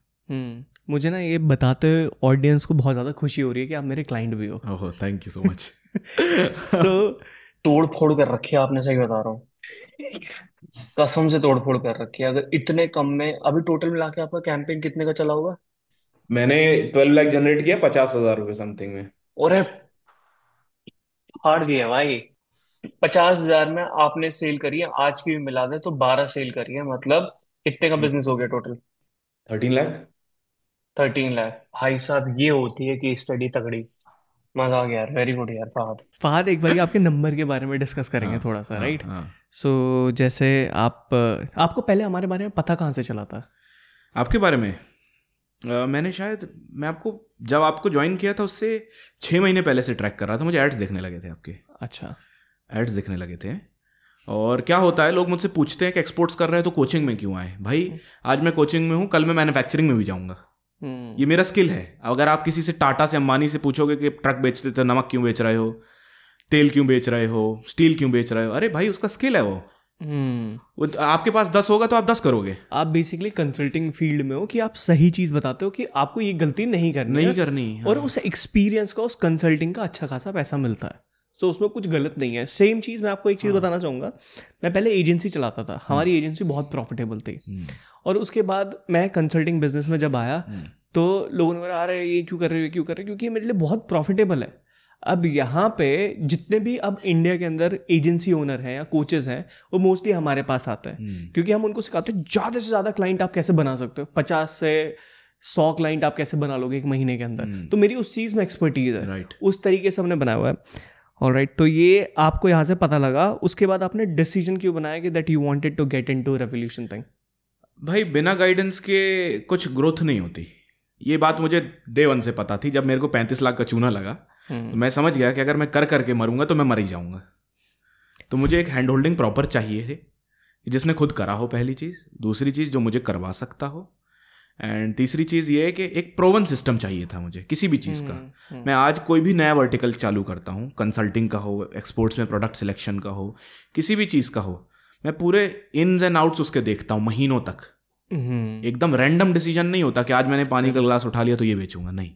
मुझे ना ये बताते हुए ऑडियंस को बहुत ज़्यादा खुशी हो रही है कि आप मेरे क्लाइंट भी हो। Oh thank you so much. So तोड़ फोड़ कर रखी है आपने, सही बता रहा हूँ, कसम से तोड़ फोड़ कर रखी है। अगर इतने कम में, अभी टोटल मिला के आपका कैंपेन कितने का चला होगा? मैंने 12 लाख जनरेट किया 50,000 रुपये समथिंग में। और फाड़ दिया भाई। 50,000 में आपने सेल करी है, आज की भी मिला दे तो 12 सेल करी है। मतलब कितने का बिजनेस हो गया टोटल? 13 लाख। 13 लाख। भाई साहब ये होती है कि स्टडी तगड़ी। मजा आ गया यार, वेरी गुड यार फहद। एक बार आपके नंबर के बारे में डिस्कस करेंगे थोड़ा सा, राइट? सो जैसे आपको पहले हमारे बारे में पता कहाँ से चला था? आपके बारे में मैंने शायद, मैं आपको जब आपको ज्वाइन किया था उससे 6 महीने पहले से ट्रैक कर रहा था, मुझे एड्स देखने लगे थे आपके। अच्छा। एड्स दिखने लगे थे। और क्या होता है, लोग मुझसे पूछते हैं कि एक्सपोर्ट्स कर रहे हैं तो कोचिंग में क्यों आए। भाई आज मैं कोचिंग में हूँ, कल मैं मैन्युफैक्चरिंग में भी जाऊँगा, ये मेरा स्किल है। अगर आप किसी से टाटा से अंबानी से पूछोगे कि ट्रक बेचते थे, नमक क्यों बेच रहे हो, तेल क्यों बेच रहे हो, स्टील क्यों बेच रहे हो, अरे भाई उसका स्किल है वो आपके पास 10 होगा तो आप 10 करोगे। आप बेसिकली कंसल्टिंग फील्ड में हो कि आप सही चीज बताते हो कि आपको ये गलती नहीं करनी है। और उस एक्सपीरियंस का, उस कंसल्टिंग का अच्छा खासा पैसा मिलता है, तो उसमें कुछ गलत नहीं है। सेम चीज़ मैं आपको एक चीज़ बताना चाहूँगा। मैं पहले एजेंसी चलाता था, हमारी एजेंसी बहुत प्रॉफिटेबल थी, और उसके बाद मैं कंसल्टिंग बिजनेस में जब आया तो लोगों ने बोला अरे ये क्यों कर रहे हो, क्योंकि मेरे लिए बहुत प्रॉफिटेबल है। अब यहाँ पे जितने भी अब इंडिया के अंदर एजेंसी ओनर हैं या कोचेस हैं, वो मोस्टली हमारे पास आते हैं, क्योंकि हम उनको सिखाते हैं ज़्यादा से ज़्यादा क्लाइंट आप कैसे बना सकते हो, 50 से 100 क्लाइंट आप कैसे बना लोगे एक महीने के अंदर। तो मेरी उस चीज़ में एक्सपर्टीज है, उस तरीके से हमने बनाया हुआ है। ऑलराइट, तो ये आपको यहाँ से पता लगा। उसके बाद आपने डिसीजन क्यों बनाया कि that you wanted to get into revolution thing? भाई बिना गाइडेंस के कुछ ग्रोथ नहीं होती, ये बात मुझे डे 1 से पता थी। जब मेरे को 35 लाख का चूना लगा तो मैं समझ गया कि अगर मैं कर करके मरूंगा तो मैं मर ही जाऊंगा। तो मुझे एक हैंड होल्डिंग प्रॉपर चाहिए है, जिसने खुद करा हो, पहली चीज़। दूसरी चीज़ जो मुझे करवा सकता हो, एंड तीसरी चीज़ ये है कि एक प्रोवन सिस्टम चाहिए था मुझे किसी भी चीज़ का। मैं आज कोई भी नया वर्टिकल चालू करता हूँ, कंसल्टिंग का हो, एक्सपोर्ट्स में प्रोडक्ट सिलेक्शन का हो, किसी भी चीज़ का हो, मैं पूरे इन्स एंड आउट्स उसके देखता हूँ महीनों तक। एकदम रैंडम डिसीजन नहीं होता कि आज मैंने पानी का गिलास उठा लिया तो ये बेचूंगा, नहीं।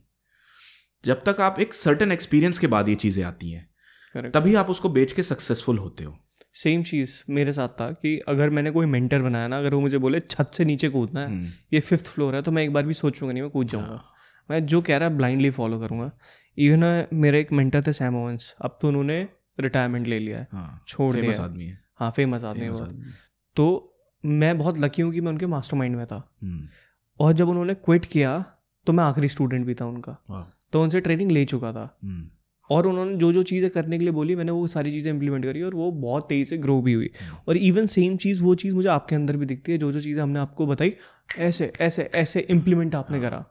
जब तक आप एक सर्टेन एक्सपीरियंस के बाद ये चीज़ें आती हैं, तभी आप उसको बेच के सक्सेसफुल होते हो। सेम चीज़ मेरे साथ था कि अगर मैंने कोई मेंटर बनाया ना, अगर वो मुझे बोले छत से नीचे कूदना है, ये 5th फ्लोर है, तो मैं एक बार भी सोचूंगा नहीं, मैं कूद जाऊंगा। मैं जो कह रहा है ब्लाइंडली फॉलो करूंगा। इवन मेरे एक मेंटर थे सैम ओवेंस, अब तो उन्होंने रिटायरमेंट ले लिया है, छोड़ दिया। फेमस आदमी है। हाँ, फेमस आदमी है। तो मैं बहुत लकी हूँ कि मैं उनके मास्टरमाइंड में था, और जब उन्होंने क्विट किया तो मैं आखिरी स्टूडेंट भी था उनका, तो उनसे ट्रेनिंग ले चुका था। और उन्होंने जो जो चीज़ें करने के लिए बोली, मैंने वो सारी चीज़ें इंप्लीमेंट करी, और वो बहुत तेज़ी से ग्रो भी हुई। और इवन सेम चीज़, वो चीज़ मुझे आपके अंदर भी दिखती है। जो जो चीज़ें हमने आपको बताई, ऐसे ऐसे ऐसे इम्प्लीमेंट आपने करा,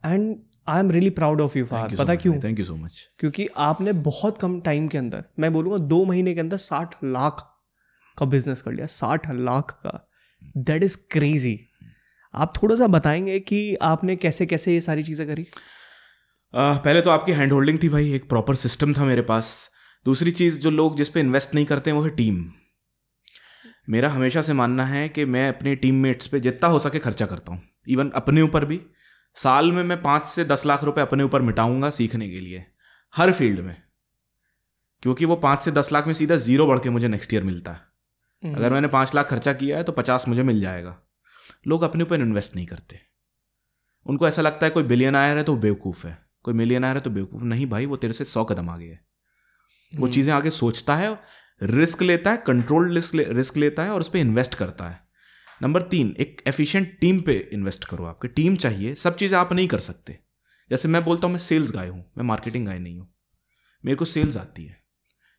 and I am really proud of you for. पता क्यों? Thank you so much. क्योंकि आपने बहुत कम टाइम के अंदर, मैं बोलूँगा 2 महीने के अंदर 60 लाख का बिजनेस कर लिया। 60 लाख का, दैट इज़ क्रेजी। आप थोड़ा सा बताएंगे कि आपने कैसे कैसे ये सारी चीज़ें करी? पहले तो आपकी हैंड होल्डिंग थी भाई, एक प्रॉपर सिस्टम था मेरे पास। दूसरी चीज़, जो लोग जिस पे इन्वेस्ट नहीं करते हैं वो है टीम। मेरा हमेशा से मानना है कि मैं अपने टीममेट्स पे जितना हो सके खर्चा करता हूँ, इवन अपने ऊपर भी। साल में मैं 5 से 10 लाख रुपए अपने ऊपर मिटाऊंगा सीखने के लिए, हर फील्ड में, क्योंकि वो 5 से 10 लाख में सीधा 0 बढ़ के मुझे नेक्स्ट ईयर मिलता है। अगर मैंने 5 लाख खर्चा किया है तो 50 मुझे मिल जाएगा। लोग अपने ऊपर इन्वेस्ट नहीं करते, उनको ऐसा लगता है कोई बिलियनर है तो बेवकूफ़ है, कोई मिलियनर है तो बेवकूफ़ नहीं। भाई वो तेरे से 100 कदम आगे है, वो चीज़ें आगे सोचता है, रिस्क लेता है, कंट्रोल्ड रिस्क लेता है, और उस पर इन्वेस्ट करता है। नंबर 3, एक एफिशिएंट टीम पे इन्वेस्ट करो। आपकी टीम चाहिए, सब चीज़ें आप नहीं कर सकते। जैसे मैं बोलता हूँ मैं सेल्स गाय हूँ, मैं मार्केटिंग गाय नहीं हूँ। मेरे को सेल्स आती है,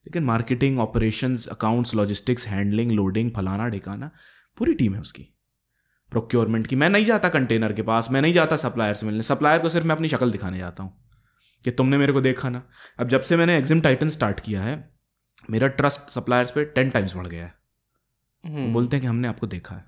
लेकिन marketing, operations, accounts, logistics, handling, loading, फलाना ढिकाना, पूरी टीम है उसकी। प्रोक्योरमेंट की, मैं नहीं जाता कंटेनर के पास, मैं नहीं जाता सप्लायर से मिलने। सप्लायर को सिर्फ मैं अपनी शक्ल दिखाने जाता हूँ कि तुमने मेरे को देखा ना। अब जब से मैंने एक्जिम टाइटन स्टार्ट किया है, मेरा ट्रस्ट सप्लायर्स पे 10 टाइम्स बढ़ गया है। वो बोलते हैं कि हमने आपको देखा है,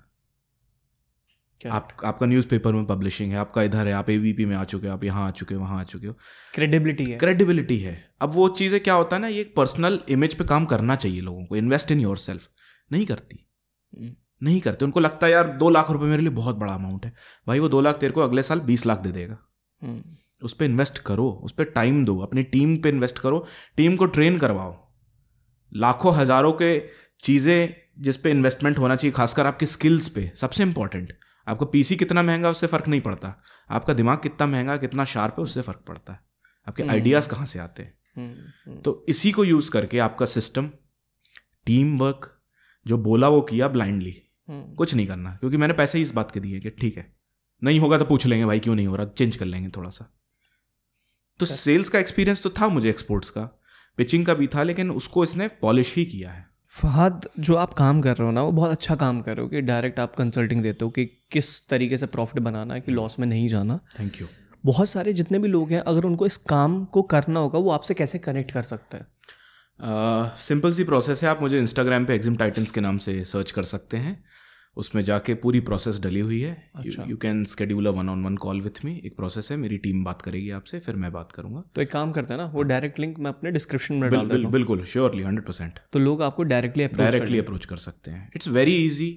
आपका न्यूज़पेपर में पब्लिशिंग है, आपका इधर है, आप AVP में आ चुके हो, आप यहाँ आ चुके हो, वहाँ आ चुके हो। क्रेडिबिलिटी है। अब वो चीज़ें क्या होता है ना, ये पर्सनल इमेज पे काम करना चाहिए लोगों को। इन्वेस्ट इन योर सेल्फ नहीं करते। उनको लगता है यार 2 लाख रुपए मेरे लिए बहुत बड़ा अमाउंट है। भाई वो 2 लाख तेरे को अगले साल 20 लाख दे देगा। उस पर इन्वेस्ट करो, उस पर टाइम दो, अपनी टीम पे इन्वेस्ट करो, टीम को ट्रेन करवाओ। लाखों हजारों के चीज़ें जिस पे इन्वेस्टमेंट होना चाहिए, खासकर आपके स्किल्स पे। सबसे इंपॉर्टेंट, आपका PC कितना महंगा उससे फ़र्क नहीं पड़ता, आपका दिमाग कितना महंगा, कितना शार्प है, उससे फ़र्क पड़ता है। आपके आइडियाज़ कहाँ से आते हैं। तो इसी को यूज़ करके आपका सिस्टम, टीम वर्क, जो बोला वो किया, ब्लाइंडली कुछ नहीं करना। क्योंकि मैंने पैसे ही इस बात के दिए कि ठीक है, नहीं होगा तो पूछ लेंगे भाई क्यों नहीं हो रहा, चेंज कर लेंगे थोड़ा सा। तो सेल्स का एक्सपीरियंस तो था मुझे, एक्सपोर्ट्स का, पिचिंग का भी था, लेकिन उसको इसने पॉलिश ही किया है। फहद, जो आप काम कर रहे हो ना, वो बहुत अच्छा काम कर रहे हो कि डायरेक्ट आप कंसल्टिंग देते हो कि किस तरीके से प्रॉफिट बनाना है, कि लॉस में नहीं जाना। Thank you. बहुत सारे जितने भी लोग हैं, अगर उनको इस काम को करना होगा, वो आपसे कैसे कनेक्ट कर सकते हैं? सिंपल सी प्रोसेस है, आप मुझे इंस्टाग्राम पे एग्जिम टाइटन्स के नाम से सर्च कर सकते हैं, उसमें जाके पूरी प्रोसेस डली हुई है। You can schedule a 1-on-1 call with me. एक प्रोसेस है, मेरी टीम बात करेगी आपसे, फिर मैं बात करूंगा। तो एक काम करते हैं ना, वो डायरेक्ट लिंक मैं अपने डिस्क्रिप्शन में डाल देता हूं। बिल्कुल, श्योरली, 100%। तो लोग आपको डायरेक्टली अप्रोच कर सकते हैं। It's very easy.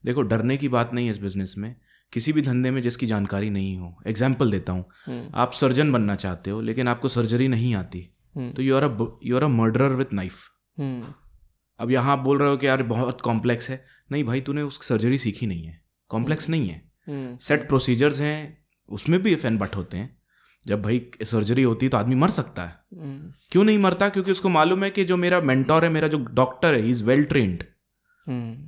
देखो, डरने की बात नहीं है इस बिजनेस में, किसी भी धंधे में जिसकी जानकारी नहीं हो। एग्जाम्पल देता हूँ, आप सर्जन बनना चाहते हो लेकिन आपको सर्जरी नहीं आती, तो you are a murderer with knife. अब यहाँ आप बोल रहे हो कि यार बहुत कॉम्प्लेक्स है, नहीं भाई, तूने उस सर्जरी सीखी नहीं है, कॉम्प्लेक्स नहीं है। सेट प्रोसीजर्स हैं, उसमें भी फैन बट होते हैं। जब भाई सर्जरी होती है तो आदमी मर सकता है। क्यों नहीं मरता? क्योंकि उसको मालूम है कि जो मेरा मेंटोर है, मेरा जो डॉक्टर है, ही इज वेल ट्रेन्ड।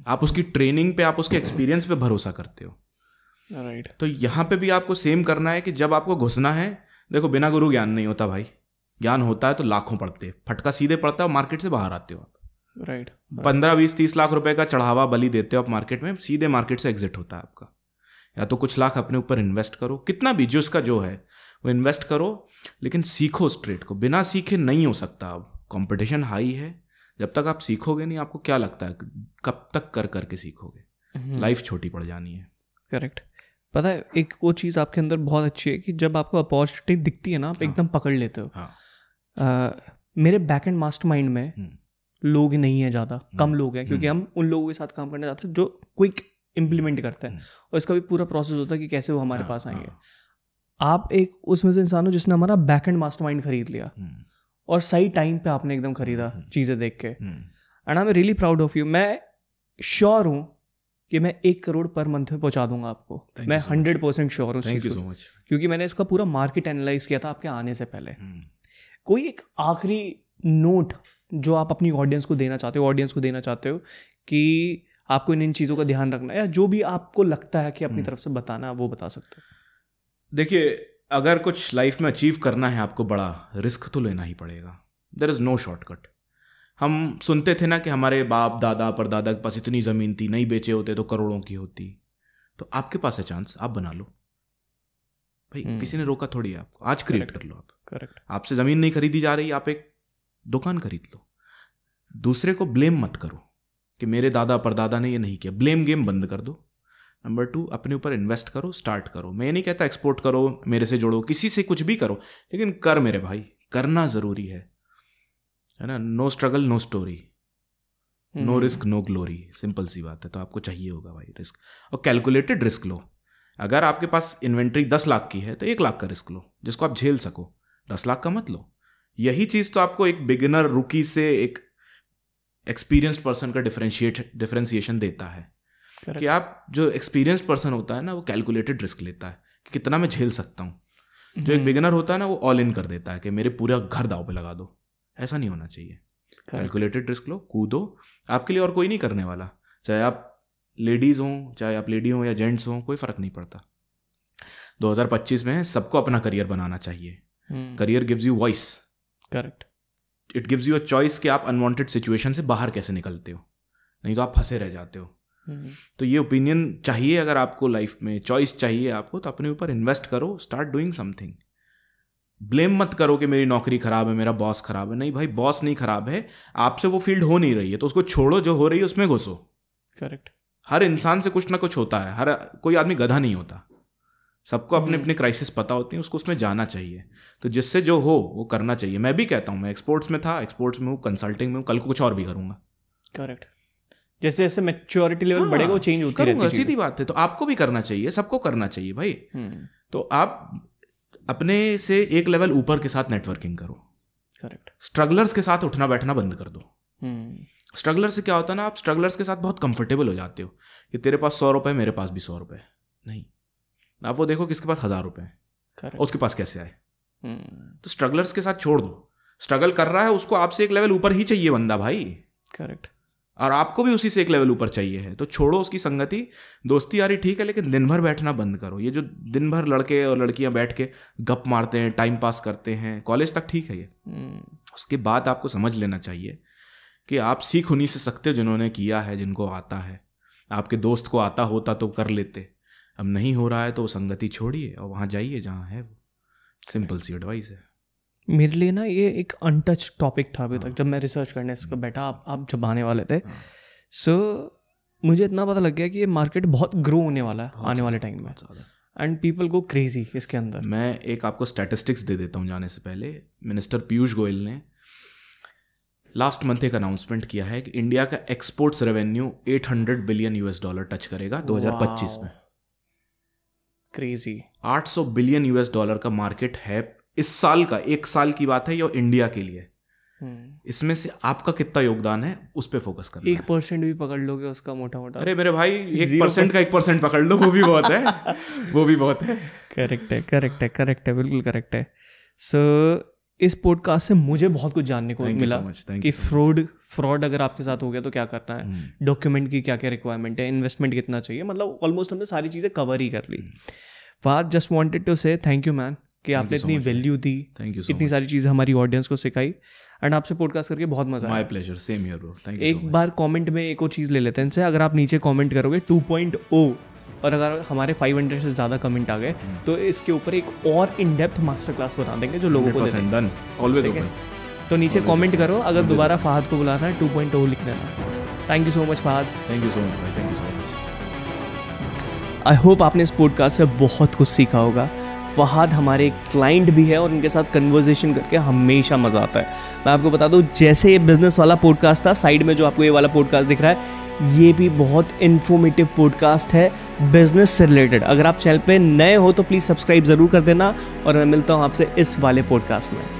आप उसकी ट्रेनिंग पे, आप उसके एक्सपीरियंस पे भरोसा करते हो। राइट। तो यहाँ पे भी आपको सेम करना है कि जब आपको घुसना है, देखो बिना गुरु ज्ञान नहीं होता भाई। ज्ञान होता है तो लाखों पड़ते, फटका सीधे पड़ता है और मार्केट से बाहर आते हो आप। राइट। 15-20-30 लाख रुपए का चढ़ावा बलि देते हो आप मार्केट में, सीधे मार्केट से एग्जिट होता है आपका। या तो कुछ लाख अपने ऊपर इन्वेस्ट करो, कितना भी जो इसका जो है वो इन्वेस्ट करो, लेकिन सीखो उस ट्रेड को। बिना सीखे नहीं हो सकता। अब कंपटीशन हाई है, जब तक आप सीखोगे नहीं, आपको क्या लगता है कब तक कर करके सीखोगे? लाइफ छोटी पड़ जानी है। करेक्ट। पता है, एक वो चीज़ आपके अंदर बहुत अच्छी है कि जब आपको अपॉर्चुनिटी दिखती है ना, आप एकदम पकड़ लेते हो। मेरे बैक एंड मास्टरमाइंड में लोग नहीं है ज़्यादा, कम लोग हैं, क्योंकि हम उन लोगों के साथ काम करने जाते हैं जो क्विक इम्प्लीमेंट करते हैं, और इसका भी पूरा प्रोसेस होता है कि कैसे वो हमारे पास आएंगे। आप एक उसमें से इंसान हो जिसने हमारा बैक एंड मास्टरमाइंड खरीद लिया, और सही टाइम पे आपने एकदम खरीदा चीज़ें देख के, and I am really proud of you. मैं श्योर हूँ कि मैं 1 करोड़ पर मंथ में पहुंचा दूंगा आपको। मैं 100% श्योर हूँ, थैंक यू सो मच, क्योंकि मैंने इसका पूरा मार्केट एनालाइज किया था आपके आने से पहले। कोई एक आखिरी नोट जो आप अपनी ऑडियंस को देना चाहते हो कि आपको इन चीज़ों का ध्यान रखना है, या जो भी आपको लगता है कि अपनी तरफ से बताना है, वो बता सकते हो। देखिए, अगर कुछ लाइफ में अचीव करना है आपको, बड़ा रिस्क तो लेना ही पड़ेगा। There is no shortcut. हम सुनते थे ना कि हमारे बाप दादा परदादा के पास इतनी ज़मीन थी, नहीं बेचे होते तो करोड़ों की होती। तो आपके पास है चांस, आप बना लो भाई। किसी ने रोका थोड़ी है आपको। आज क्रिएट कर लो आप। करेक्ट। आपसे ज़मीन नहीं खरीदी जा रही, आप एक दुकान खरीद लो। दूसरे को ब्लेम मत करो कि मेरे दादा परदादा ने ये नहीं किया। ब्लेम गेम बंद कर दो। नंबर 2, अपने ऊपर इन्वेस्ट करो, स्टार्ट करो। मैं ये नहीं कहता एक्सपोर्ट करो, मेरे से जोड़ो, किसी से कुछ भी करो, लेकिन कर मेरे भाई, करना ज़रूरी है ना। No struggle no story, no risk no glory. Simple सी बात है। तो आपको चाहिए होगा भाई रिस्क, और कैलकुलेटेड रिस्क लो। अगर आपके पास इन्वेंट्री 10 लाख की है तो 1 लाख का रिस्क लो, जिसको आप झेल सको। 10 लाख का मत लो। यही चीज़ तो आपको एक बिगिनर रुकी से एक एक्सपीरियंस्ड पर्सन का डिफरेंशिएशन देता है। Correct. कि आप जो एक्सपीरियंस्ड पर्सन होता है ना, वो कैलकुलेटेड रिस्क लेता है कि कितना मैं झेल सकता हूँ। जो एक बिगिनर होता है ना, वो ऑल इन कर देता है कि मेरे पूरा घर दाव पे लगा दो। ऐसा नहीं होना चाहिए। कैलकुलेटेड रिस्क लो, कूदो। आपके लिए और कोई नहीं करने वाला। चाहे आप लेडीज़ हों, चाहे आप लेडी हों या जेंट्स हों, कोई फ़र्क नहीं पड़ता। 2025 में सबको अपना करियर बनाना चाहिए। Career gives you voice. Correct. It gives you a choice कि आप अनवांटेड सिचुएशन से बाहर कैसे निकलते हो, नहीं तो आप फंसे रह जाते हो। तो ये ओपिनियन चाहिए। अगर आपको लाइफ में चॉइस चाहिए आपको, तो अपने ऊपर इन्वेस्ट करो, स्टार्ट डूइंग समथिंग। ब्लेम मत करो कि मेरी नौकरी खराब है, मेरा बॉस खराब है। नहीं भाई, बॉस नहीं खराब है, आपसे वो फील्ड हो नहीं रही है, तो उसको छोड़ो, जो हो रही है उसमें घुसो। करेक्ट। हर इंसान से कुछ ना कुछ होता है, हर कोई आदमी गधा नहीं होता। सबको अपने अपने क्राइसिस पता होती हैं, उसको उसमें जाना चाहिए। तो जिससे जो हो वो करना चाहिए। मैं भी कहता हूँ, मैं एक्सपोर्ट्स में था, एक्सपोर्ट्स में हूँ, कंसल्टिंग में हूँ, कल को कुछ और भी करूँगा। करेक्ट। जैसे जैसे मैच्योरिटी लेवल बढ़ेगा, वो चेंज होती रहती है। सीधी बात है। तो आपको भी करना चाहिए, सबको करना चाहिए भाई। तो आप अपने से एक लेवल ऊपर के साथ नेटवर्किंग करो। करेक्ट। स्ट्रगलर्स के साथ उठना बैठना बंद कर दो। स्ट्रगलर से क्या होता है ना, आप स्ट्रगलर्स के साथ बहुत कंफर्टेबल हो जाते हो कि तेरे पास 100 रुपये, मेरे पास भी 100 रुपये। नहीं, आप वो देखो किसके पास 1000 रुपये हैं, उसके पास कैसे आए। तो स्ट्रगलर्स के साथ छोड़ दो। स्ट्रगल कर रहा है, उसको आपसे एक लेवल ऊपर ही चाहिए बंदा भाई। करेक्ट। और आपको भी उसी से एक लेवल ऊपर चाहिए है, तो छोड़ो उसकी संगति। दोस्ती यारी ठीक है, लेकिन दिन भर बैठना बंद करो। ये जो दिन भर लड़के और लड़कियां बैठ के गप मारते हैं, टाइम पास करते हैं, कॉलेज तक ठीक है ये। उसके बाद आपको समझ लेना चाहिए कि आप सीख उन्हीं से सकते हो जिन्होंने किया है, जिनको आता है। आपके दोस्त को आता होता तो कर लेते, अब नहीं हो रहा है तो संगति छोड़िए और वहाँ जाइए जहाँ है। सिंपल सी एडवाइस है। मेरे लिए ना ये एक अनटच टॉपिक था अभी तक, जब मैं रिसर्च करने इस पर बैठा, आप जब आने वाले थे। सो मुझे इतना पता लग गया कि ये मार्केट बहुत ग्रो होने वाला है आने वाले टाइम में, एंड पीपल गो क्रेजी इसके अंदर। मैं एक आपको स्टैटिस्टिक्स दे देता हूँ जाने से पहले। मिनिस्टर पीयूष गोयल ने लास्ट मंथ एक अनाउंसमेंट किया है कि इंडिया का एक्सपोर्ट्स रेवेन्यू $800 बिलियन टच करेगा 2025 में। क्रेजी। $800 बिलियन का मार्केट है इस साल का, एक साल की बात है ये इंडिया के लिए। इसमें से आपका कितना योगदान है उस पे फोकस करना। 1% भी पकड़ लोगे उसका मोटा मोटा, अरे मेरे भाई 1% का 1% पकड़ लो, वो भी बहुत है, वो भी बहुत है। करेक्ट है, करेक्ट है, करेक्ट है, बिल्कुल करेक्ट है। सो इस पॉडकास्ट से मुझे बहुत कुछ जानने को मिला कि फ्रॉड अगर आपके साथ हो गया तो क्या करना है, डॉक्यूमेंट की क्या क्या रिक्वायरमेंट है, इन्वेस्टमेंट कितना चाहिए, मतलब ऑलमोस्ट हमने सारी चीज़ें कवर ही कर ली। फहद, जस्ट वांटेड टू से थैंक यू मैन कि आपने इतनी वैल्यू दी, इतनी सारी चीज़ें हमारी ऑडियंस को सिखाई, एंड आपसे पॉडकास्ट करके बहुत मजा आया। My pleasure, same here bro, thank you. एक बार कमेंट में एक और चीज़ ले लेते हैं इनसे, अगर आप नीचे कमेंट करोगे 2.0 और अगर हमारे 500 से ज़्यादा कमेंट आ गए तो इसके ऊपर एक और इन डेप्थ मास्टर क्लास बता देंगे जो लोगों को डन, ऑलवेज ओपन। तो नीचे कमेंट करो, अगर दोबारा फहद को बुलाना है 2.0 लिख देना। Thank you so much Fahad. Thank you so much भाई, thank you so much. I hope आपने इस पॉडकास्ट से बहुत कुछ सीखा होगा। फहद हमारे क्लाइंट भी है और उनके साथ कन्वर्सेशन करके हमेशा मज़ा आता है। मैं आपको बता दूं, जैसे ये बिजनेस वाला पॉडकास्ट था, साइड में जो आपको ये वाला पॉडकास्ट दिख रहा है, ये भी बहुत इन्फॉर्मेटिव पॉडकास्ट है बिजनेस से रिलेटेड। अगर आप चैनल पे नए हो तो प्लीज़ सब्सक्राइब ज़रूर कर देना, और मैं मिलता हूँ आपसे इस वाले पॉडकास्ट में।